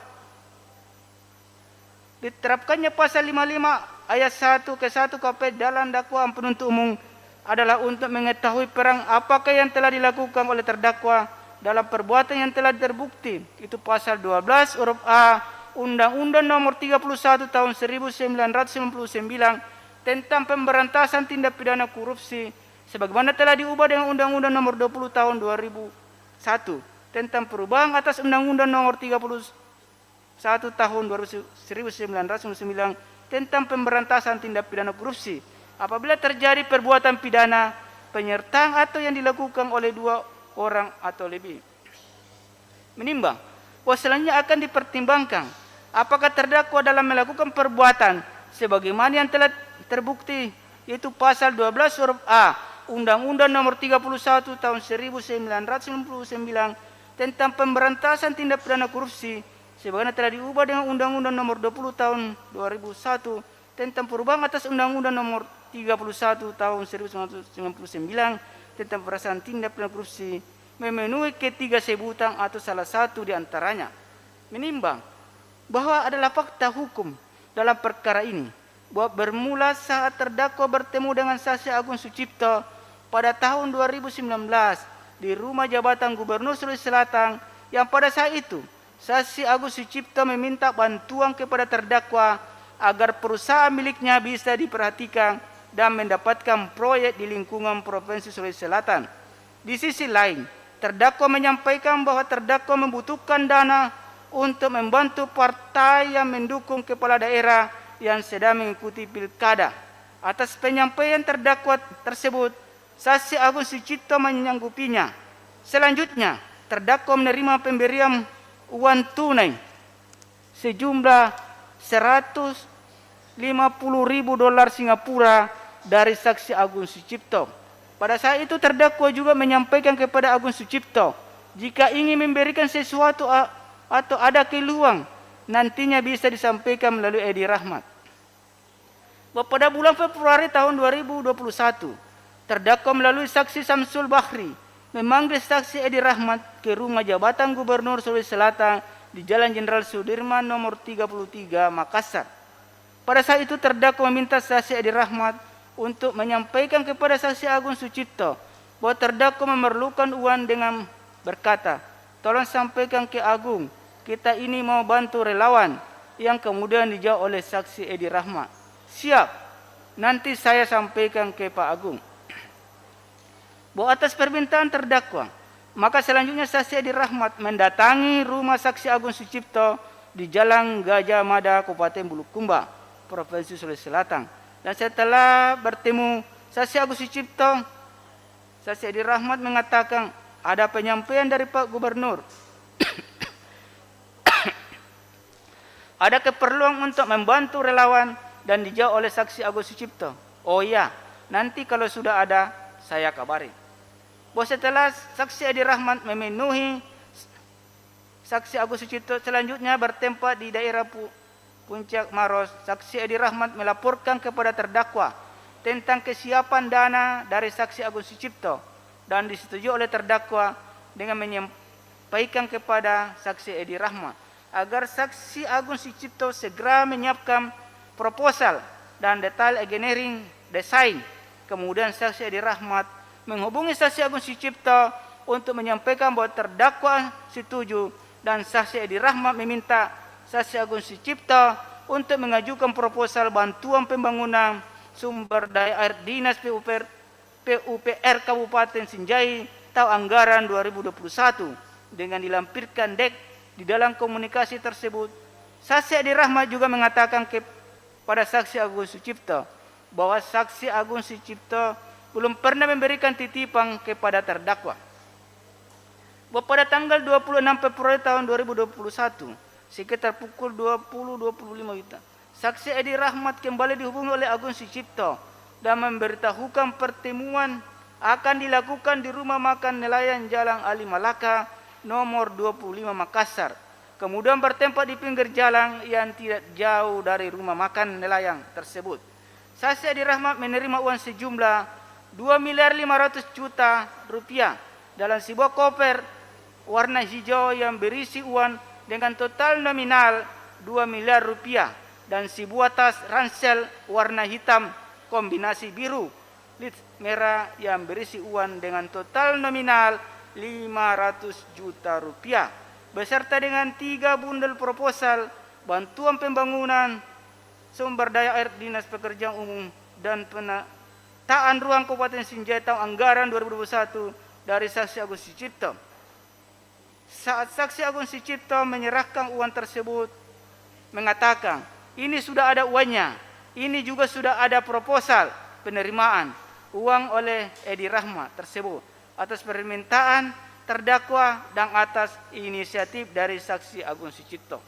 diterapkannya pasal 55 ayat 1 ke 1 KUHP dalam dakwaan penuntut umum adalah untuk mengetahui perang apakah yang telah dilakukan oleh terdakwa dalam perbuatan yang telah terbukti. Itu pasal 12 huruf A Undang-Undang Nomor 31 Tahun 1999 tentang pemberantasan tindak pidana korupsi, sebagaimana telah diubah dengan Undang-Undang Nomor 20 Tahun 2001 tentang perubahan atas Undang-Undang Nomor 31 Tahun 1999 tentang pemberantasan tindak pidana korupsi. Apabila terjadi perbuatan pidana penyertaan atau yang dilakukan oleh 2 orang atau lebih. Menimbang bahwa selanjutnya akan dipertimbangkan apakah terdakwa dalam melakukan perbuatan sebagaimana yang telah terbukti, yaitu pasal 12 huruf A Undang-Undang Nomor 31 Tahun 1999 tentang pemberantasan tindak pidana korupsi, sebagaimana telah diubah dengan Undang-Undang Nomor 20 Tahun 2001 tentang perubahan atas Undang-Undang Nomor 31 Tahun 1999 tentang pemberantasan tindak pidana korupsi, memenuhi ketiga sebutan atau salah satu di antaranya. Menimbang bahwa adalah fakta hukum dalam perkara ini, bahwa bermula saat terdakwa bertemu dengan saksi Agung Sucipto pada tahun 2019 di rumah jabatan Gubernur Sulawesi Selatan, yang pada saat itu saksi Agung Sucipto meminta bantuan kepada terdakwa agar perusahaan miliknya bisa diperhatikan dan mendapatkan proyek di lingkungan Provinsi Sulawesi Selatan. Di sisi lain, terdakwa menyampaikan bahwa terdakwa membutuhkan dana untuk membantu partai yang mendukung kepala daerah yang sedang mengikuti pilkada. Atas penyampaian terdakwa tersebut, saksi Agung Sucipto menyanggupinya. Selanjutnya, terdakwa menerima pemberian uang tunai sejumlah $150.000 Singapura dari saksi Agung Sucipto. Pada saat itu terdakwa juga menyampaikan kepada Agung Sucipto jika ingin memberikan sesuatu atau ada keluhan nantinya bisa disampaikan melalui Edi Rahmat. Pada bulan Februari tahun 2021, terdakwa melalui saksi Samsul Bahri memanggil saksi Edi Rahmat ke rumah jabatan Gubernur Sulawesi Selatan di Jalan Jenderal Sudirman nomor 33 Makassar. Pada saat itu terdakwa meminta saksi Edi Rahmat untuk menyampaikan kepada saksi Agung Sucipto bahwa terdakwa memerlukan uang dengan berkata, "Tolong sampaikan ke Agung, kita ini mau bantu relawan," yang kemudian dijawab oleh saksi Edi Rahmat, "Siap, nanti saya sampaikan ke Pak Agung." Bahwa atas permintaan terdakwa, maka selanjutnya saksi Edi Rahmat mendatangi rumah saksi Agung Sucipto di Jalan Gajah Mada, Kabupaten Bulukumba, Provinsi Sulawesi Selatan. Dan setelah bertemu saksi Agung Sucipto, Saksi Edi Rahmat mengatakan ada penyampaian dari Pak Gubernur. Ada keperluan untuk membantu relawan dan dijawab oleh saksi Agus Sucipto. Oh iya, nanti kalau sudah ada saya kabari. Bahwa setelah saksi Edi Rahmat memenuhi saksi Agus Sucipto selanjutnya bertempat di daerah Puncak Maros, saksi Edi Rahmat melaporkan kepada terdakwa tentang kesiapan dana dari saksi Agus Sucipto dan disetujui oleh terdakwa dengan menyampaikan kepada saksi Edi Rahmat agar saksi Agung Sucipto segera menyiapkan proposal dan detail engineering desain. Kemudian saksi Edi Rahmat menghubungi saksi Agung Sucipto untuk menyampaikan bahwa terdakwa setuju dan saksi Edi Rahmat meminta saksi Agung Sucipto untuk mengajukan proposal bantuan pembangunan sumber daya air dinas PUPR Kabupaten Sinjai tahun anggaran 2021 dengan dilampirkan dek di dalam komunikasi tersebut. Saksi Edi Rahmat juga mengatakan kepada saksi Agung Sucipto bahwa saksi Agung Sucipto belum pernah memberikan titipan kepada terdakwa. Bahwa pada tanggal 26 Februari tahun 2021 sekitar pukul 20.25 WIB, saksi Edi Rahmat kembali dihubungi oleh Agung Sucipto dan memberitahukan pertemuan akan dilakukan di rumah makan nelayan Jalan Ali Malaka nomor 25 Makassar. Kemudian bertempat di pinggir jalan yang tidak jauh dari rumah makan nelayan tersebut. Saksi Edi Rahmat menerima uang sejumlah 2.500.000.000 rupiah dalam sebuah koper warna hijau yang berisi uang dengan total nominal 2 miliar rupiah dan sebuah tas ransel warna hitam kombinasi biru lid merah yang berisi uang dengan total nominal 500 juta rupiah beserta dengan 3 bundel proposal bantuan pembangunan sumber daya air dinas pekerjaan umum dan penataan ruang Kabupaten Sinjai tahun anggaran 2021 dari saksi Agus Sucipto. Saat saksi Agung Sucipto menyerahkan uang tersebut mengatakan ini sudah ada uangnya, ini juga sudah ada proposal penerimaan uang oleh Edi Rahmat tersebut atas permintaan terdakwa dan atas inisiatif dari saksi Agung Sucipto.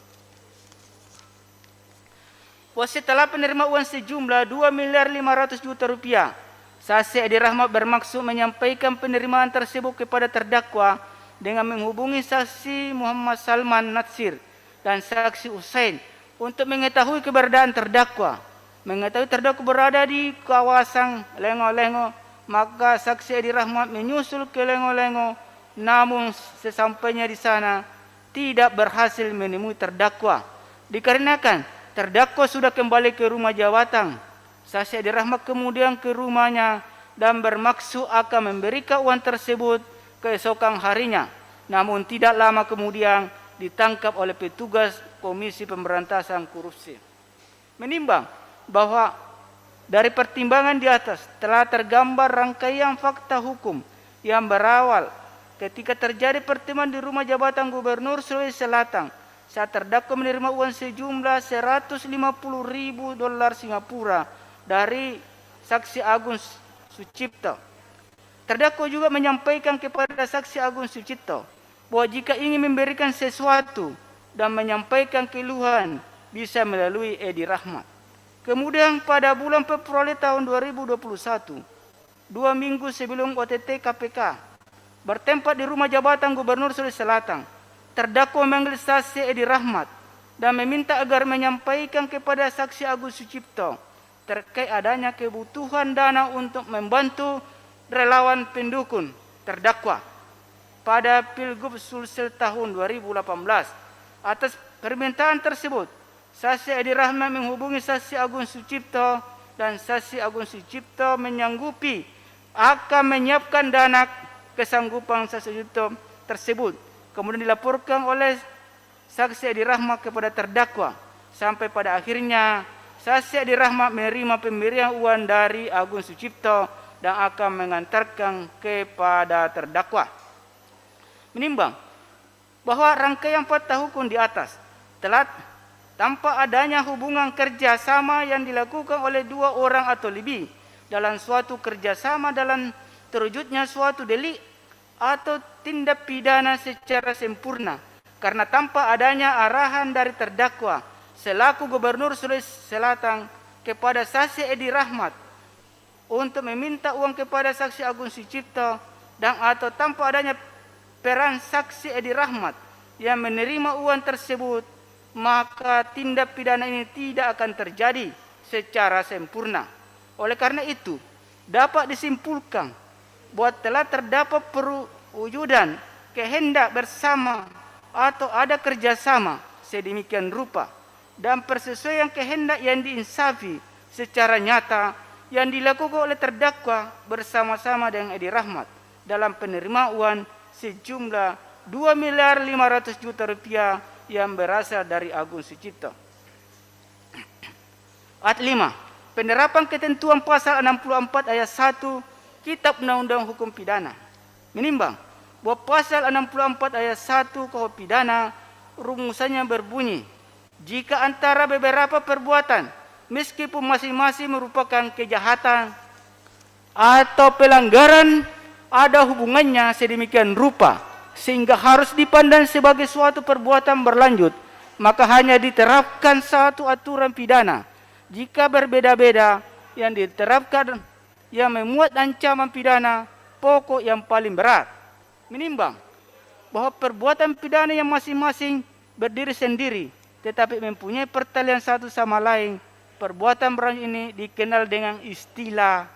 Setelah penerima uang sejumlah 2.500.000.000 rupiah, saksi Edi Rahmat bermaksud menyampaikan penerimaan tersebut kepada terdakwa dengan menghubungi saksi Muhammad Salman Natsir dan saksi Usain untuk mengetahui keberadaan terdakwa. Mengetahui terdakwa berada di kawasan Lengo-Lengo, maka saksi Edi Rahmat menyusul ke Lengo-Lengo, namun sesampainya di sana tidak berhasil menemui terdakwa. Dikarenakan terdakwa sudah kembali ke rumah jabatan, saksi Edi Rahmat kemudian ke rumahnya dan bermaksud akan memberikan uang tersebut keesokan harinya. Namun tidak lama kemudian ditangkap oleh petugas Komisi Pemberantasan Korupsi. Menimbang bahwa dari pertimbangan di atas telah tergambar rangkaian fakta hukum yang berawal ketika terjadi pertemuan di rumah jabatan Gubernur Sulawesi Selatan saat terdakwa menerima uang sejumlah 150.000 dolar Singapura dari saksi Agung Sucipto. Terdakwa juga menyampaikan kepada saksi Agung Sucipto bahwa jika ingin memberikan sesuatu dan menyampaikan keluhan bisa melalui Edi Rahmat. Kemudian pada bulan Februari tahun 2021, 2 minggu sebelum OTT KPK bertempat di rumah jabatan Gubernur Sulawesi Selatan, terdakwa memanggil saksi Edi Rahmat dan meminta agar menyampaikan kepada saksi Agus Sucipto terkait adanya kebutuhan dana untuk membantu relawan pendukung terdakwa pada Pilgub Sulsel tahun 2018. Atas permintaan tersebut, saksi Edi Rahmat menghubungi saksi Agung Sucipto dan saksi Agung Sucipto menyanggupi akan menyiapkan dana kesanggupan saksi Sucipto tersebut. Kemudian dilaporkan oleh saksi Edi Rahmat kepada terdakwa sampai pada akhirnya saksi Edi Rahmat menerima pemberian uang dari Agung Sucipto dan akan mengantarkan kepada terdakwa. Menimbang bahwa rangkaian fakta hukum di atas telah tanpa adanya hubungan kerjasama yang dilakukan oleh 2 orang atau lebih dalam suatu kerjasama dalam terwujudnya suatu delik atau tindak pidana secara sempurna karena tanpa adanya arahan dari terdakwa selaku Gubernur Sulawesi Selatan kepada saksi Edi Rahmat untuk meminta uang kepada saksi Agung Sucipto dan atau tanpa adanya peran saksi Edi Rahmat yang menerima uang tersebut, maka tindak pidana ini tidak akan terjadi secara sempurna. Oleh karena itu, dapat disimpulkan bahwa telah terdapat perwujudan kehendak bersama atau ada kerjasama sedemikian rupa dan persesuaian kehendak yang diinsafi secara nyata yang dilakukan oleh terdakwa bersama-sama dengan Edi Rahmat dalam penerimaan uang sejumlah 2.500.000.000 rupiah yang berasal dari Agung Sucipto. Ayat 5. Penerapan ketentuan pasal 64 ayat 1 Kitab Undang-Undang Hukum Pidana menimbang bahwa pasal 64 ayat 1 KUH Pidana rumusannya berbunyi, jika antara beberapa perbuatan meskipun masing-masing merupakan kejahatan atau pelanggaran ada hubungannya sedemikian rupa sehingga harus dipandang sebagai suatu perbuatan berlanjut, maka hanya diterapkan satu aturan pidana. Jika berbeda-beda yang diterapkan yang memuat ancaman pidana pokok yang paling berat. Menimbang bahwa perbuatan pidana yang masing-masing berdiri sendiri tetapi mempunyai pertalian satu sama lain, perbuatan berlanjut ini dikenal dengan istilah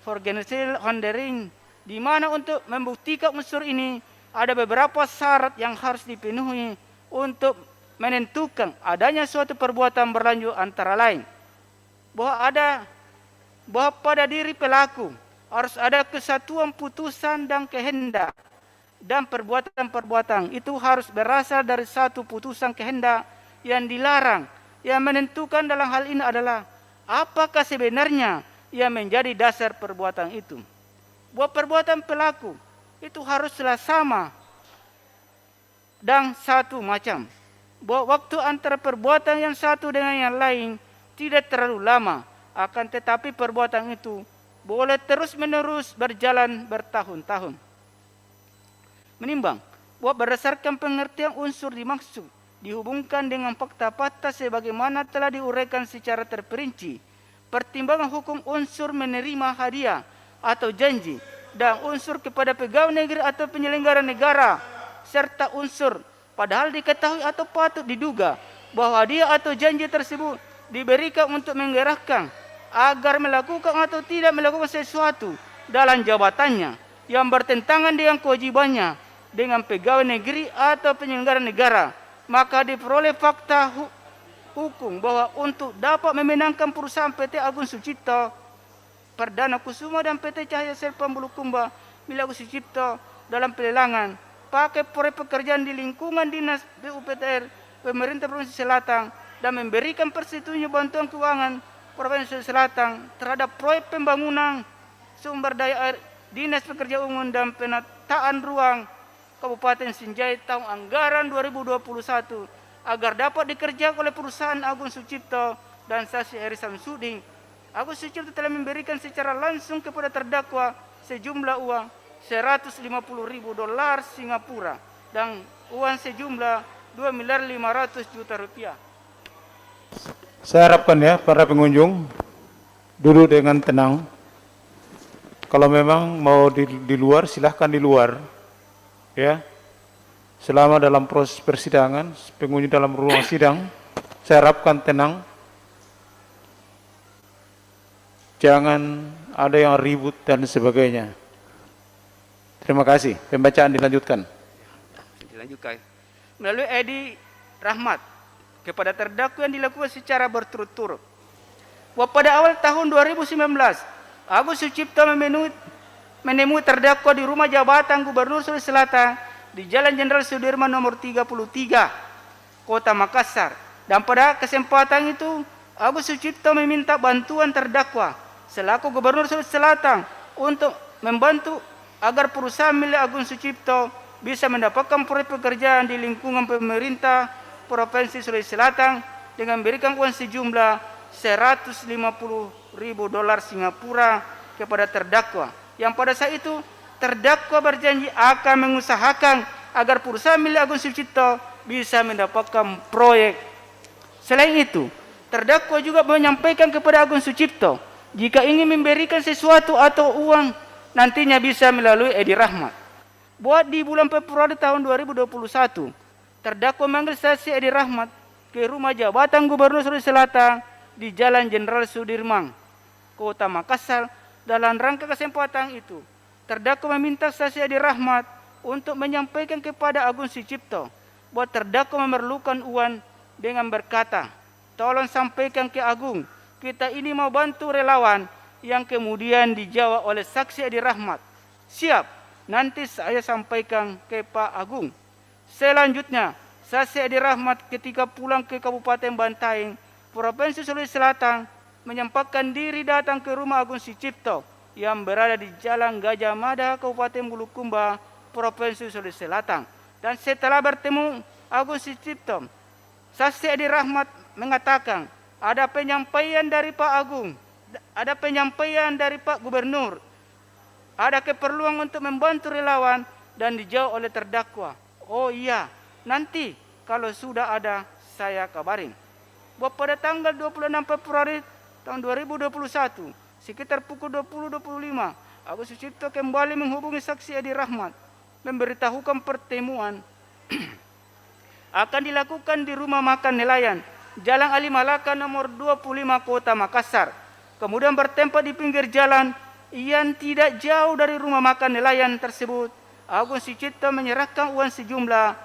organizational hindering, di mana untuk membuktikan unsur ini ada beberapa syarat yang harus dipenuhi untuk menentukan adanya suatu perbuatan berlanjut, antara lain bahwa pada diri pelaku harus ada kesatuan putusan dan kehendak, dan perbuatan-perbuatan itu harus berasal dari satu putusan kehendak yang dilarang. Yang menentukan dalam hal ini adalah apakah sebenarnya yang menjadi dasar perbuatan itu. Bahwa perbuatan pelaku itu haruslah sama dan satu macam. Bahwa waktu antara perbuatan yang satu dengan yang lain tidak terlalu lama, akan tetapi perbuatan itu boleh terus-menerus berjalan bertahun-tahun. Menimbang bahwa berdasarkan pengertian unsur dimaksud dihubungkan dengan fakta-fakta sebagaimana telah diuraikan secara terperinci, pertimbangan hukum unsur menerima hadiah atau janji dan unsur kepada pegawai negeri atau penyelenggara negara, serta unsur padahal diketahui atau patut diduga bahwa hadiah atau janji tersebut diberikan untuk menggerakkan agar melakukan atau tidak melakukan sesuatu dalam jabatannya yang bertentangan dengan kewajibannya dengan pegawai negeri atau penyelenggara negara, maka diperoleh fakta hukum bahwa untuk dapat memenangkan perusahaan PT Agung Sucipto Perdana Kusuma dan PT Cahaya Serpong Bulukumba milik Agung Sucipto dalam pelelangan pakai proyek pekerjaan di lingkungan dinas PUPTR pemerintah Provinsi Selatan dan memberikan persetujuan bantuan keuangan Provinsi Selatan terhadap proyek pembangunan sumber daya air Dinas Pekerjaan Umum dan Penataan Ruang Kabupaten Sinjai tahun anggaran 2021 agar dapat dikerjakan oleh perusahaan Agung Sucipto dan saksi Heri Samsudin. Agung Sucipto telah memberikan secara langsung kepada terdakwa sejumlah uang $150.000 Singapura dan uang sejumlah 2.500.000.000 rupiah. Saya harapkan ya para pengunjung duduk dengan tenang. Kalau memang mau di luar, silahkan di luar. Ya, selama dalam proses persidangan, pengunjung dalam ruang sidang, saya harapkan tenang. Jangan ada yang ribut dan sebagainya. Terima kasih. Pembacaan dilanjutkan. Dilanjutkan. Melalui Edi Rahmat kepada terdakwa yang dilakukan secara berturut-turut. Bahwa pada awal tahun 2019, Agung Sucipto menemui terdakwa di rumah jabatan Gubernur Sulawesi Selatan di Jalan Jenderal Sudirman nomor 33, Kota Makassar. Dan pada kesempatan itu, Agung Sucipto meminta bantuan terdakwa selaku Gubernur Sulawesi Selatan untuk membantu agar perusahaan milik Agung Sucipto bisa mendapatkan proyek pekerjaan di lingkungan pemerintah Provinsi Sulawesi Selatan dengan memberikan uang sejumlah $150.000 Singapura kepada terdakwa yang pada saat itu terdakwa berjanji akan mengusahakan agar perusahaan milik Agung Sucipto bisa mendapatkan proyek. Selain itu, terdakwa juga menyampaikan kepada Agung Sucipto jika ingin memberikan sesuatu atau uang nantinya bisa melalui Edi Rahmat. Buat di bulan Februari tahun 2021, terdakwa memanggil saksi Edi Rahmat ke rumah jabatan Gubernur Sulawesi Selatan di Jalan Jenderal Sudirman, Kota Makassar. Dalam rangka kesempatan itu, terdakwa meminta saksi Edi Rahmat untuk menyampaikan kepada Agung Sucipto bahwa terdakwa memerlukan uang dengan berkata, "Tolong sampaikan ke Agung, kita ini mau bantu relawan," yang kemudian dijawab oleh saksi Edi Rahmat, "Siap, nanti saya sampaikan ke Pak Agung." Selanjutnya, saksi Edi Rahmat ketika pulang ke Kabupaten Bantaeng, Provinsi Sulawesi Selatan, menyempatkan diri datang ke rumah Agung Sucipto yang berada di Jalan Gajah Mada, Kabupaten Bulukumba, Provinsi Sulawesi Selatan. Dan setelah bertemu Agung Sucipto, saksi Edi Rahmat mengatakan, ada penyampaian dari Pak Agung, ada penyampaian dari Pak Gubernur, ada keperluan untuk membantu relawan, dan dijawab oleh terdakwa, "Oh iya, nanti kalau sudah ada saya kabarin." Bahwa pada tanggal 26 Februari tahun 2021, sekitar pukul 20.25, Agung Sucipto kembali menghubungi saksi Edi Rahmat, memberitahukan pertemuan akan dilakukan di rumah makan nelayan Jalan Ali Malaka nomor 25 Kota Makassar. Kemudian bertempat di pinggir jalan yang tidak jauh dari rumah makan nelayan tersebut, Agung Sucipto menyerahkan uang sejumlah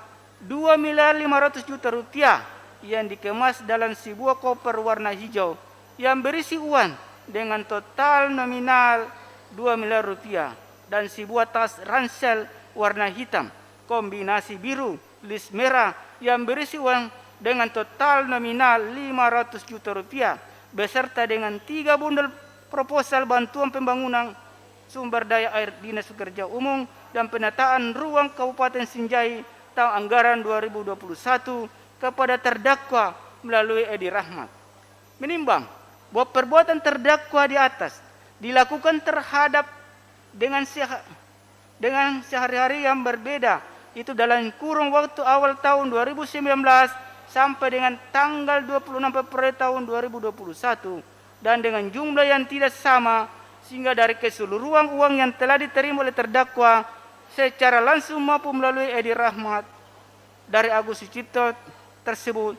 2.500.000.000 rupiah yang dikemas dalam sebuah koper warna hijau yang berisi uang dengan total nominal 2 miliar rupiah dan sebuah tas ransel warna hitam kombinasi biru list merah yang berisi uang dengan total nominal 500 juta rupiah beserta dengan 3 bundel proposal bantuan pembangunan sumber daya air Dinas Pekerja Umum dan penataan ruang Kabupaten Sinjai tahun anggaran 2021 kepada terdakwa melalui Edi Rahmat. Menimbang bahwa perbuatan terdakwa di atas dilakukan terhadap dengan sehari-hari yang berbeda, itu dalam kurun waktu awal tahun 2019 sampai dengan tanggal 26 Februari tahun 2021 dan dengan jumlah yang tidak sama, sehingga dari keseluruhan uang yang telah diterima oleh terdakwa secara langsung maupun melalui Edi Rahmat dari Agung Sucipto tersebut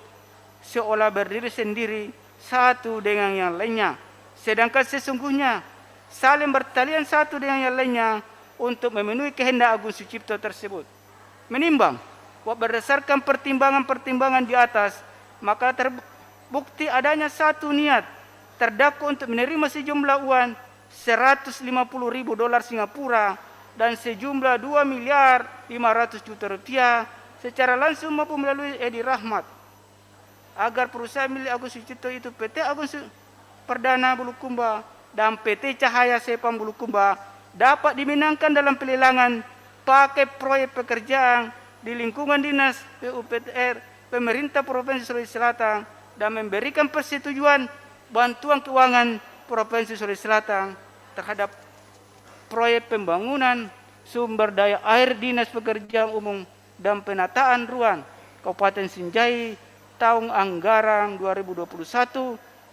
seolah berdiri sendiri satu dengan yang lainnya, sedangkan sesungguhnya saling bertalian satu dengan yang lainnya untuk memenuhi kehendak Agung Sucipto tersebut. Menimbang bahwa berdasarkan pertimbangan-pertimbangan di atas, maka terbukti adanya satu niat terdakwa untuk menerima sejumlah uang 150.000 dolar Singapura dan sejumlah 2.500.000.000 rupiah secara langsung maupun melalui Edi Rahmat agar perusahaan milik Agung Sucipto itu PT Agung Perdana Bulukumba dan PT Cahaya Sepang Bulukumba dapat dimenangkan dalam pelelangan pakai proyek pekerjaan di lingkungan dinas PUPR pemerintah Provinsi Sulawesi Selatan dan memberikan persetujuan bantuan keuangan Provinsi Sulawesi Selatan terhadap proyek pembangunan sumber daya air Dinas Pekerjaan Umum dan penataan ruang Kabupaten Sinjai tahun anggaran 2021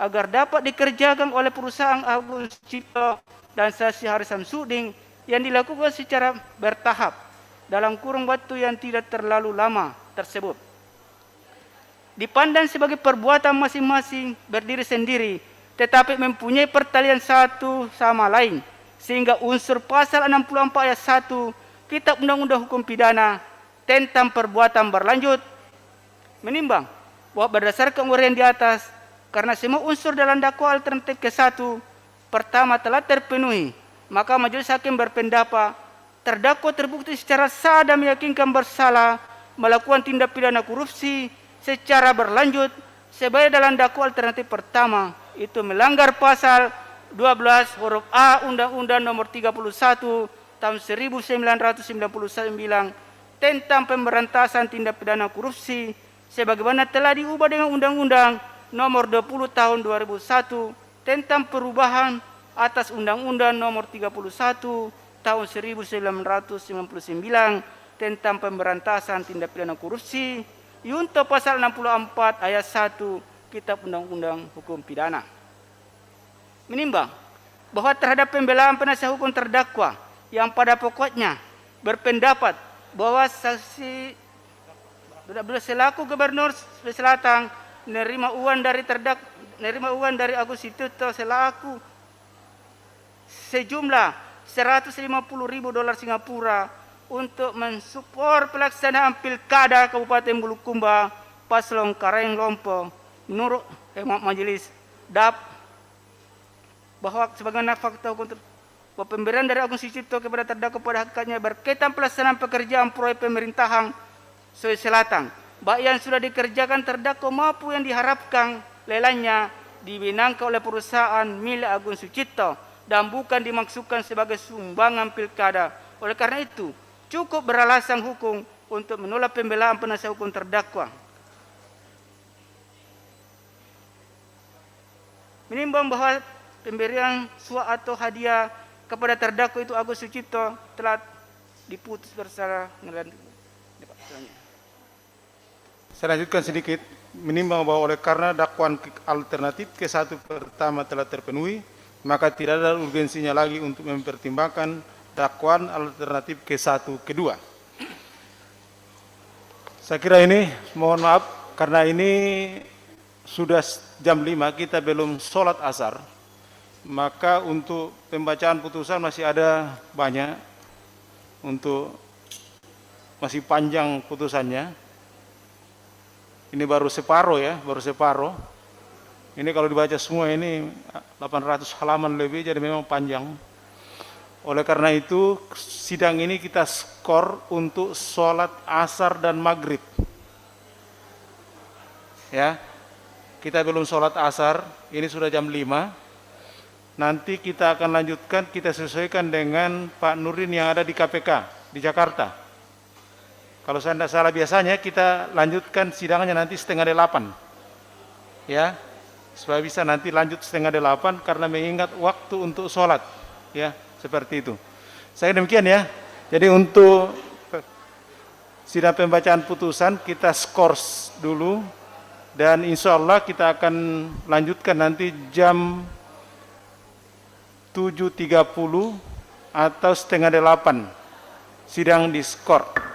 agar dapat dikerjakan oleh perusahaan Agung Sucipto dan Saksi Haris Samsudin yang dilakukan secara bertahap dalam kurun waktu yang tidak terlalu lama tersebut. Dipandang sebagai perbuatan masing-masing berdiri sendiri, tetapi mempunyai pertalian satu sama lain, sehingga unsur pasal 64 ayat 1 Kitab Undang-Undang Hukum Pidana tentang perbuatan berlanjut menimbang bahwa berdasarkan uraian di atas, karena semua unsur dalam dakwaan alternatif ke-1 pertama telah terpenuhi, maka majelis hakim berpendapat terdakwa terbukti secara sah dan meyakinkan bersalah melakukan tindak pidana korupsi secara berlanjut sebagai dalam dakwaan alternatif pertama itu melanggar pasal 12 huruf A Undang-Undang Nomor 31 tahun 1999 tentang pemberantasan tindak pidana korupsi sebagaimana telah diubah dengan Undang-Undang Nomor 20 tahun 2001 tentang perubahan atas Undang-Undang Nomor 31 Tahun 1999 tentang pemberantasan tindak pidana korupsi, junto pasal 64 ayat 1 Kitab Undang-Undang Hukum Pidana. Menimbang bahwa terhadap pembelaan penasihat hukum terdakwa yang pada pokoknya berpendapat bahwa saksi selaku Gubernur Sulawesi Selatan menerima uang dari Agus Situto selaku sejumlah $150.000 Singapura untuk mensupport pelaksanaan pilkada Kabupaten Bulukumba Paslon Kareng Lompo. Menurut hemat majelis DAP bahwa sebagaimana fakta hukum bahwa pemberian dari Agus Situto kepada terdakwa pada hakikatnya berkaitan pelaksanaan pekerjaan proyek pemerintahan Sulawesi Selatan, baik yang sudah dikerjakan terdakwa maupun yang diharapkan lelangnya dibenangkan oleh perusahaan milik Agus Sucipto dan bukan dimaksudkan sebagai sumbangan pilkada. Oleh karena itu, cukup beralasan hukum untuk menolak pembelaan penasihat hukum terdakwa. Menimbang bahwa pemberian suap atau hadiah kepada terdakwa itu Agus Sucipto telah diputus bersalah. Saya lanjutkan sedikit, menimbang bahwa oleh karena dakwaan alternatif ke-1 pertama telah terpenuhi, maka tidak ada urgensinya lagi untuk mempertimbangkan dakwaan alternatif ke-1 kedua. Saya kira ini, mohon maaf, karena ini sudah jam 5, kita belum sholat asar, maka untuk pembacaan putusan masih ada banyak, masih panjang putusannya. Ini baru separuh ya, baru separuh. Ini kalau dibaca semua ini 800 halaman lebih, jadi memang panjang. Oleh karena itu, sidang ini kita skor untuk sholat asar dan maghrib. Ya, kita belum sholat asar, ini sudah jam 5. Nanti kita akan lanjutkan, kita sesuaikan dengan Pak Nurdin yang ada di KPK, di Jakarta. Kalau saya tidak salah biasanya kita lanjutkan sidangnya nanti 7:30. Ya, supaya bisa nanti lanjut 7:30 karena mengingat waktu untuk sholat. Ya, seperti itu. Saya demikian ya. Jadi untuk sidang pembacaan putusan kita skors dulu dan insya Allah kita akan lanjutkan nanti jam 7:30 atau 7:30 sidang di skor.